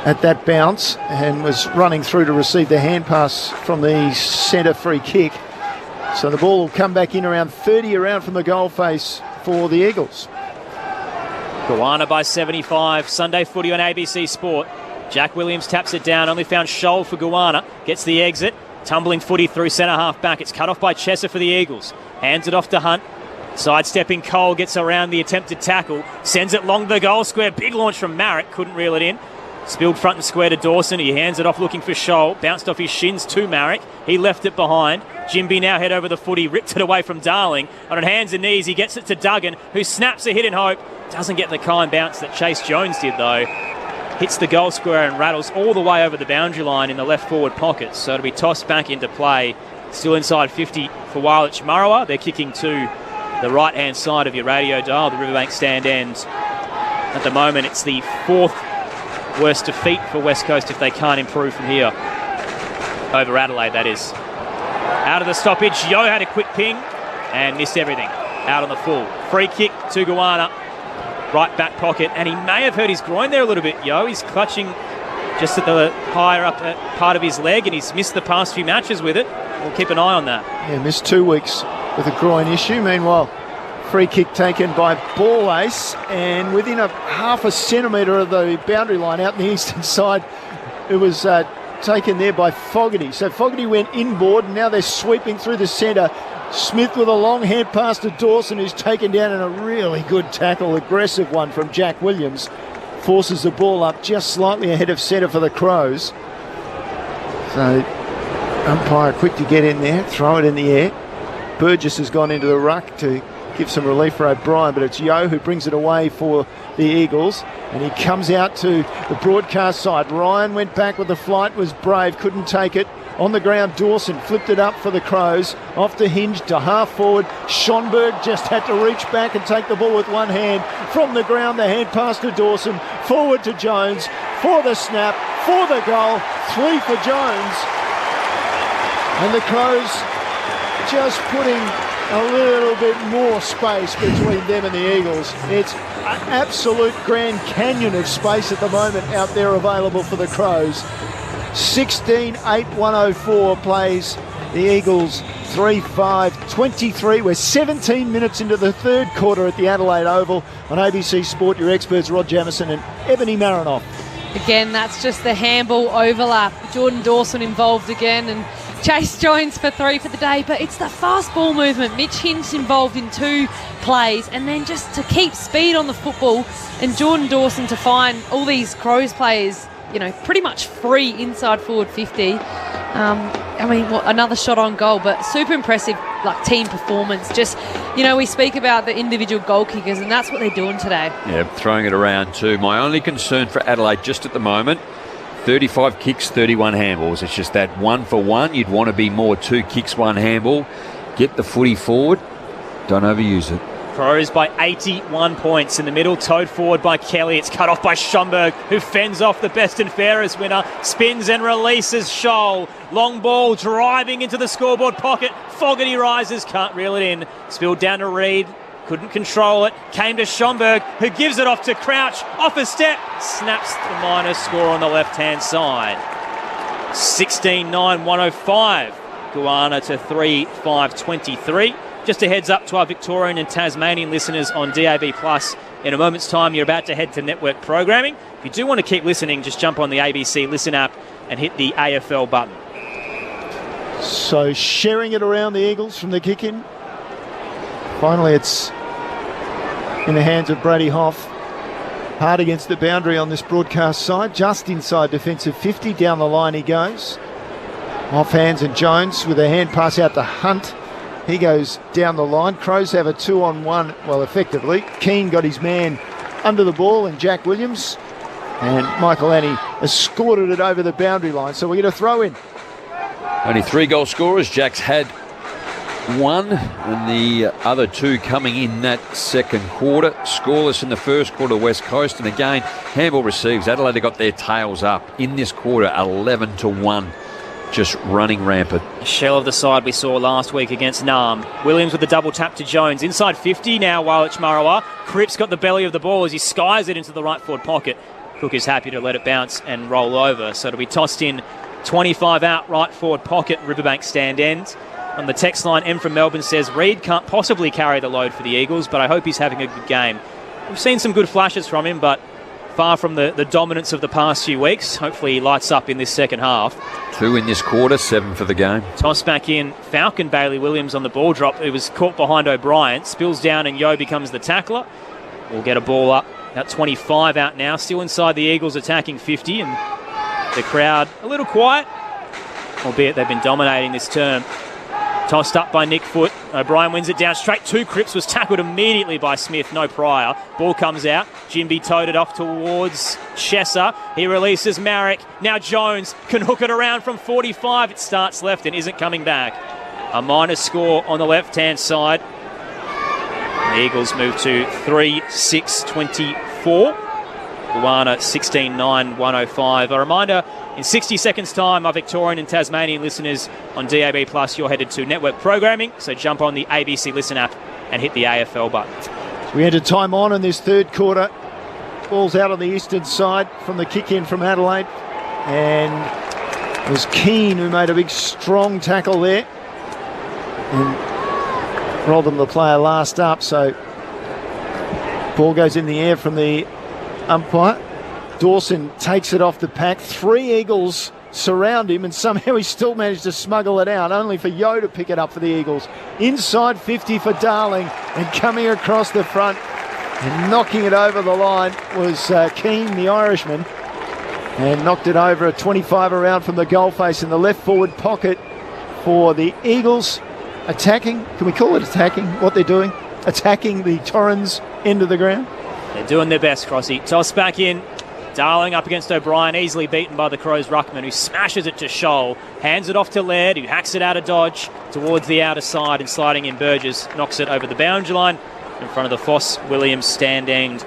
at that bounce and was running through to receive the hand pass from the centre free kick. So the ball will come back in around 30 around from the goal face for the Eagles. Goanna by 75. Sunday footy on ABC Sport. Jack Williams taps it down. Only found Scholl for Goanna. Gets the exit. Tumbling footy through centre half back. It's cut off by Chesser for the Eagles. Hands it off to Hunt. Sidestepping Cole, gets around the attempted tackle. Sends it long the goal square. Big launch from Marek. Couldn't reel it in. Spilled front and square to Dawson. He hands it off looking for Scholl. Bounced off his shins to Marek. He left it behind. Jimby now head over the footy. Ripped it away from Darling. On hands and knees, he gets it to Duggan, who snaps a hit in hope. Doesn't get the kind bounce that Chase Jones did, though. Hits the goal square and rattles all the way over the boundary line in the left forward pocket. So it'll be tossed back into play. Still inside 50 for Wailach Marawa. They're kicking to the right-hand side of your radio dial, the Riverbank stand end. At the moment, it's the fourth worst defeat for West Coast if they can't improve from here. Over Adelaide, that is. Out of the stoppage, Yo had a quick ping and missed everything. Out on the full. Free kick to Goanna. Right back pocket, and he may have hurt his groin there a little bit, Yo. He's clutching just at the higher up part of his leg, and he's missed the past few matches with it. We'll keep an eye on that. Yeah, missed 2 weeks with a groin issue. Meanwhile, free kick taken by Ball Ace, and within a half a centimetre of the boundary line out in the eastern side, it was taken there by Fogarty. So Fogarty went inboard, and now they're sweeping through the centre. Smith with a long hand pass to Dawson, who's taken down in a really good tackle, aggressive one from Jack Williams. Forces the ball up just slightly ahead of centre for the Crows. So umpire quick to get in there, throw it in the air. Burgess has gone into the ruck to give some relief for O'Brien, but it's Yo who brings it away for the Eagles, and he comes out to the broadcast side. Ryan went back with the flight, was brave, couldn't take it. On the ground, Dawson flipped it up for the Crows. Off the hinge to half forward. Schonberg just had to reach back and take the ball with one hand. From the ground, the hand pass to Dawson. Forward to Jones for the snap, for the goal. 3 for Jones. And the Crows just putting a little bit more space between them and the Eagles. It's an absolute Grand Canyon of space at the moment out there available for the Crows. 16-8-104 plays the Eagles 3-5-23. We're 17 minutes into the third quarter at the Adelaide Oval. On ABC Sport, your experts Rod Jamieson and Ebony Marinoff. Again, that's just the handball overlap. Jordan Dawson involved again, and Chase Jones for 3 for the day. But it's the fast ball movement. Mitch Hinch involved in 2 plays, and then just to keep speed on the football, and Jordan Dawson to find all these Crows players, you know, pretty much free inside forward 50. Another shot on goal, but super impressive, like, team performance. Just, you know, we speak about the individual goal kickers, and that's what they're doing today. Yeah, throwing it around too. My only concern for Adelaide just at the moment, 35 kicks, 31 handballs. It's just that 1 for 1. You'd want to be more 2 kicks, 1 handball. Get the footy forward. Don't overuse it. Crows by 81 points in the middle, towed forward by Kelly. It's cut off by Schomburg, who fends off the best and fairest winner, spins and releases Scholl. Long ball driving into the scoreboard pocket. Fogarty rises, can't reel it in. Spilled down to Reid, couldn't control it. Came to Schomburg, who gives it off to Crouch. Off a step, snaps the minor score on the left-hand side. 16-9-105. Goanna to 3-5-23. Just a heads up to our Victorian and Tasmanian listeners on DAB+. In a moment's time, you're about to head to network programming. If you do want to keep listening, just jump on the ABC Listen app and hit the AFL button. So sharing it around the Eagles from the kick-in. Finally, it's in the hands of Brady Hoff. Hard against the boundary on this broadcast side. Just inside defensive 50. Down the line he goes. Off hands and Jones with a hand pass out to Hunt. He goes down the line. Crows have a 2-on-1, well, effectively. Keane got his man under the ball, and Jack Williams. And Michael Annie escorted it over the boundary line. So we get a throw in. Only 3 goal scorers. Jack's had one, and the other two coming in that second quarter. Scoreless in the first quarter, West Coast, and again, handball receives. Adelaide have got their tails up in this quarter, 11-1. Just running rampant. A shell of the side we saw last week against Nam. Williams with the double tap to Jones. Inside 50 now, Walich Marawa. Cripps got the belly of the ball as he skies it into the right forward pocket. Cook is happy to let it bounce and roll over. So it'll be tossed in 25 out, right forward pocket, Riverbank stand end. On the text line, M from Melbourne says, Reid can't possibly carry the load for the Eagles, but I hope he's having a good game. We've seen some good flashes from him, but far from the dominance of the past few weeks. Hopefully he lights up in this second half. 2 in this quarter, 7 for the game. Toss back in. Falcon Bailey Williams on the ball drop. It was caught behind O'Brien. Spills down and Yo becomes the tackler. We'll get a ball up. About 25 out now. Still inside the Eagles attacking 50. And the crowd a little quiet, albeit they've been dominating this term. Tossed up by Nick Foote. O'Brien wins it down straight to Cripps. Was tackled immediately by Smith. No prior. Ball comes out. Jimby towed it off towards Chesser. He releases Marek. Now Jones can hook it around from 45. It starts left and isn't coming back. A minus score on the left-hand side. The Eagles move to 3-6-24. Guana 16-9, 105. A reminder, in 60 seconds' time, our Victorian and Tasmanian listeners on DAB+, you're headed to network programming, so jump on the ABC Listen app and hit the AFL button. We entered time on in this third quarter. Ball's out on the eastern side from the kick-in from Adelaide. And it was Keane who made a big, strong tackle there. And rolled them the player last up, so ball goes in the air from the umpire. Dawson takes it off the pack. 3 Eagles surround him, and somehow he still managed to smuggle it out, only for Yo to pick it up for the Eagles. Inside 50 for Darling, and coming across the front and knocking it over the line was Keane, the Irishman, and knocked it over a 25 around from the goal face in the left forward pocket for the Eagles. Attacking, can we call it attacking, what they're doing? Attacking the Torrens end of the ground. They're doing their best, Crossy. Toss back in. Darling up against O'Brien, easily beaten by the Crows' ruckman, who smashes it to Scholl. Hands it off to Laird, who hacks it out of dodge towards the outer side, and sliding in Burgess knocks it over the boundary line in front of the Foss-Williams stand end.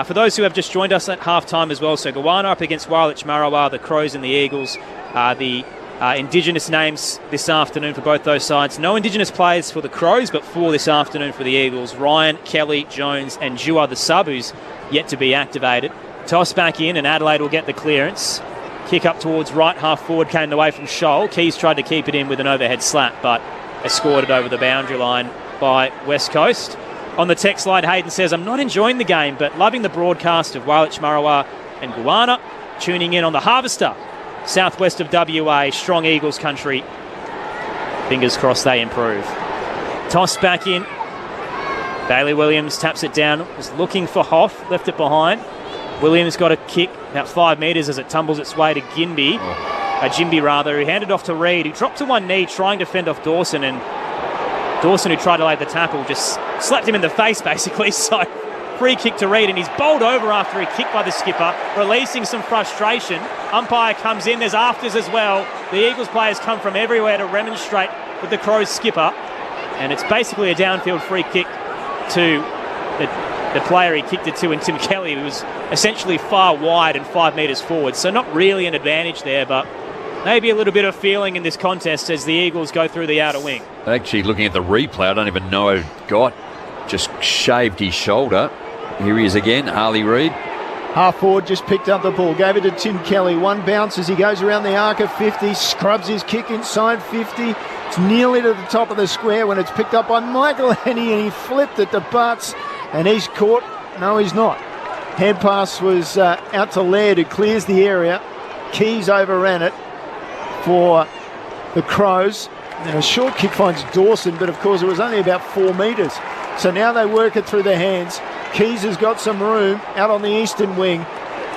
For those who have just joined us at half-time as well, so Guana up against Walich Marawa, the Crows and the Eagles. The Indigenous names this afternoon for both those sides. No Indigenous players for the Crows, but 4 this afternoon for the Eagles. Ryan, Kelly, Jones and Jua, the sub, who's yet to be activated. Toss back in and Adelaide will get the clearance. Kick up towards right half forward came away from Scholl. Keys tried to keep it in with an overhead slap, but escorted over the boundary line by West Coast. On the text line, Hayden says, I'm not enjoying the game, but loving the broadcast of Walich Marawa and Guana. Tuning in on the Harvester, southwest of WA, strong Eagles country. Fingers crossed they improve. Toss back in. Bailey Williams taps it down. Was looking for Hoff, left it behind. Williams got a kick about 5 metres as it tumbles its way to Jimby, who handed off to Reid, who dropped to one knee trying to fend off Dawson, and Dawson, who tried to lay the tackle, just slapped him in the face basically. So free kick to Reid, and he's bowled over after he kicked by the skipper, releasing some frustration. Umpire comes in, there's afters as well. The Eagles players come from everywhere to remonstrate with the Crows skipper, and it's basically a downfield free kick to the player he kicked it to, in Tim Kelly, who was essentially far wide and 5 metres forward. So not really an advantage there, but maybe a little bit of feeling in this contest as the Eagles go through the outer wing. Actually, looking at the replay, I don't even know who just shaved his shoulder. Here he is again, Ali Reid. Half forward just picked up the ball, gave it to Tim Kelly. One bounce as he goes around the arc of 50, scrubs his kick inside 50. It's nearly to the top of the square when it's picked up by Michael Henny, and he flipped it to Butts, and he's caught. No, he's not. Hand pass was out to Laird, who clears the area. Keys overran it for the Crows. And a short kick finds Dawson, but of course it was only about 4 metres. So now they work it through their hands. Keys has got some room out on the eastern wing.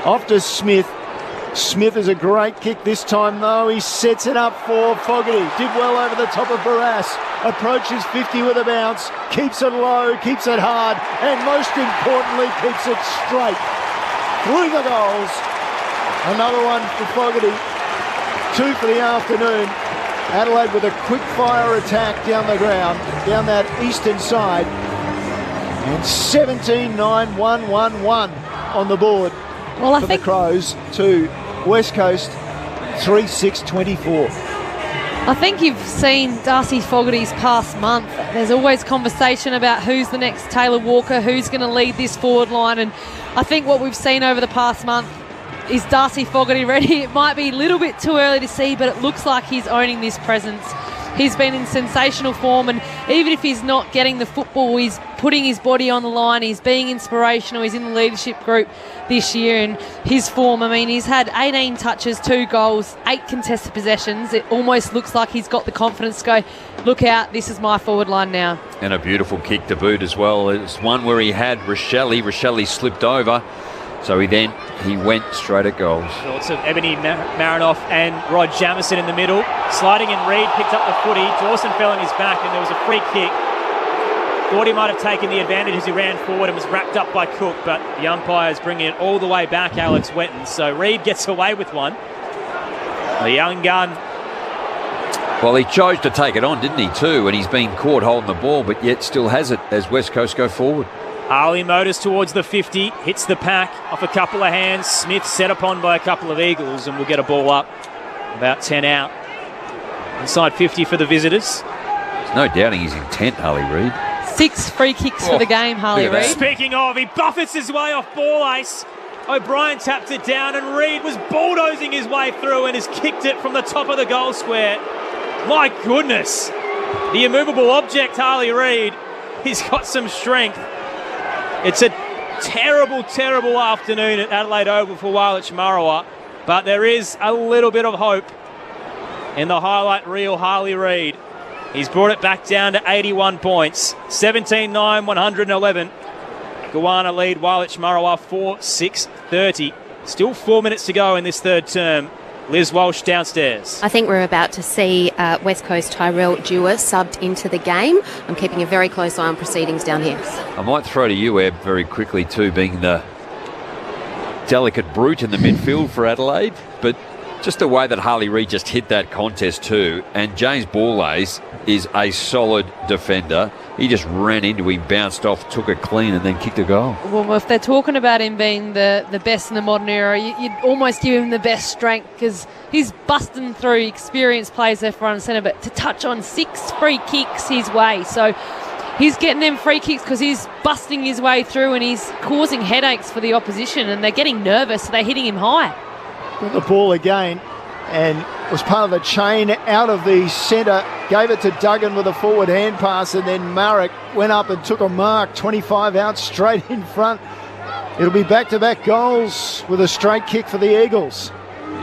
Off to Smith. Smith is a great kick this time though. He sets it up for Fogarty. Did well over the top of Barras. Approaches 50 with a bounce. Keeps it low, keeps it hard, and most importantly keeps it straight. Through the goals. Another one for Fogarty. 2 for the afternoon. Adelaide with a quick fire attack down the ground, down that eastern side. And 17-9-1-1-1 on the board for the Crows to West Coast 3-6-24. I think you've seen Darcy Fogarty's past month. There's always conversation about who's the next Taylor Walker, who's going to lead this forward line. And I think what we've seen over the past month is Darcy Fogarty ready. It might be a little bit too early to see, but it looks like he's owning this presence. He's been in sensational form, and even if he's not getting the football, he's putting his body on the line. He's being inspirational. He's in the leadership group this year, and his form, I mean, he's had 18 touches, 2 goals, 8 contested possessions. It almost looks like he's got the confidence to go, look out, this is my forward line now. And a beautiful kick to boot as well. It's one where he had Rochelle slipped over, so he went straight at goals. Thoughts of Ebony Marinoff and Rod Jamieson in the middle. Sliding in, Reid picked up the footy. Dawson fell on his back and there was a free kick. Thought he might have taken the advantage as he ran forward and was wrapped up by Cook, but the umpire's bringing it all the way back, Alex Wetton. So Reid gets away with one. The young gun. Well, he chose to take it on, didn't he, too? And he's been caught holding the ball, but yet still has it as West Coast go forward. Harley motors towards the 50, hits the pack off a couple of hands. Smith set upon by a couple of Eagles, and we'll get a ball up about 10 out. Inside 50 for the visitors. There's no doubting his intent, Harley Reid. 6 free kicks for the game, Harley Reid. Speaking of, he buffets his way off ball ace. O'Brien tapped it down, and Reid was bulldozing his way through and has kicked it from the top of the goal square. My goodness. The immovable object, Harley Reid. He's got some strength. It's a terrible, terrible afternoon at Adelaide Oval for Wailach Marawa, but there is a little bit of hope in the highlight reel, Harley Reid. He's brought it back down to 81 points. 17-9-111. Goanna lead Wailach Marawa 4-6-30. Still 4 minutes to go in this third term. Liz Walsh downstairs. I think we're about to see West Coast Tyrell Dewar subbed into the game. I'm keeping a very close eye on proceedings down here. I might throw to you, Eb, very quickly too, being the delicate brute in the midfield for Adelaide, but just the way that Harley Reid just hit that contest too, and James Borlase is a solid defender. He just ran into him, bounced off, took it clean and then kicked a goal. Well, if they're talking about him being the best in the modern era, you'd almost give him the best strength because he's busting through experienced players there front and centre, but to touch on 6 free kicks his way. So he's getting them free kicks because he's busting his way through and he's causing headaches for the opposition and they're getting nervous, so they're hitting him high. Got the ball again and was part of the chain out of the centre, gave it to Duggan with a forward hand pass, and then Marek went up and took a mark, 25 out straight in front. It'll be back-to-back goals with a straight kick for the Eagles.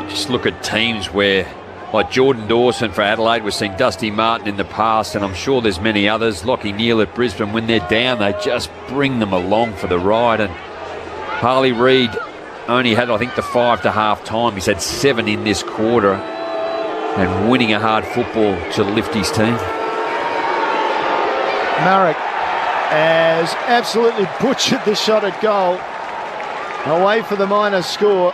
Just look at teams where, like Jordan Dawson for Adelaide, we've seen Dusty Martin in the past, and I'm sure there's many others. Lockie Neal at Brisbane, when they're down, they just bring them along for the ride. And Harley Reid only had, I think, the 5 to half time. He's had 7 in this quarter and winning a hard football to lift his team. Marek has absolutely butchered the shot at goal. Away for the minor score.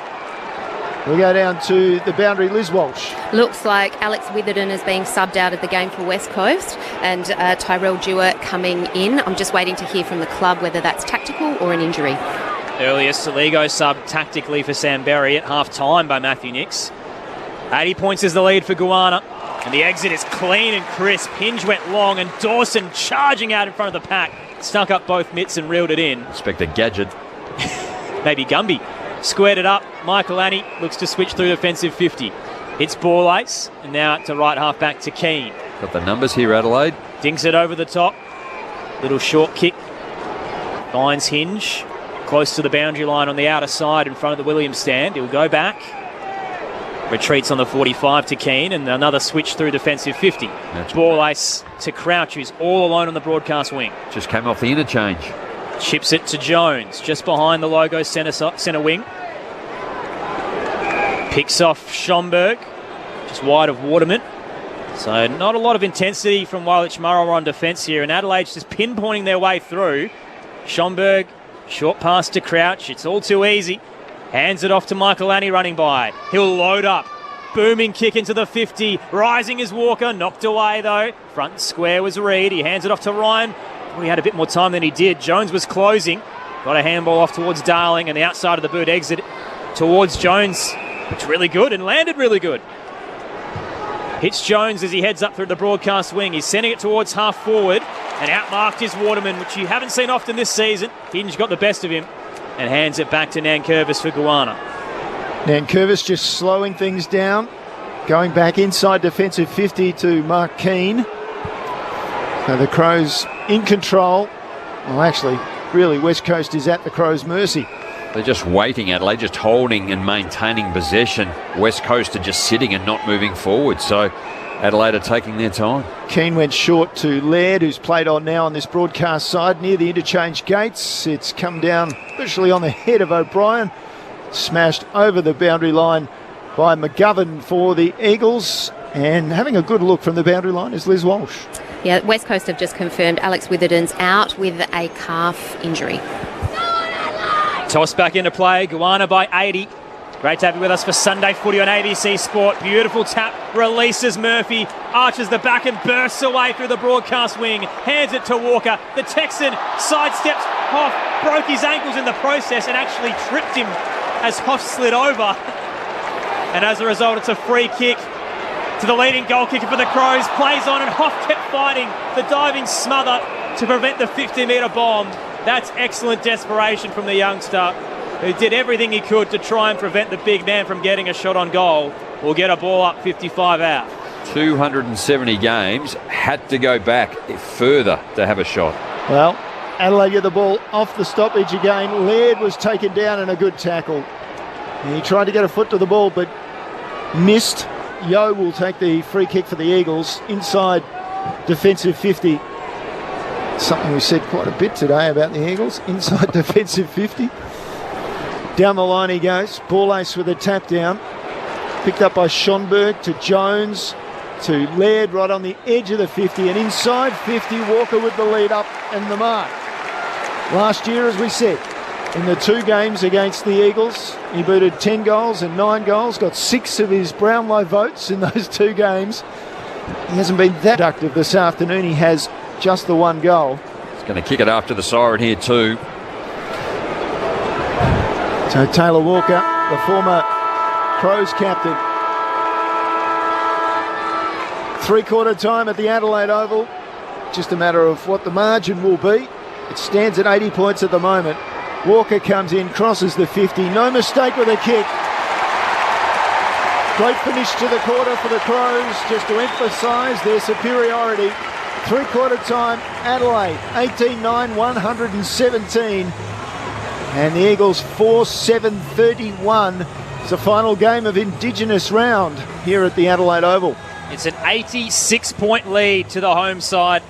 We go down to the boundary, Liz Walsh. Looks like Alex Witherden is being subbed out of the game for West Coast and Tyrell Dewar coming in. I'm just waiting to hear from the club whether that's tactical or an injury. Earlier, Saligo subbed tactically for Sam Berry at half-time by Matthew Nix. 80 points is the lead for Goanna. And the exit is clean and crisp. Hinge went long and Dawson charging out in front of the pack. Stuck up both mitts and reeled it in. Expect a gadget. Maybe Gumby. Squared it up. Michael Annie looks to switch through defensive 50. Hits ball ace. And now to right half back to Keane. Got the numbers here, Adelaide. Dinks it over the top. Little short kick. Finds Hinge. Close to the boundary line on the outer side in front of the Williams stand. He'll go back. Retreats on the 45 to Keane and another switch through defensive 50. Ball ace to Crouch, who's all alone on the broadcast wing. Just came off the interchange. Chips it to Jones, just behind the logo centre wing. Picks off Schomburg, just wide of Waterman. So not a lot of intensity from Wailach Marawa on defence here, and Adelaide's just pinpointing their way through. Schomburg, short pass to Crouch, it's all too easy. Hands it off to Michael Annie running by. He'll load up. booming kick into the 50. Rising is Walker, knocked away though. Front square was Reid. He hands it off to Ryan. Well, he had a bit more time than he did. Jones was closing. Got a handball off towards Darling, and the outside of the boot exit towards Jones. It's really good and landed really good. Hits Jones as he heads up through the broadcast wing. He's sending it towards half forward, and outmarked is Waterman, which you haven't seen often this season. Hinge got the best of him and hands it back to Nankervis for Goanna. Nankervis just slowing things down, going back inside defensive 50 to Mark Keane. So the Crows in control. Well, actually, really, West Coast is at the Crows' mercy. They're just waiting, Adelaide, just holding and maintaining possession. West Coast are just sitting and not moving forward. So Adelaide are taking their time. Keane went short to Laird, who's played on now on this broadcast side near the interchange gates. It's come down virtually on the head of O'Brien. Smashed over the boundary line by McGovern for the Eagles. And having a good look from the boundary line is Liz Walsh. Yeah, West Coast have just confirmed Alex Witherden's out with a calf injury. Toss back into play. Goanna by 80. Great to have you with us for Sunday Footy on ABC Sport. Beautiful tap. Releases Murphy. Arches the back and bursts away through the broadcast wing. Hands it to Walker. The Texan sidesteps Hoff. Broke his ankles in the process and actually tripped him as Hoff slid over. And as a result, it's a free kick to the leading goal kicker for the Crows. Plays on and Hoff kept fighting the diving smother to prevent the 50-metre bomb. That's excellent desperation from the youngster, who did everything he could to try and prevent the big man from getting a shot on goal. We'll get a ball up 55 out. 270 games, had to go back further to have a shot. Well, Adelaide get the ball off the stoppage again. Laird was taken down in a good tackle. He tried to get a foot to the ball but missed. Yo will take the free kick for the Eagles inside defensive 50. Something we said quite a bit today about the Eagles, inside defensive 50. Down the line he goes, ball ace with a tap down. Picked up by Schonberg to Jones to Laird right on the edge of the 50, and inside 50, Walker with the lead up and the mark. Last year, as we said, in the 2 games against the Eagles, he booted 10 goals and 9 goals, got 6 of his Brownlow votes in those 2 games. He hasn't been that productive this afternoon. He has just the 1 goal. He's going to kick it after the siren here too. So Taylor Walker, the former Crows captain. 3-quarter time at the Adelaide Oval. Just a matter of what the margin will be. It stands at 80 points at the moment. Walker comes in, crosses the 50. No mistake with a kick. Great finish to the quarter for the Crows, just to emphasise their superiority. 3-quarter time, Adelaide, 18-9, 117. And the Eagles 4-7-31. It's the final game of Indigenous round here at the Adelaide Oval. It's an 86-point lead to the home side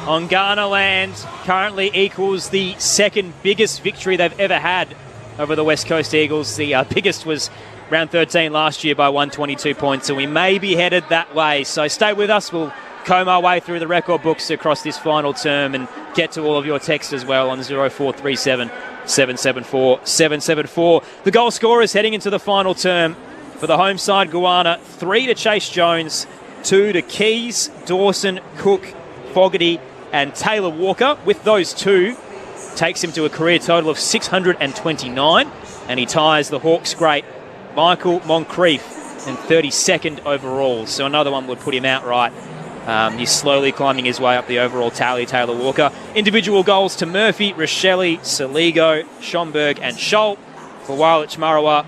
on Ghana land. Currently equals the second biggest victory they've ever had over the West Coast Eagles. The biggest was round 13 last year by 122 points, and we may be headed that way. So stay with us. We'll comb our way through the record books across this final term and get to all of your texts as well on 0437 774 774. The goal scorers heading into the final term for the home side, Goanna, 3 to Chase Jones, 2 to Keys, Dawson, Cook, Fogarty and Taylor Walker. With those 2, takes him to a career total of 629, and he ties the Hawks great Michael Moncrief in 32nd overall. So another one would put him outright. He's slowly climbing his way up the overall tally, Taylor Walker. Individual goals to Murphy, Rochelle, Saligo, Schomburg and Scholl. For Wailech Marawa,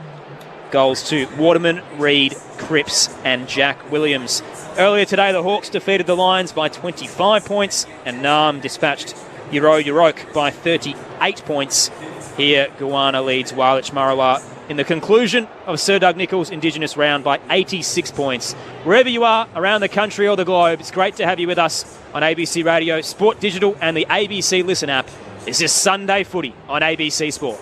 goals to Waterman, Reid, Cripps and Jack Williams. Earlier today, the Hawks defeated the Lions by 25 points and Naarm dispatched Euroke by 38 points. Here, Goanna leads Wailech Marawa in the conclusion of Sir Doug Nicholls' Indigenous round by 86 points. Wherever you are around the country or the globe, it's great to have you with us on ABC Radio, Sport Digital and the ABC Listen app. This is Sunday Footy on ABC Sport.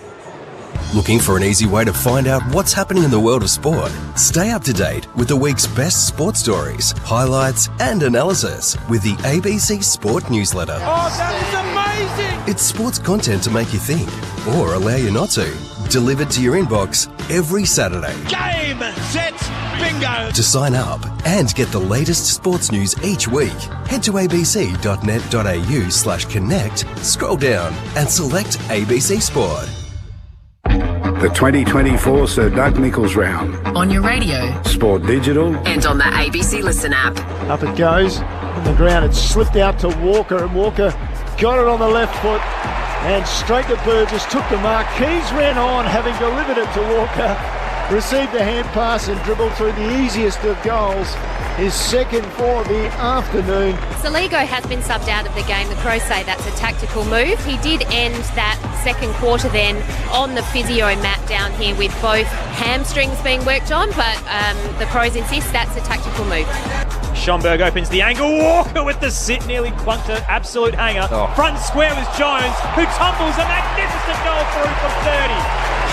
Looking for an easy way to find out what's happening in the world of sport? Stay up to date with the week's best sports stories, highlights and analysis with the ABC Sport newsletter. Oh, that is amazing! It's sports content to make you think or allow you not to. Delivered to your inbox every Saturday. Game, set, Bingo! To sign up and get the latest sports news each week, head to abc.net.au/connect, scroll down and select ABC Sport. The 2024 Sir Doug Nicholls Round. On your radio. Sport Digital. And on the ABC Listen app. Up it goes. On the ground, it slipped out to Walker, and Walker got it on the left foot and straight to Burgess, took the mark. Keys ran on, having delivered it to Walker, received a hand pass and dribbled through the easiest of goals, his second for the afternoon. Saligo has been subbed out of the game. The Crows say that's a tactical move. He did end that second quarter then on the physio mat down here with both hamstrings being worked on, but the Crows insist that's a tactical move. Schomburg opens the angle. Walker with the sit, nearly clunked an absolute hanger. Front square was Jones, who tumbles a magnificent goal through from 30.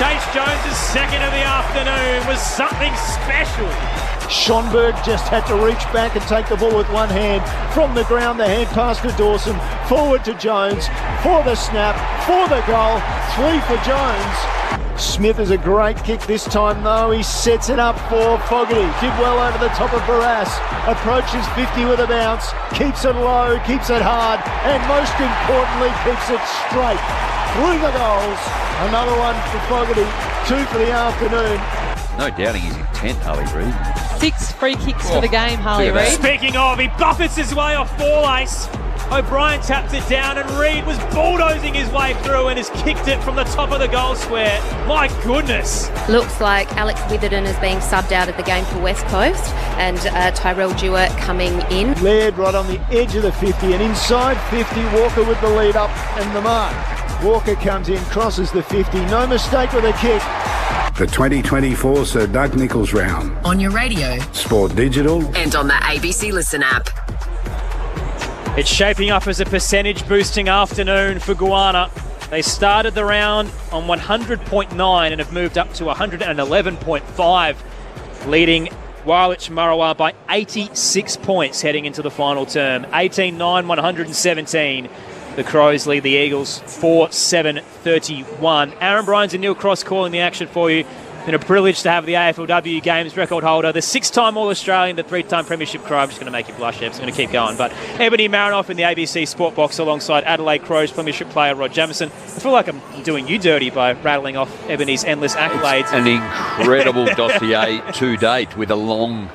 Chase Jones' second of the afternoon was something special. Schomburg just had to reach back and take the ball with one hand. From the ground, the hand pass to Dawson. Forward to Jones for the snap, for the goal. 3 for Jones. Smith is a great kick this time though. He sets it up for Fogarty. Did well over the top of Barras. Approaches 50 with a bounce. Keeps it low, keeps it hard, and most importantly, keeps it straight. Through the goals. Another one for Fogarty. 2 for the afternoon. No doubting his intent, Harley Reid. 6 free kicks for the game, Harley Reid. Speaking of, he buffets his way off ball ace. O'Brien tapped it down and Reid was bulldozing his way through and has kicked it from the top of the goal square. My goodness. Looks like Alex Witherden is being subbed out of the game for West Coast and Tyrell Dewar coming in. Laird right on the edge of the 50 and inside 50, Walker with the lead up and the mark. Walker comes in, crosses the 50, no mistake with a kick. The 2024 Sir Doug Nicholls Round. On your radio. Sport Digital. And on the ABC Listen app. It's shaping up as a percentage-boosting afternoon for Goanna. They started the round on 100.9 and have moved up to 111.5, leading Wailech Marawa by 86 points heading into the final term. 18-9, 117. The Crows lead the Eagles 4-7-31. Aaron Bryans and Neil Cross calling the action for you. It's been a privilege to have the AFLW Games record holder, the 6-time All-Australian, the 3-time Premiership Crow. I'm just going to make you blush, Ebbs. I'm going to keep going. But Ebony Marinoff in the ABC Sport Box alongside Adelaide Crows Premiership player Rod Jamieson. I feel like I'm doing you dirty by rattling off Ebony's endless accolades. It's an incredible dossier to date with a long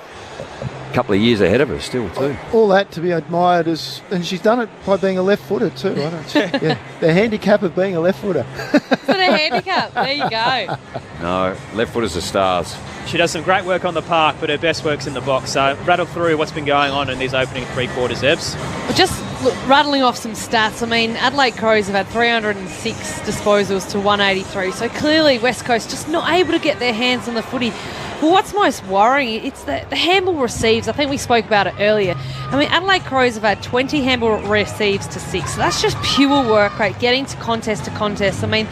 couple of years ahead of her still too. All that to be admired and she's done it by being a left footer too. Yeah, the handicap of being a left footer. For the handicap, there you go. No, left footers are stars. She does some great work on the park, but her best work's in the box. So rattle through what's been going on in these opening 3 quarters, Ebbs. Just rattling off some stats. I mean, Adelaide Crows have had 306 disposals to 183. So clearly West Coast just not able to get their hands on the footy. But what's most worrying, it's the handball receives. I think we spoke about it earlier. I mean, Adelaide Crows have had 20 handball receives to 6. So that's just pure work rate, getting to contest. I mean,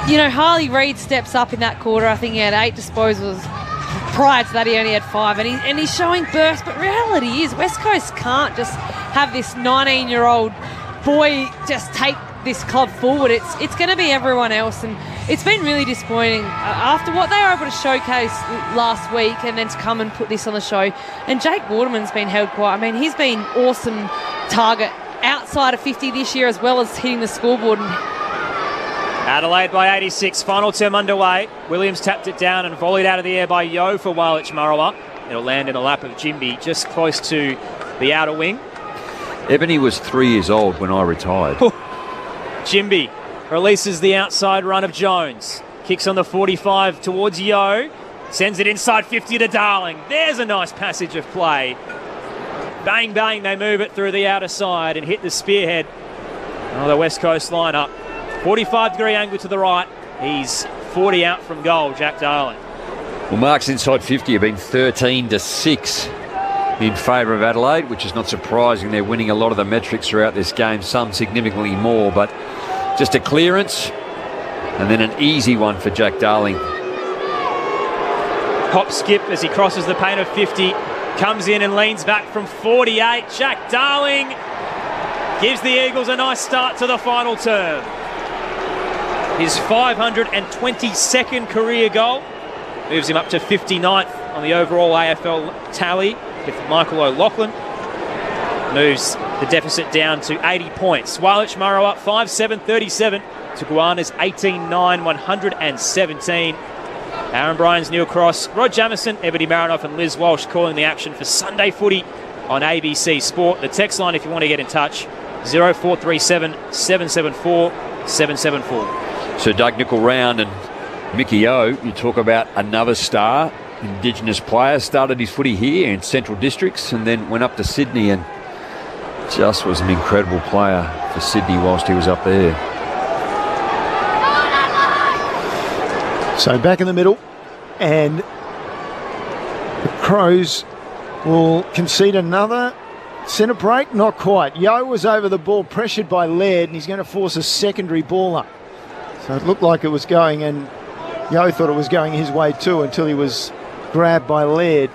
you know, Harley Reid steps up in that quarter. I think he had 8 disposals. Prior to that, he only had 5. And he's showing burst. But reality is, West Coast can't just have this 19-year-old boy just take this club forward. It's going to be everyone else, and it's been really disappointing after what they were able to showcase last week and then to come and put this on the show. And Jake Waterman's been held quiet. I mean, he's been awesome target outside of 50 this year as well as hitting the scoreboard. Adelaide by 86, final term underway. Williams tapped it down and volleyed out of the air by Yo for Wailech Marawa. It'll land in the lap of Jimby, just close to the outer wing. Ebony was 3 years old when I retired. Jimby releases the outside run of Jones. Kicks on the 45 towards Yo. Sends it inside 50 to Darling. There's a nice passage of play. Bang, bang, they move it through the outer side and hit the spearhead. Oh, the West Coast lineup. 45-degree angle to the right. He's 40 out from goal, Jack Darling. Well, marks inside 50 have been 13-6 in favour of Adelaide, which is not surprising. They're winning a lot of the metrics throughout this game, some significantly more, but just a clearance and then an easy one for Jack Darling. Hop skip as he crosses the paint of 50, comes in and leans back from 48. Jack Darling gives the Eagles a nice start to the final term. His 522nd career goal moves him up to 59th on the overall AFL tally with Michael O'Loughlin. Moves the deficit down to 80 points. Walich Murrow up 5-7-37 to Guana's 18-9-117. Aaron Bryans, Neil Cross, Rod Jamieson, Ebony Marinoff and Liz Walsh calling the action for Sunday footy on ABC Sport. The text line if you want to get in touch, 0437 774 774. So Doug Nickel round and Mickey O, you talk about another star, Indigenous player, started his footy here in Central Districts and then went up to Sydney and just was an incredible player for Sydney whilst he was up there. So back in the middle, and the Crows will concede another centre break. Not quite. Yo was over the ball, pressured by Laird, and he's going to force a secondary ball up. So it looked like it was going, and Yo thought it was going his way too until he was grabbed by Laird.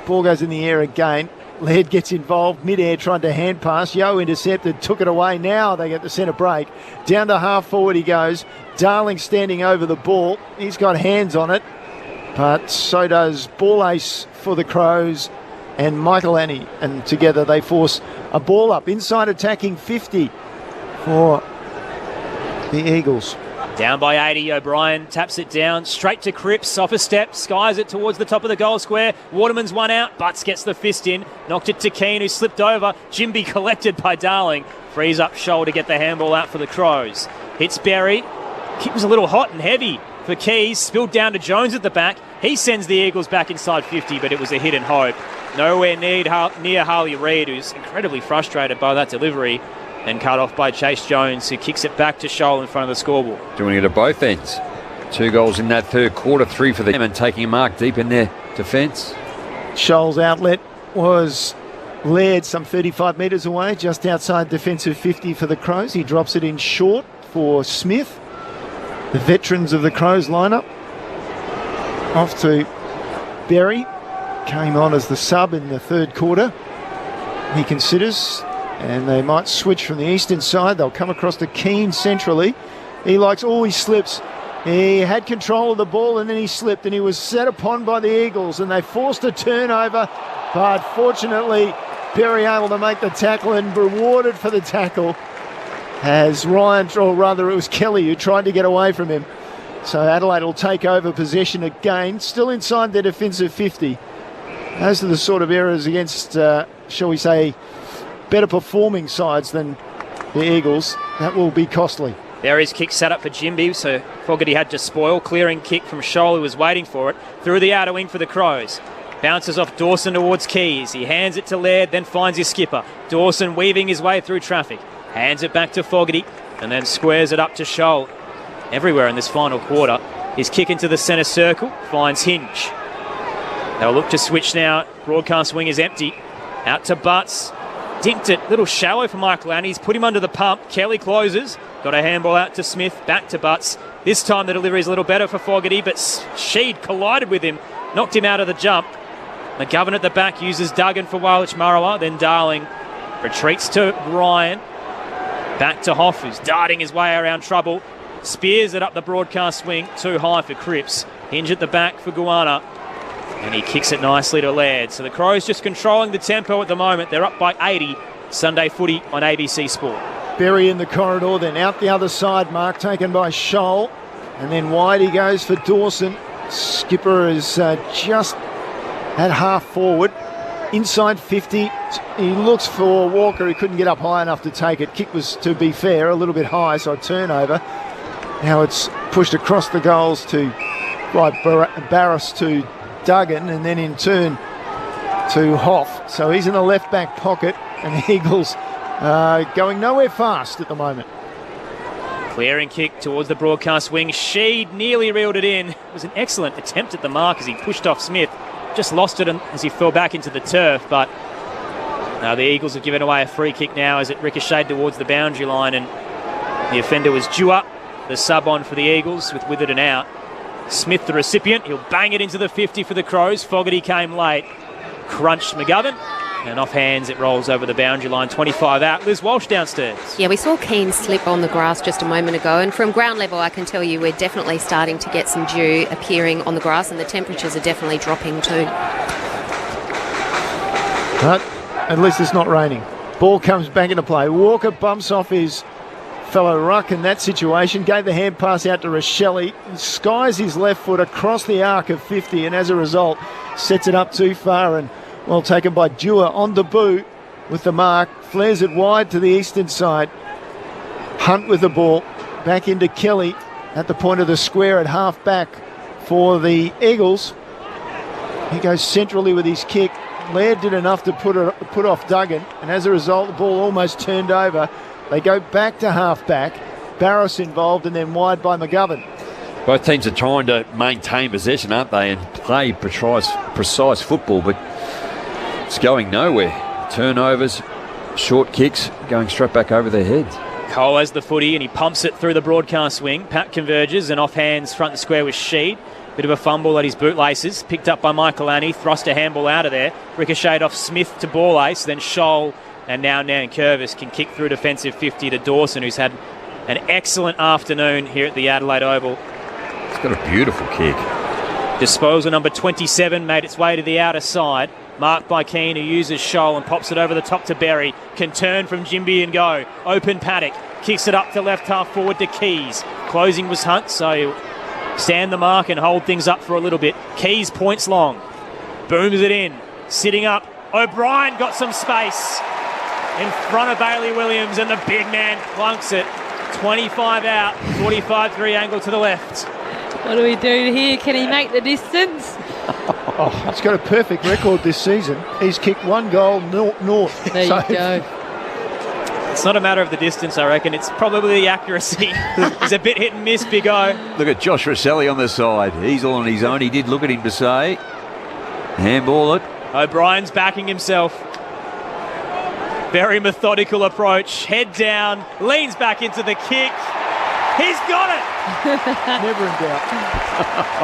Ball goes in the air again. Laird gets involved, mid-air, tried to hand pass. Yo intercepted, took it away. Now they get the centre break. Down the half forward he goes. Darling standing over the ball. He's got hands on it, but so does ball ace for the Crows and Michael Annie. And together they force a ball up. Inside attacking 50 for the Eagles. Down by 80, O'Brien taps it down, straight to Cripps, off a step, skies it towards the top of the goal square. Waterman's one out, Butts gets the fist in, knocked it to Keane, who slipped over. Jimby collected by Darling, frees up Scholl to get the handball out for the Crows. Hits Berry, kick was a little hot and heavy for Keys, spilled down to Jones at the back. He sends the Eagles back inside 50, but it was a hit and hope. Nowhere near Harley Reid, who's incredibly frustrated by that delivery. And cut off by Chase Jones, who kicks it back to Scholl in front of the scoreboard. Doing it at both ends. 2 goals in that third quarter, 3 for them, and taking a mark deep in their defence. Scholl's outlet was Laird some 35 metres away, just outside defensive 50 for the Crows. He drops it in short for Smith. The veterans of the Crows lineup. Off to Berry. Came on as the sub in the third quarter. He considers... and they might switch from the eastern side. They'll come across to Keane centrally. He slips. He had control of the ball and then he slipped and he was set upon by the Eagles and they forced a turnover. But fortunately, Berry able to make the tackle and rewarded for the tackle as Ryan, or rather it was Kelly who tried to get away from him. So Adelaide will take over possession again, still inside their defensive 50. Those are the sort of errors against, shall we say, better performing sides than the Eagles. That will be costly. Berry's kick set up for Jimby, so Fogarty had to spoil. Clearing kick from Scholl, who was waiting for it. Through the outer wing for the Crows. Bounces off Dawson towards Keys. He hands it to Laird, then finds his skipper. Dawson weaving his way through traffic. Hands it back to Fogarty, and then squares it up to Scholl. Everywhere in this final quarter. His kick into the centre circle finds Hinge. They'll look to switch now. Broadcast wing is empty. Out to Butts. Dinked it, little shallow for Michael Annie. He's put him under the pump. Kelly closes. Got a handball out to Smith. Back to Butts. This time the delivery is a little better for Fogarty, but Sheed collided with him. Knocked him out of the jump. McGovern at the back uses Duggan for Walich Murrow. Then Darling retreats to Ryan. Back to Hoff, who's darting his way around trouble. Spears it up the broadcast wing. Too high for Cripps. Hinge at the back for Guana. And he kicks it nicely to Laird. So the Crows just controlling the tempo at the moment. They're up by 80. Sunday footy on ABC Sport. Berry in the corridor, then out the other side. Mark taken by Scholl. And then wide he goes for Dawson. Skipper is just at half forward. Inside 50. He looks for Walker. He couldn't get up high enough to take it. Kick was, to be fair, a little bit high, so a turnover. Now it's pushed across the goals by Barris to Duggan, and then in turn to Hoff. So he's in the left back pocket, and the Eagles going nowhere fast at the moment. Clearing kick towards the broadcast wing. Sheed nearly reeled it in. It was an excellent attempt at the mark as he pushed off Smith. Just lost it as he fell back into the turf, but the Eagles have given away a free kick now as it ricocheted towards the boundary line, and the offender was Dewar, the sub on for the Eagles with Witherden out. Smith, the recipient, he'll bang it into the 50 for the Crows. Fogarty came late. Crunched McGovern. And off hands, it rolls over the boundary line, 25 out. Liz Walsh downstairs. Yeah, we saw Keane slip on the grass just a moment ago, and from ground level I can tell you we're definitely starting to get some dew appearing on the grass, and the temperatures are definitely dropping too. But at least it's not raining. Ball comes back into play. Walker bumps off his fellow ruck in that situation, gave the hand pass out to Rochelle, skies his left foot across the arc of 50, and as a result sets it up too far, and well taken by Dewar on debut with the mark, flares it wide to the eastern side. Hunt with the ball, back into Kelly at the point of the square at half back for the Eagles. He goes centrally with his kick. Laird did enough to put off Duggan, and as a result the ball almost turned over. They go back to half back. Barris involved, and then wide by McGovern. Both teams are trying to maintain possession, aren't they, and play precise football, but it's going nowhere. Turnovers, short kicks, going straight back over their heads. Cole has the footy and he pumps it through the broadcast wing. Pat converges and off hands front and square with Sheed. Bit of a fumble at his bootlaces. Picked up by Michael Annie. Thrust a handball out of there. Ricocheted off Smith to ball ace. Then Scholl and now Nankervis can kick through defensive 50 to Dawson, who's had an excellent afternoon here at the Adelaide Oval. He's got a beautiful kick. Disposal number 27 made its way to the outer side. Marked by Keane, who uses Scholl and pops it over the top to Berry. Can turn from Jimby and go. Open Paddock. Kicks it up to left half forward to Keys. Closing was Hunt, so stand the mark and hold things up for a little bit. Keys points long. Booms it in. Sitting up. O'Brien got some space in front of Bailey Williams, and the big man plunks it. 25 out, 45-degree angle to the left. What do we do here? Can he make the distance? Oh, he's got a perfect record this season. He's kicked one goal north. There you go. It's not a matter of the distance, I reckon. It's probably the accuracy. He's a bit hit and miss, Big O. Look at Josh Rosselli on the side. He's all on his own. He did look at him to say, handball it. O'Brien's backing himself. Very methodical approach. Head down, leans back into the kick. He's got it! Never in doubt.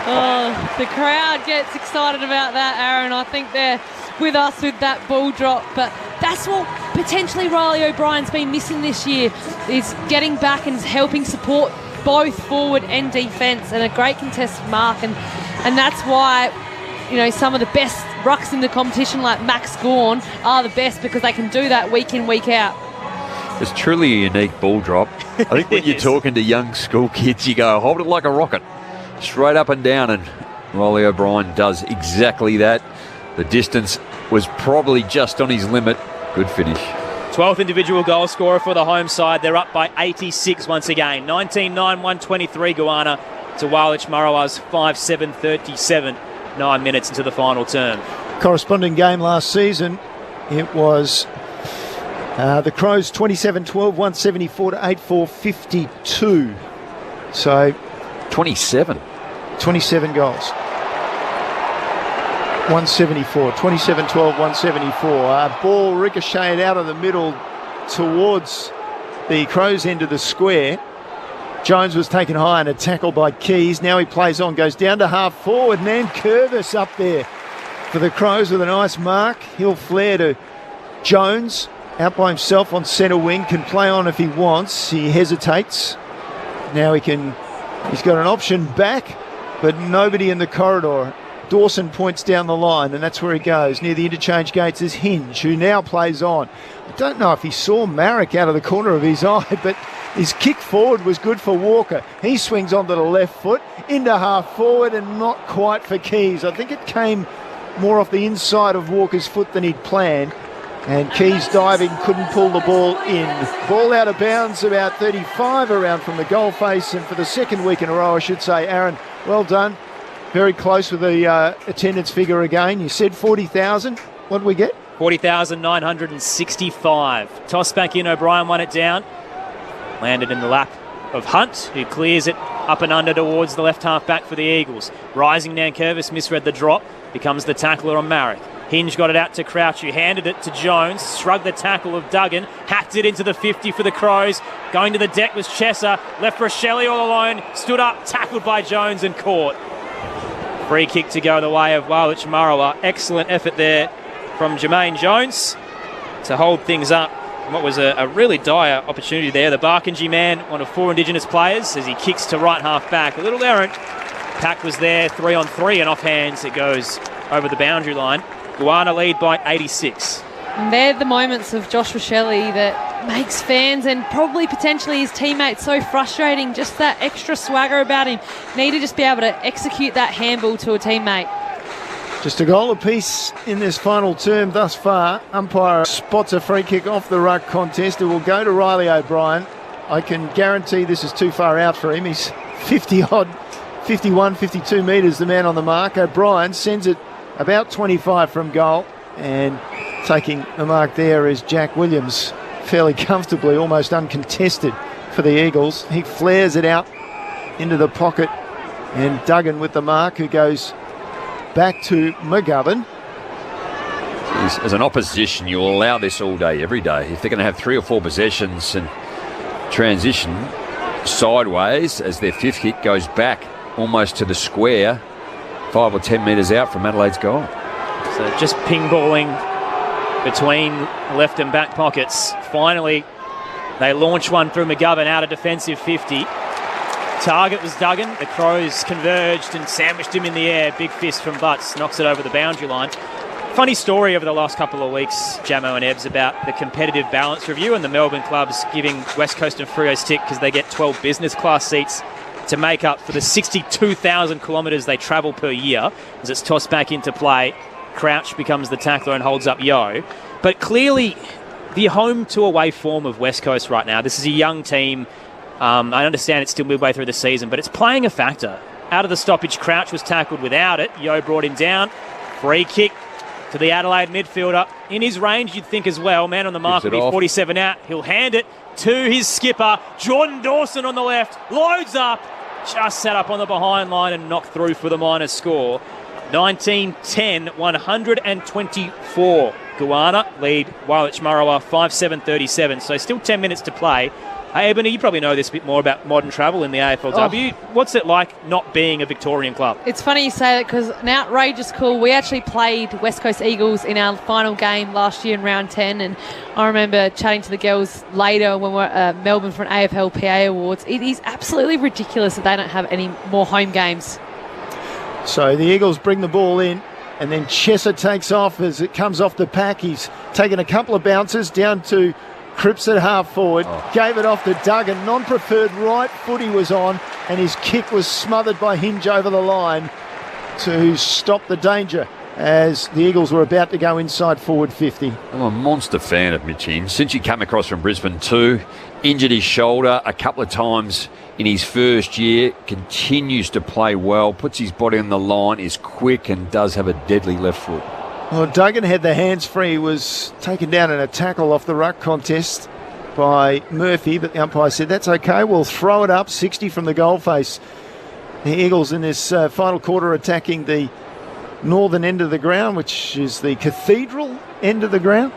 Oh, the crowd gets excited about that, Aaron. I think they're with us with that ball drop. But that's what potentially Riley O'Brien's been missing this year, is getting back and helping support both forward and defence, and a great contested mark. And that's why, you know, some of the best rucks in the competition, like Max Gawn, are the best, because they can do that week in, week out. It's truly a unique ball drop. I think when you're talking to young school kids, you go, hold it like a rocket, straight up and down, and Riley O'Brien does exactly that. The distance was probably just on his limit. Good finish. 12th individual goal scorer for the home side. They're up by 86 once again. 19-9, 123 Goanna to Walich Marawa's 5-7-37. 9 minutes into the final term. Corresponding game last season, it was the Crows 27-12, 174 to 84-52. So 27 goals. 174, 27-12, 174. Ball ricocheted out of the middle towards the Crows end of the square. Jones was taken high and a tackle by Keys. Now he plays on, goes down to half forward. Nankervis up there for the Crows with a nice mark. He'll flare to Jones, out by himself on centre wing, can play on if he wants. He hesitates. Now he's got an option back, but nobody in the corridor. Dawson points down the line, and that's where he goes. Near the interchange gates is Hinge, who now plays on. I don't know if he saw Marek out of the corner of his eye, but his kick forward was good for Walker. He swings onto the left foot, into half forward, and not quite for Keys. I think it came more off the inside of Walker's foot than he'd planned. And Keys diving, couldn't pull the ball in. Ball out of bounds, about 35 around from the goal face. And for the second week in a row, I should say, Aaron, well done. Very close with the attendance figure again. You said 40,000. What did we get? 40,965. Toss back in, O'Brien won it down. Landed in the lap of Hunt, who clears it up and under towards the left half back for the Eagles. Rising Nankervis misread the drop, becomes the tackler on Marek. Hinge got it out to Crouch, who handed it to Jones, shrugged the tackle of Duggan, hacked it into the 50 for the Crows. Going to the deck was Chesser, left Rochelle all alone, stood up, tackled by Jones and caught. Free kick to go the way of Walich Marawa. Excellent effort there from Jermaine Jones to hold things up. What was a really dire opportunity there. The Barkindji man, one of 4 Indigenous players, as he kicks to right half back. A little errant. Pack was there, 3-on-3, and off hands it goes over the boundary line. Guana lead by 86. And they're the moments of Josh Rochelle that makes fans and probably potentially his teammates so frustrating. Just that extra swagger about him. Need to just be able to execute that handball to a teammate. Just a goal apiece in this final term thus far. Umpire spots a free kick off the ruck contest. It will go to Riley O'Brien. I can guarantee this is too far out for him. He's 50-odd, 51, 52 metres, the man on the mark. O'Brien sends it about 25 from goal. And taking the mark there is Jack Williams, fairly comfortably, almost uncontested for the Eagles. He flares it out into the pocket. And Duggan with the mark, who goes back to McGovern. As an opposition, you'll allow this all day, every day. If they're going to have 3 or 4 possessions and transition sideways as their 5th kick goes back almost to the square, 5 or 10 metres out from Adelaide's goal. So just ping-balling between left and back pockets. Finally, they launch one through McGovern out of defensive 50. Target was Duggan. The Crows converged and sandwiched him in the air. Big fist from Butts, knocks it over the boundary line. Funny story over the last couple of weeks, Jamo and Ebbs, about the competitive balance review and the Melbourne clubs giving West Coast and Freo stick because they get 12 business class seats to make up for the 62,000 kilometres they travel per year. As it's tossed back into play, Crouch becomes the tackler and holds up Yo. But clearly, the home to away form of West Coast right now, this is a young team. I understand it's still midway through the season, but it's playing a factor. Out of the stoppage, Crouch was tackled without it. Yo brought him down. Free kick to the Adelaide midfielder. In his range, you'd think as well. Man on the mark will be 47 out. He'll hand it to his skipper, Jordan Dawson on the left. Loads up. Just set up on the behind line and knocked through for the minor score. 19-10, 124. Guana lead Wailach Marawa 5-7-37. So still 10 minutes to play. Hey, Ebony, you probably know this a bit more about modern travel in the AFLW. What's it like not being a Victorian club? It's funny you say that because an outrageous call. We actually played West Coast Eagles in our final game last year in round 10, and I remember chatting to the girls later when we were at Melbourne for an AFLPA Awards. It is absolutely ridiculous that they don't have any more home games. So the Eagles bring the ball in, and then Chesser takes off as it comes off the pack. He's taken a couple of bounces down to Cripps at half forward, gave it off to Duggan. Non-preferred right foot he was on, and his kick was smothered by Hinge over the line to stop the danger as the Eagles were about to go inside forward 50. I'm a monster fan of Mitch Hinge. Since he came across from Brisbane too, injured his shoulder a couple of times in his first year, continues to play well, puts his body on the line, is quick and does have a deadly left foot. Well, Duggan had the hands free, was taken down in a tackle off the ruck contest by Murphy, but the umpire said, that's okay, we'll throw it up, 60 from the goal face. The Eagles in this final quarter attacking the northern end of the ground, which is the Cathedral end of the ground.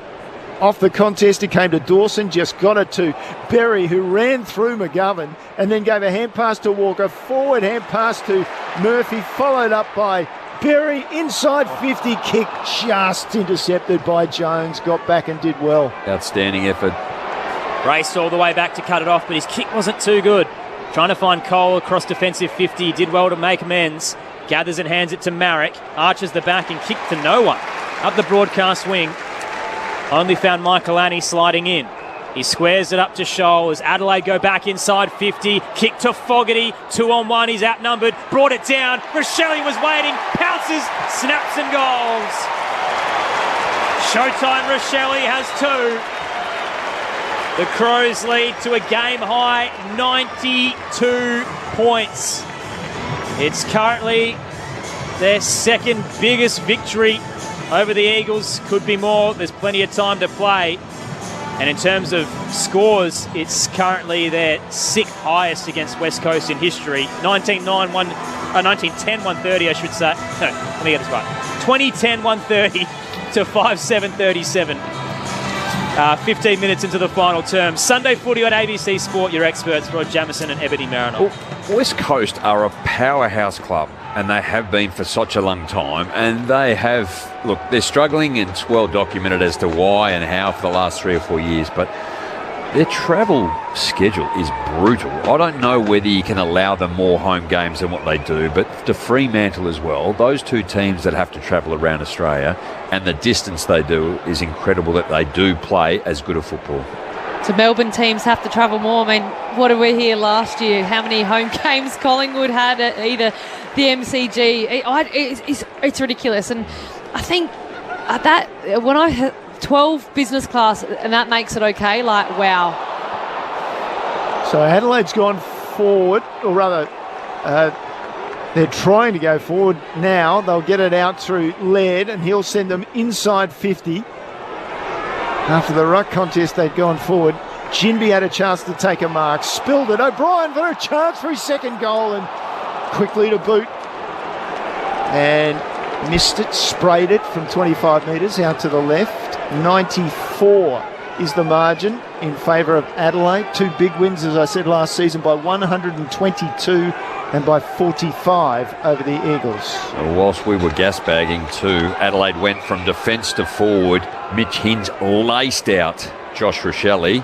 Off the contest, it came to Dawson, just got it to Berry, who ran through McGovern and then gave a hand pass to Walker, forward hand pass to Murphy, followed up by Berry, inside 50, kick just intercepted by Jones, got back and did well. Outstanding effort. Raced all the way back to cut it off, but his kick wasn't too good. Trying to find Cole across defensive 50, did well to make amends. Gathers and hands it to Marek, arches the back and kicked to no one. Up the broadcast wing, only found Michael Annie sliding in. He squares it up to Scholl as Adelaide go back inside 50. Kick to Fogarty, 2-on-1, he's outnumbered. Brought it down, Rochelle was waiting, pounces, snaps and goals. Showtime Rochelle has 2. The Crows lead to a game-high 92 points. It's currently their second biggest victory over the Eagles. Could be more, there's plenty of time to play. And in terms of scores, it's currently their 6th highest against West Coast in history. 1910-130, I should say. No, let me get this right. 2010-130 to 5-7-37. 15 minutes into the final term. Sunday footy on ABC Sport. Your experts, Rod Jamieson and Ebony Mariner. Well, West Coast are a powerhouse club, and they have been for such a long time. And they have, look, they're struggling, and it's well documented as to why and how for the last 3 or 4 years. But their travel schedule is brutal. I don't know whether you can allow them more home games than what they do, but to Fremantle as well, those two teams that have to travel around Australia and the distance they do is incredible that they do play as good a football. So Melbourne teams have to travel more. I mean, what did we hear last year? How many home games Collingwood had at either the MCG? It's ridiculous. And I think that when I had 12 business class, and that makes it okay, like, wow. So Adelaide's gone forward, or rather, they're trying to go forward now. They'll get it out through Laird, and he'll send them inside 50. After the ruck contest, they'd gone forward. Ginby had a chance to take a mark, spilled it. O'Brien for a chance for his second goal, and quickly to boot. And missed it, sprayed it from 25 metres out to the left. 94 is the margin in favour of Adelaide. 2 big wins, as I said last season, by 122 and by 45 over the Eagles. So whilst we were gas-bagging too, Adelaide went from defence to forward. Mitch Hinge laced out Josh Rochelle,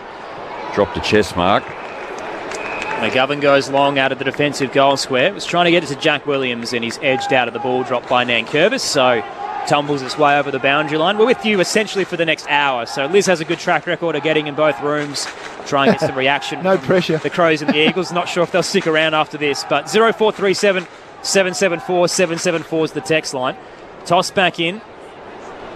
dropped a chest mark. McGovern goes long out of the defensive goal square. Was trying to get it to Jack Williams, and he's edged out of the ball dropped by Nankervis, so tumbles its way over the boundary line. We're with you essentially for the next hour, so Liz has a good track record of getting in both rooms, try and get some reaction. No pressure. The Crows and the Eagles. Not sure if they'll stick around after this, but 0437 774 774 is the text line. Toss back in.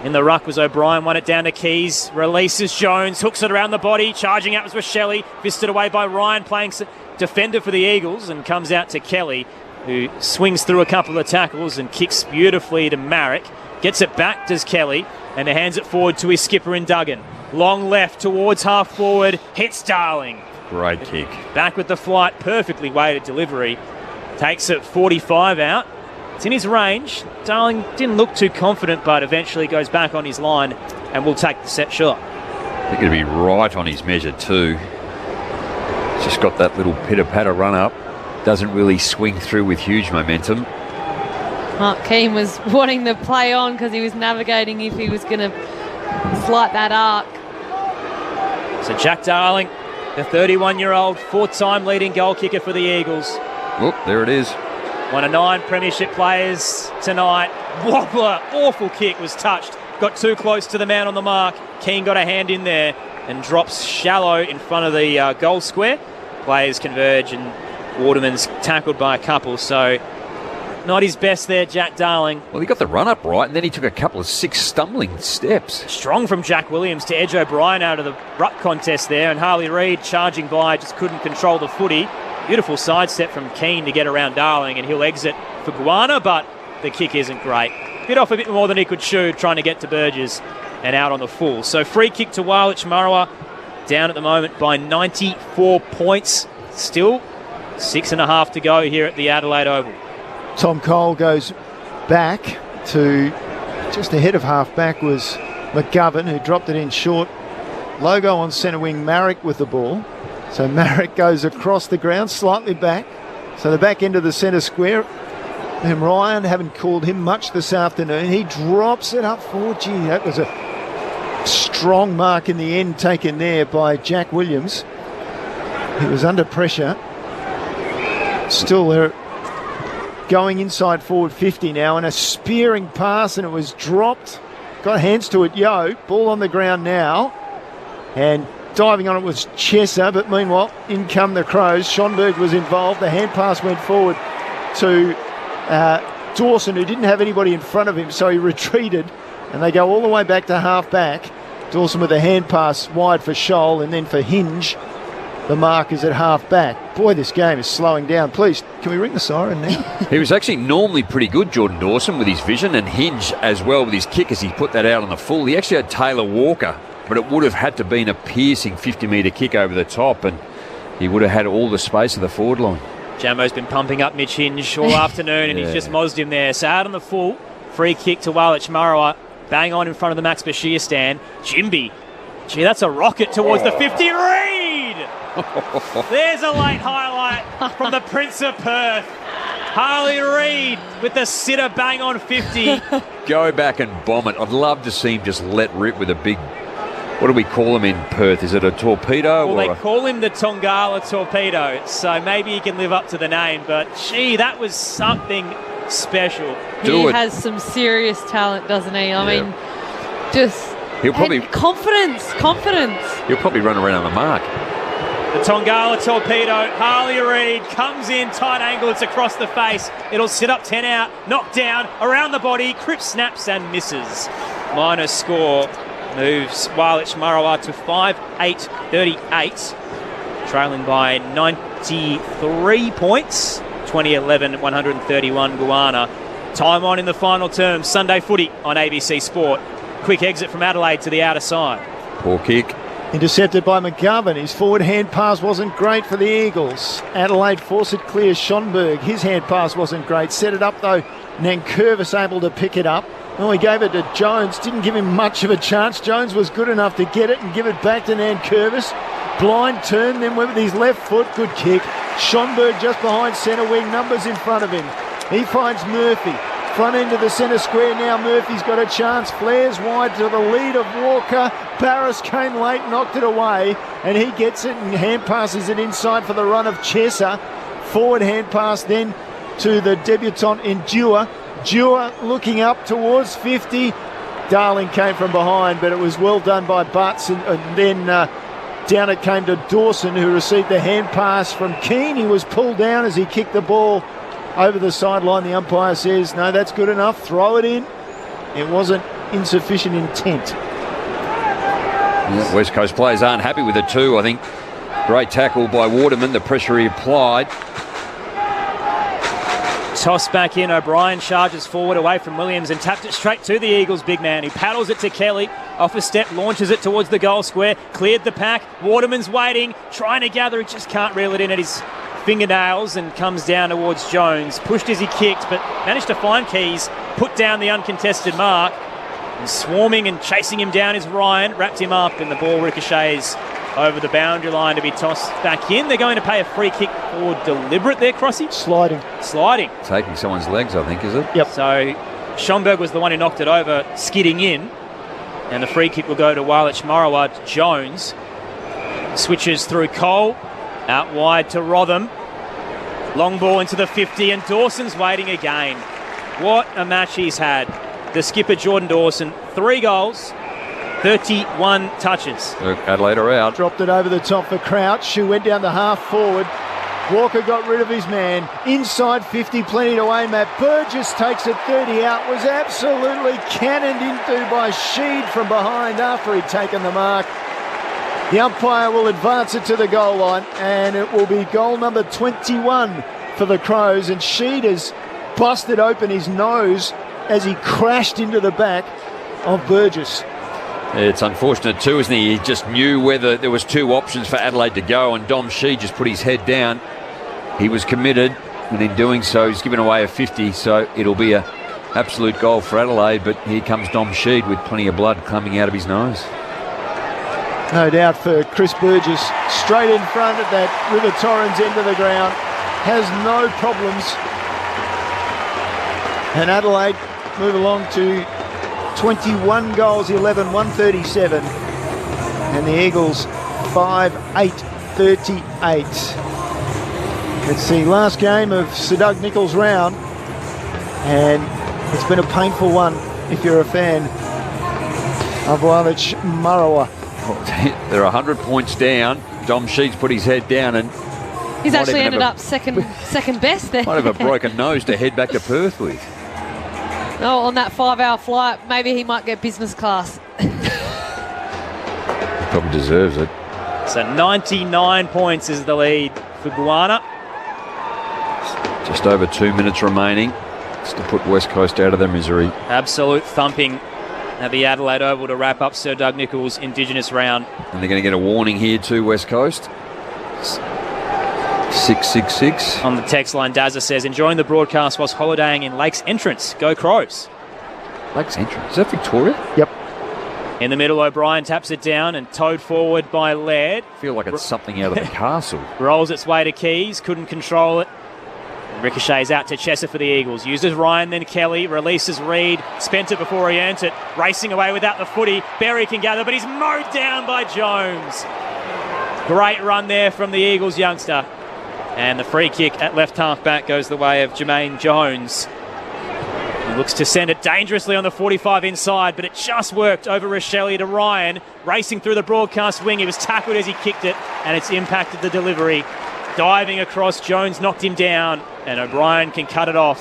In the ruck was O'Brien, won it down to Keys, releases Jones, hooks it around the body, charging out was Rochelle, fisted away by Ryan, playing defender for the Eagles, and comes out to Kelly, who swings through a couple of tackles and kicks beautifully to Marek. Gets it back, does Kelly, and hands it forward to his skipper in Duggan. Long left towards half forward, hits Darling. Great kick. Back with the flight, perfectly weighted delivery. Takes it 45 out. It's in his range. Darling didn't look too confident, but eventually goes back on his line and will take the set shot. I think it'll be right on his measure too. He's just got that little pitter-patter run up. Doesn't really swing through with huge momentum. Mark Keane was wanting to play on because he was navigating if he was going to flight that arc. So Jack Darling, the 31-year-old, 4-time leading goal kicker for the Eagles. Oh, there it is. One of 9 premiership players tonight. Wobbler, awful kick, was touched. Got too close to the man on the mark. Keane got a hand in there and drops shallow in front of the goal square. Players converge and Waterman's tackled by a couple, so not his best there, Jack Darling. Well, he got the run up right, and then he took a couple of 6 stumbling steps. Strong from Jack Williams to edge O'Brien out of the ruck contest there, and Harley Reid charging by, just couldn't control the footy. Beautiful sidestep from Keane to get around Darling, and he'll exit for Guana, but the kick isn't great. Bit off a bit more than he could chew, trying to get to Burgess and out on the full. So free kick to Walich Marawa, down at the moment by 94 points. Still 6.5 to go here at the Adelaide Oval. Tom Cole goes back to just ahead of half-back was McGovern, who dropped it in short. Logo on centre wing, Marek with the ball. So Marek goes across the ground, slightly back. So the back end of the centre square. And Ryan, haven't called him much this afternoon. He drops it up forward. Gee, that was a strong mark in the end taken there by Jack Williams. He was under pressure. Still there. Going inside forward 50 now, and a spearing pass, and it was dropped. Got hands to it, Yo. Ball on the ground now. And diving on it was Chesser, but meanwhile, in come the Crows. Schonberg was involved. The hand pass went forward to Dawson, who didn't have anybody in front of him, so he retreated. And they go all the way back to half-back. Dawson with a hand pass wide for Scholl, and then for Hinge. The mark is at half-back. Boy, this game is slowing down. Please, can we ring the siren now? He was actually normally pretty good, Jordan Dawson, with his vision, and Hinge as well with his kick as he put that out on the full. He actually had Taylor Walker, but it would have had to been a piercing 50-metre kick over the top, and he would have had all the space of the forward line. Jamo's been pumping up Mitch Hinge all afternoon, and he's just mozzed him there. So out on the full, free kick to Walich Marawa, bang on in front of the Max Bashir stand. Jimby Gee, that's a rocket towards the 50. Reid! There's a late highlight from the Prince of Perth. Harley Reid with the sitter bang on 50. Go back and bomb it. I'd love to see him just let rip with a big, what do we call him in Perth? Is it a torpedo? Well, they call him the Tongala Torpedo, so maybe he can live up to the name. But, gee, that was something special. He has some serious talent, doesn't he? I mean, just He'll probably confidence. He'll probably run around the mark. The Tongala Torpedo, Harley Reid comes in, tight angle, it's across the face. It'll sit up 10 out, knocked down, around the body, Cripps snaps and misses. Minor score moves Walich Marawa to 5-8-38, trailing by 93 points, 20-11, 131 Guana. Time on in the final term, Sunday footy on ABC Sport. Quick exit from Adelaide to the outer side. Poor kick. Intercepted by McGovern. His forward hand pass wasn't great for the Eagles. Adelaide forced it clear. Schonberg, his hand pass wasn't great. Set it up though. Nankervis able to pick it up. Oh, he gave it to Jones. Didn't give him much of a chance. Jones was good enough to get it and give it back to Nankervis. Blind turn, then went with his left foot. Good kick. Schonberg just behind centre wing. Numbers in front of him. He finds Murphy. Front end of the centre square now. Murphy's got a chance. Flares wide to the lead of Walker. Barris came late, knocked it away, and he gets it and hand passes it inside for the run of Chesser. Forward hand pass then to the debutant in Dewar. Dewar looking up towards 50. Darling came from behind, but it was well done by Butts, and then down it came to Dawson, who received the hand pass from Keane. He was pulled down as he kicked the ball over the sideline. The umpire says, no, that's good enough. Throw it in. It wasn't insufficient intent. Yeah, West Coast players aren't happy with it too, I think. Great tackle by Waterman, the pressure he applied. Toss back in, O'Brien charges forward away from Williams and tapped it straight to the Eagles' big man. He paddles it to Kelly, off a step, launches it towards the goal square, cleared the pack. Waterman's waiting, trying to gather, he just can't reel it in at his fingernails and comes down towards Jones. Pushed as he kicked, but managed to find Keys, put down the uncontested mark. And swarming and chasing him down is Ryan, wrapped him up, and the ball ricochets over the boundary line to be tossed back in. They're going to pay a free kick for deliberate there, Crossy? Sliding. Taking someone's legs, I think, is it? Yep. So Schonberg was the one who knocked it over, skidding in. And the free kick will go to Walich Marawa. Jones switches through Cole, out wide to Rotham. Long ball into the 50, and Dawson's waiting again. What a match he's had. The skipper, Jordan Dawson, 3 goals, 31 touches. Adelaide are out. Dropped it over the top for Crouch, who went down the half forward. Walker got rid of his man. Inside 50, plenty to aim at. Burgess takes it 30 out. Was absolutely cannoned into by Sheed from behind after he'd taken the mark. The umpire will advance it to the goal line, and it will be goal number 21 for the Crows. And Sheed has busted open his nose as he crashed into the back of Burgess. It's unfortunate too, isn't he? He just knew whether there was 2 options for Adelaide to go, and Dom Sheed just put his head down. He was committed, and in doing so, he's given away a 50, so it'll be an absolute goal for Adelaide, but here comes Dom Sheed with plenty of blood coming out of his nose. No doubt for Chris Burgess, straight in front at that River Torrens end of the ground, has no problems. And Adelaide move along to 21 goals, 11, 137. And the Eagles 5-8-38. It's the last game of Sir Doug Nicholls' round, and it's been a painful one if you're a fan of Walich Marawa. They're 100 points down. Dom Sheed's put his head down, and he's actually ended up second best there. Might have a broken nose to head back to Perth with. Oh, on that 5-hour flight, maybe he might get business class. Probably deserves it. So 99 points is the lead for Guana. Just over 2 minutes remaining. Just to put West Coast out of their misery. Absolute thumping at the Adelaide Oval to wrap up Sir Doug Nicholls' Indigenous round. And they're going to get a warning here too, West Coast. 666. On the text line, Dazza says, enjoying the broadcast whilst holidaying in Lakes Entrance. Go Crows. Lakes Entrance? Is that Victoria? Yep. In the middle, O'Brien taps it down and towed forward by Laird. I feel like it's something out of the castle. Rolls its way to Keys, couldn't control it. Ricochets out to Chesser for the Eagles. Uses Ryan, then Kelly. Releases Reid. Spent it before he earned it. Racing away without the footy. Berry can gather, but he's mowed down by Jones. Great run there from the Eagles youngster. And the free kick at left half back goes the way of Jermaine Jones. He looks to send it dangerously on the 45 inside, but it just worked over Rochelle to Ryan. Racing through the broadcast wing. He was tackled as he kicked it, and it's impacted the delivery. Diving across, Jones knocked him down, and O'Brien can cut it off.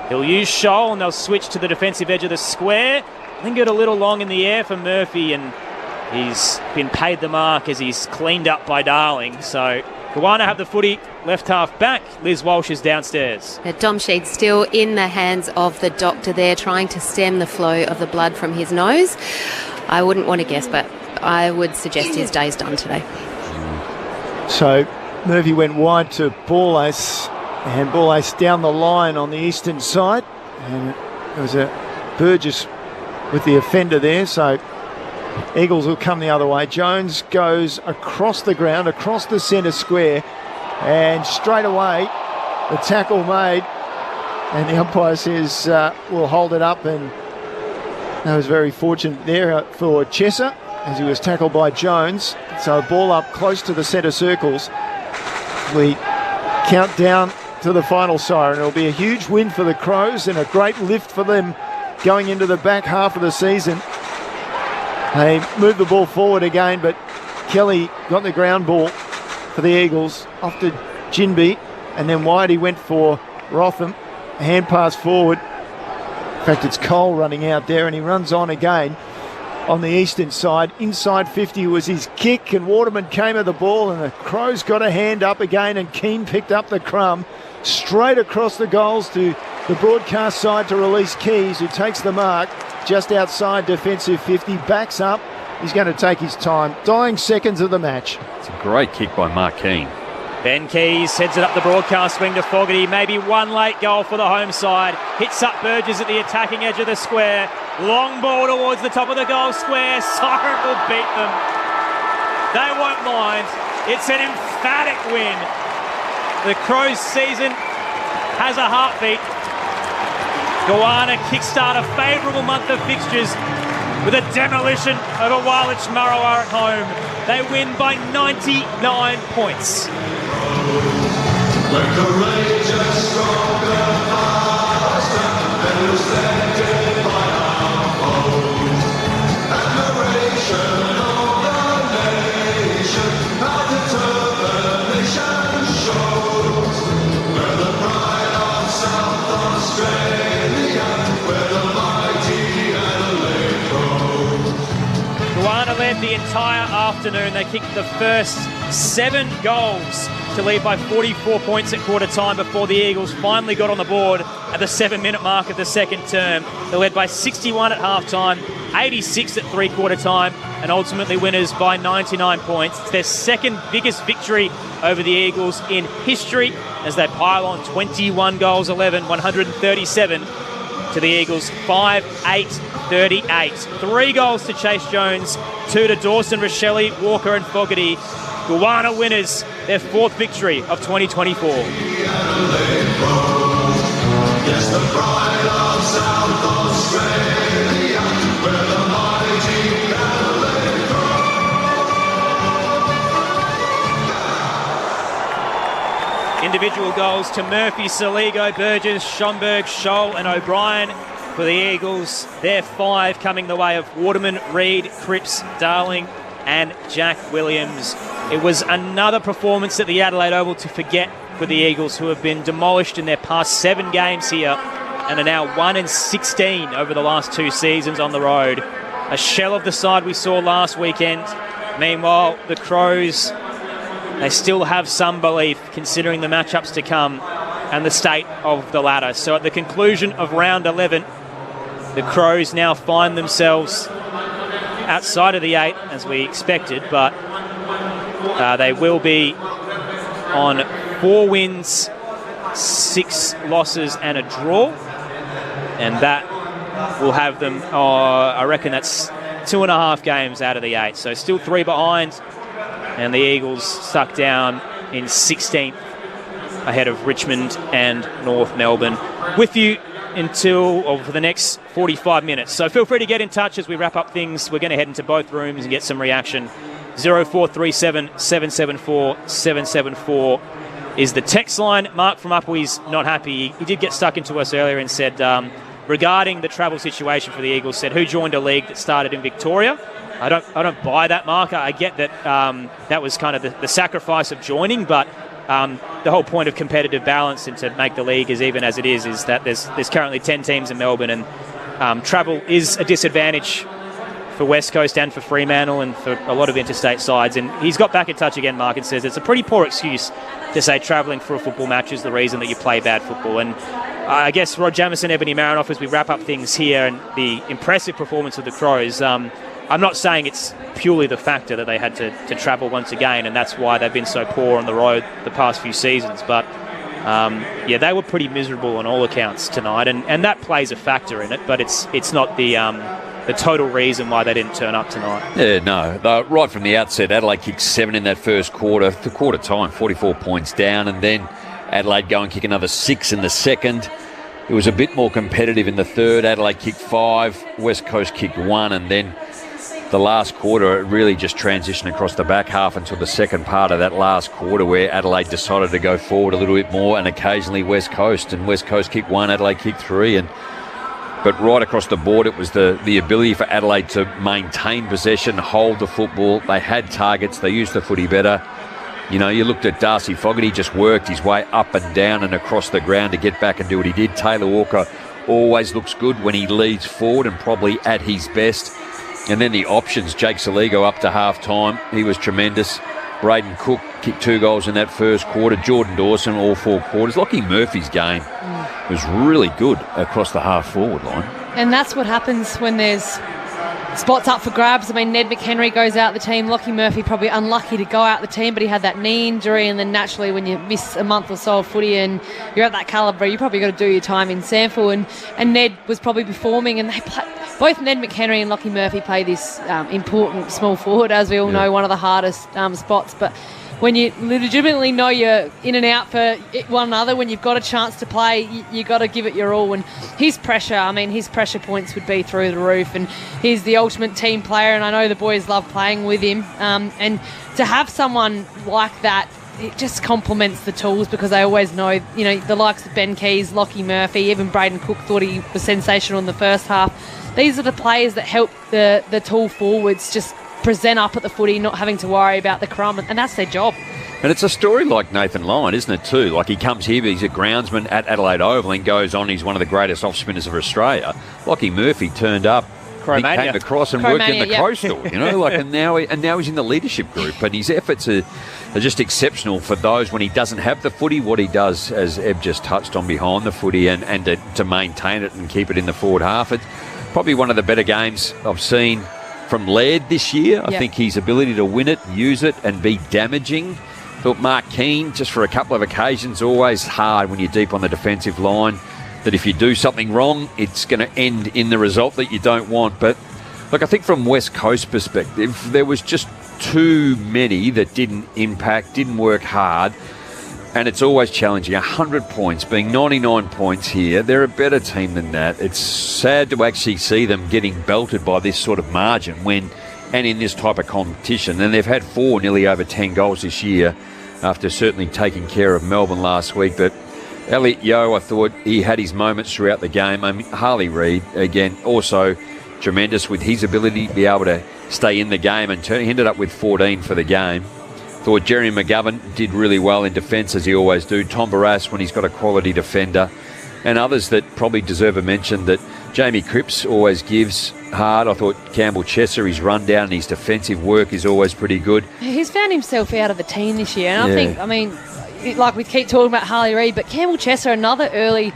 He'll use Scholl, and they'll switch to the defensive edge of the square. Lingered a little long in the air for Murphy, and he's been paid the mark as he's cleaned up by Darling. So Kawana have the footy, left half back. Liz Walsh is downstairs. Dom Sheed still in the hands of the doctor there, trying to stem the flow of the blood from his nose. I wouldn't want to guess, but I would suggest his day's done today. So Murphy went wide to Borlace, and Borlace down the line on the eastern side, and there was a Burgess with the offender there, so Eagles will come the other way. Jones goes across the ground, across the centre square, and straight away the tackle made, and the umpire says we'll hold it up, and that was very fortunate there for Chesser as he was tackled by Jones. So ball up close to the centre circles. We count down to the final siren. It'll be a huge win for the Crows and a great lift for them going into the back half of the season. They moved the ball forward again, but Kelly got the ground ball for the Eagles off to Ginby, and then wide he went for Rotham. A hand pass forward. In fact, it's Cole running out there, and he runs on again on the eastern side. Inside 50 was his kick, and Waterman came at the ball, and the Crows got a hand up again, and Keane picked up the crumb straight across the goals to the broadcast side to release Keys, who takes the mark just outside defensive 50, backs up. He's going to take his time. Dying seconds of the match. It's a great kick by Mark Keane. Ben Keys heads it up the broadcast wing to Fogarty. Maybe one late goal for the home side. Hits up Burgess at the attacking edge of the square. Long ball towards the top of the goal square. Siren will beat them. They won't mind. It's an emphatic win. The Crows season has a heartbeat. Goanna kickstart a favourable month of fixtures with a demolition over Wailach Marrowa at home. They win by 99 points. Led the entire afternoon. They kicked the first 7 goals to lead by 44 points at quarter time before the Eagles finally got on the board at the 7-minute mark of the second term. They led by 61 at half time, 86 at three-quarter time, and ultimately winners by 99 points. It's their second biggest victory over the Eagles in history as they pile on 21 goals, 137 to the Eagles, 5-8-38. 3 goals to Chase Jones, 2 to Dawson, Rochelle, Walker and Fogarty. Goanna winners their 4th victory of 2024. Yes, the pride of South Australia, where the mighty Adelaide grow. Individual goals to Murphy, Saligo, Burgess, Schomburg, Scholl and O'Brien. For the Eagles, their 5 coming the way of Waterman, Reid, Cripps, Darling and Jack Williams. It was another performance at the Adelaide Oval to forget for the Eagles, who have been demolished in their past 7 games here and are now 1-16 over the last 2 seasons on the road. A shell of the side we saw last weekend. Meanwhile, the Crows, they still have some belief considering the matchups to come and the state of the ladder. So at the conclusion of round 11, the Crows now find themselves outside of the 8 as we expected, but they will be on 4 wins, 6 losses and a draw, and that will have them, I reckon that's 2.5 games out of the 8. So still 3 behind. And the Eagles stuck down in 16th ahead of Richmond and North Melbourne. With you for the next 45 minutes. So feel free to get in touch as we wrap up things. We're going to head into both rooms and get some reaction. 0437 774 774 is the text line. Mark from Upwee's not happy. He did get stuck into us earlier and said, regarding the travel situation for the Eagles, said, who joined a league that started in Victoria? I don't buy that, Mark. I get that that was kind of the sacrifice of joining, but the whole point of competitive balance and to make the league as even as it is that there's currently 10 teams in Melbourne, and travel is a disadvantage for West Coast and for Fremantle and for a lot of interstate sides. And he's got back in touch again, Mark, and says it's a pretty poor excuse to say travelling for a football match is the reason that you play bad football. And I guess Rod Jamieson, Ebony Marinoff, as we wrap up things here and the impressive performance of the Crows, I'm not saying it's purely the factor that they had to travel once again, and that's why they've been so poor on the road the past few seasons. But, they were pretty miserable on all accounts tonight, and that plays a factor in it, but it's not the total reason why they didn't turn up tonight. Yeah, no. Right from the outset, Adelaide kicked 7 in that first quarter. The quarter time, 44 points down, and then Adelaide go and kick another 6 in the second. It was a bit more competitive in the third. Adelaide kicked 5, West Coast kicked 1, and then the last quarter, it really just transitioned across the back half until the second part of that last quarter where Adelaide decided to go forward a little bit more, and occasionally West Coast. And West Coast kicked 1, Adelaide kicked 3, but right across the board, it was the ability for Adelaide to maintain possession, hold the football. They had targets. They used the footy better. You know, you looked at Darcy Fogarty, just worked his way up and down and across the ground to get back and do what he did. Taylor Walker always looks good when he leads forward and probably at his best. And then the options, Jake Saligo up to half-time. He was tremendous. Braden Cook kicked 2 goals in that first quarter. Jordan Dawson all 4 quarters. Lockie Murphy's game was really good across the half-forward line. And that's what happens when there's spots up for grabs. I mean, Ned McHenry goes out the team. Lockie Murphy probably unlucky to go out the team, but he had that knee injury, and then naturally when you miss a month or so of footy and you're at that calibre, you probably got to do your time in sample. And Ned was probably performing, and they both Ned McHenry and Lockie Murphy play this important small forward, as we all know, one of the hardest spots. But when you legitimately know you're in and out for one another, when you've got a chance to play, you got to give it your all. And his pressure points would be through the roof. And he's the ultimate team player, and I know the boys love playing with him. And to have someone like that, it just complements the tools, because they always know, the likes of Ben Keys, Lockie Murphy, even Braden Cook thought he was sensational in the first half. These are the players that help the tall forwards just present up at the footy, not having to worry about the crumb, and that's their job. And it's a story like Nathan Lyon, isn't it, too? Like, he comes here, he's a groundsman at Adelaide Oval and goes on, he's one of the greatest off-spinners of Australia. Lockie Murphy turned up, he came across and worked in the Coastal, and now he's in the leadership group, and his efforts are just exceptional for those when he doesn't have the footy, what he does, as Eb just touched on, behind the footy and to maintain it and keep it in the forward half. It's probably one of the better games I've seen from Laird this year. I think his ability to win it, use it, and be damaging. Thought Mark Keane, just for a couple of occasions, always hard when you're deep on the defensive line, that if you do something wrong, it's going to end in the result that you don't want. But look, I think from West Coast perspective, there was just too many that didn't impact, didn't work hard. And it's always challenging. 100 points, being 99 points here, they're a better team than that. It's sad to actually see them getting belted by this sort of margin and in this type of competition. And they've had 4 nearly over 10 goals this year after certainly taking care of Melbourne last week. But Elliot Yeo, I thought he had his moments throughout the game. I mean, Harley Reid, again, also tremendous with his ability to be able to stay in the game, and he ended up with 14 for the game. Thought Jeremy McGovern did really well in defence, as he always do. Tom Barrass, when he's got a quality defender. And others that probably deserve a mention, that Jamie Cripps always gives hard. I thought Campbell Chesser, his rundown and his defensive work is always pretty good. He's found himself out of the team this year. And I think, like we keep talking about Harley Reid, but Campbell Chesser, another early,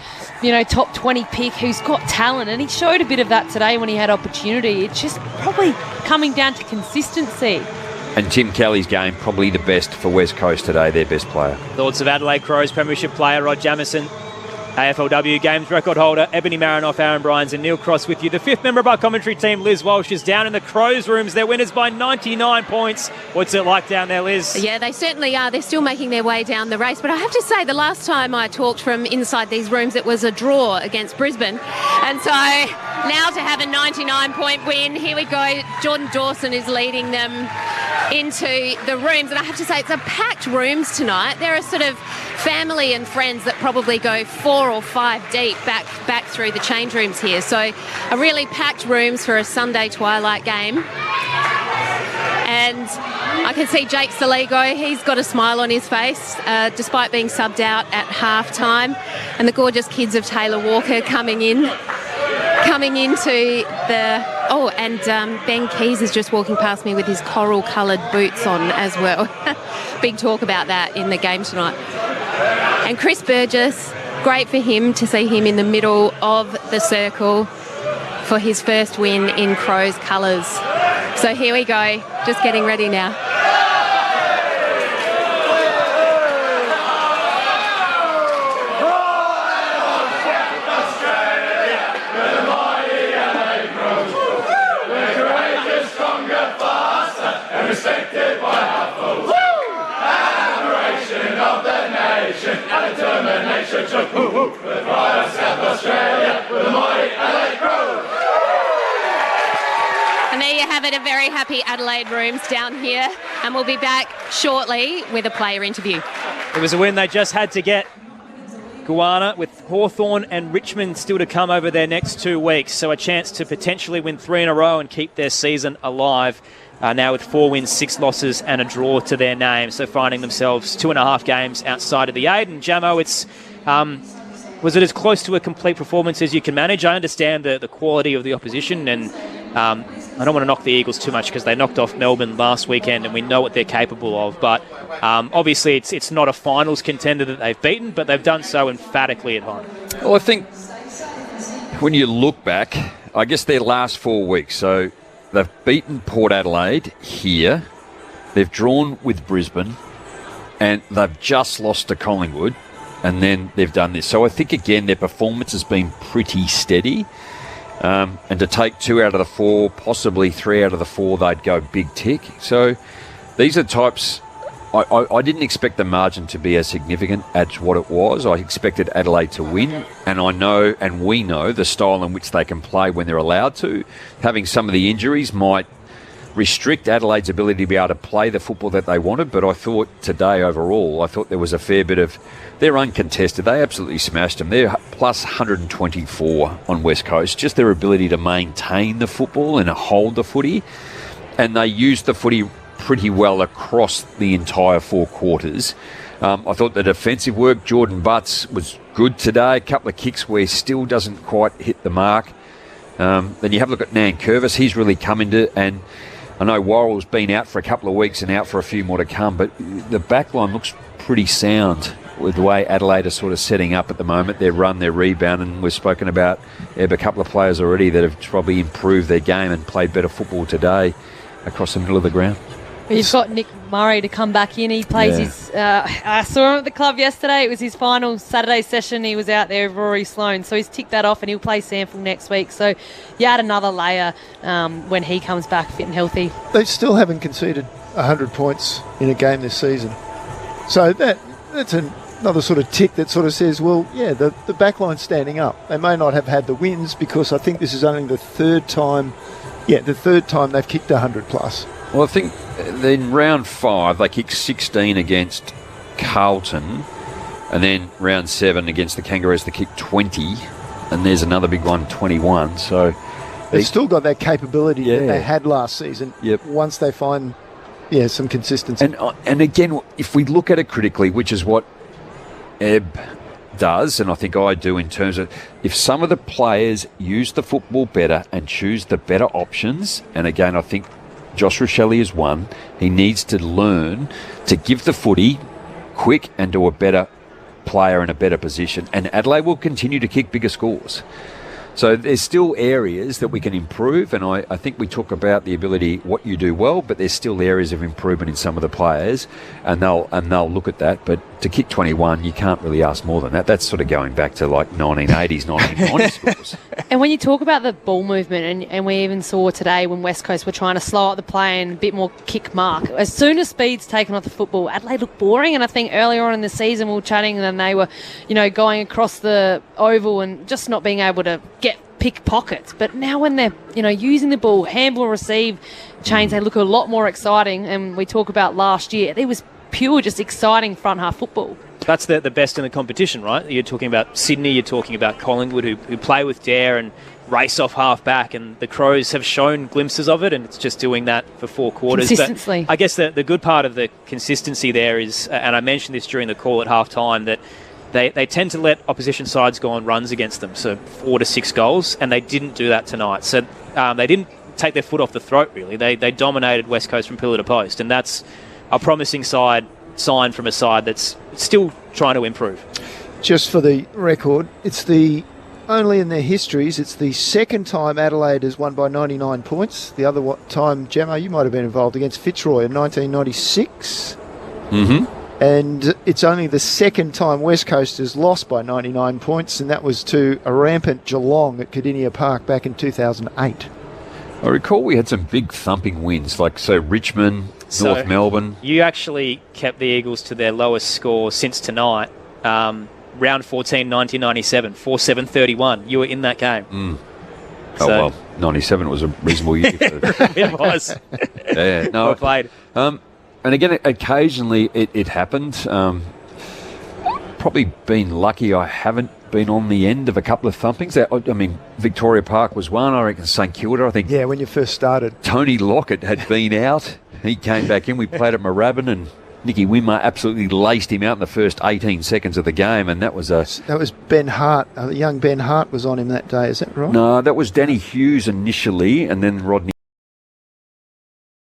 top 20 pick who's got talent. And he showed a bit of that today when he had opportunity. It's just probably coming down to consistency. And Tim Kelly's game, probably the best for West Coast today, their best player. Thoughts of Adelaide Crows Premiership player Rod Jamieson. AFLW Games record holder Ebony Marinoff, Aaron Bryans and Neil Cross with you. The fifth member of our commentary team, Liz Walsh, is down in the Crows rooms. They're winners by 99 points. What's it like down there, Liz? Yeah, they certainly are. They're still making their way down the race. But I have to say, the last time I talked from inside these rooms, it was a draw against Brisbane. And so now to have a 99-point win, here we go. Jordan Dawson is leading them into the rooms. And I have to say, it's a packed rooms tonight. There are sort of family and friends that probably go 4 or 5 deep back through the change rooms here. So a really packed rooms for a Sunday twilight game. And I can see Jake Saligo, he's got a smile on his face despite being subbed out at half-time. And the gorgeous kids of Taylor Walker coming into the... Oh, and Ben Keys is just walking past me with his coral-coloured boots on as well. Big talk about that in the game tonight. And Chris Burgess, great for him to see him in the middle of the circle for his first win in Crows colours. So here we go, just getting ready now. And there you have it, a very happy Adelaide rooms down here, and we'll be back shortly with a player interview. It was a win they just had to get. Goanna with Hawthorn and Richmond still to come over their next 2 weeks, so a chance to potentially win 3 in a row and keep their season alive. Now with 4 wins, 6 losses and a draw to their name, so finding themselves 2.5 games outside of the 8. And Jamo, it's was it as close to a complete performance as you can manage? I understand the quality of the opposition, and I don't want to knock the Eagles too much because they knocked off Melbourne last weekend and we know what they're capable of, but obviously it's not a finals contender that they've beaten, but they've done so emphatically at home. Well, I think when you look back, I guess their last 4 weeks, so they've beaten Port Adelaide here, they've drawn with Brisbane, and they've just lost to Collingwood, and then they've done this. So I think, again, their performance has been pretty steady. And to take 2 out of the 4, possibly 3 out of the 4, they'd go big tick. So these are types... I didn't expect the margin to be as significant as what it was. I expected Adelaide to win, and I know, and we know, the style in which they can play when they're allowed to. Having some of the injuries might restrict Adelaide's ability to be able to play the football that they wanted, but I thought today overall, I thought there was a fair bit of... They're uncontested. They absolutely smashed them. They're plus 124 on West Coast. Just their ability to maintain the football and hold the footy, and they used the footy pretty well across the entire 4 quarters. I thought the defensive work, Jordan Butts was good today. A couple of kicks where he still doesn't quite hit the mark. Then you have a look at Nan Curvis. He's really come into... And I know Worrell's been out for a couple of weeks and out for a few more to come, but the back line looks pretty sound with the way Adelaide are sort of setting up at the moment. Their run, their rebound, and we've spoken about a couple of players already that have probably improved their game and played better football today across the middle of the ground. You've got Nick Murray to come back in. He plays his... I saw him at the club yesterday. It was his final Saturday session. He was out there with Rory Sloane. So he's ticked that off, and he'll play Sample next week. So you add another layer when he comes back fit and healthy. They still haven't conceded 100 points in a game this season. So that's another sort of tick that sort of says, well, yeah, the backline's standing up. They may not have had the wins because I think this is only the third time they've kicked 100 plus. Well, I think in round 5, they kicked 16 against Carlton, and then round 7 against the Kangaroos, they kicked 20, and there's another big one, 21. So they've still got that capability that they had last season. Yep. Once they find some consistency. And again, if we look at it critically, which is what Ebb does, and I think I do, in terms of if some of the players use the football better and choose the better options, and again, I think Josh Rochelle is one. He needs to learn to give the footy quick and to a better player in a better position. And Adelaide will continue to kick bigger scores. So there's still areas that we can improve, and I think we talk about the ability, what you do well, but there's still areas of improvement in some of the players, and they'll look at that. But to kick 21, you can't really ask more than that. That's sort of going back to like 1980s, 1990s scores. And when you talk about the ball movement, and we even saw today when West Coast were trying to slow up the play and a bit more kick mark, as soon as speed's taken off the football, Adelaide looked boring. And I think earlier on in the season we were chatting and they were, going across the oval and just not being able to pick pockets. But now when they're, using the ball, handball, receive chains, they look a lot more exciting. And we talk about last year, it was pure, just exciting front half football. That's the best in the competition, right? You're talking about Sydney, you're talking about Collingwood, who play with dare and race off half back, and the Crows have shown glimpses of it, and it's just doing that for 4 quarters. Consistency. But I guess the good part of the consistency there is, and I mentioned this during the call at half time, that they tend to let opposition sides go on runs against them, so 4 to 6 goals, and they didn't do that tonight. So they didn't take their foot off the throat, really. They dominated West Coast from pillar to post, and that's a promising sign from a side that's still trying to improve. Just for the record, it's the only in their histories, it's the second time Adelaide has won by 99 points. The other time, Gemma, you might have been involved against Fitzroy in 1996. Mm-hmm. And it's only the second time West Coast has lost by 99 points, and that was to a rampant Geelong at Cardinia Park back in 2008. I recall we had some big thumping wins, like Richmond, North Melbourne. You actually kept the Eagles to their lowest score since tonight. Round 14, 1997, 4-7-31. You were in that game. Mm. Oh, well, 97 was a reasonable year. It was. Yeah, no. Well played. And again, occasionally it happened. Probably been lucky I haven't been on the end of a couple of thumpings. I mean, Victoria Park was one. I reckon St Kilda, I think. Yeah, when you first started. Tony Lockett had been out. He came back in. We played at Moorabbin, and Nicky Winmar absolutely laced him out in the first 18 seconds of the game, and that was Ben Hart. Young Ben Hart was on him that day. Is that right? No, that was Danny Hughes initially, and then Rodney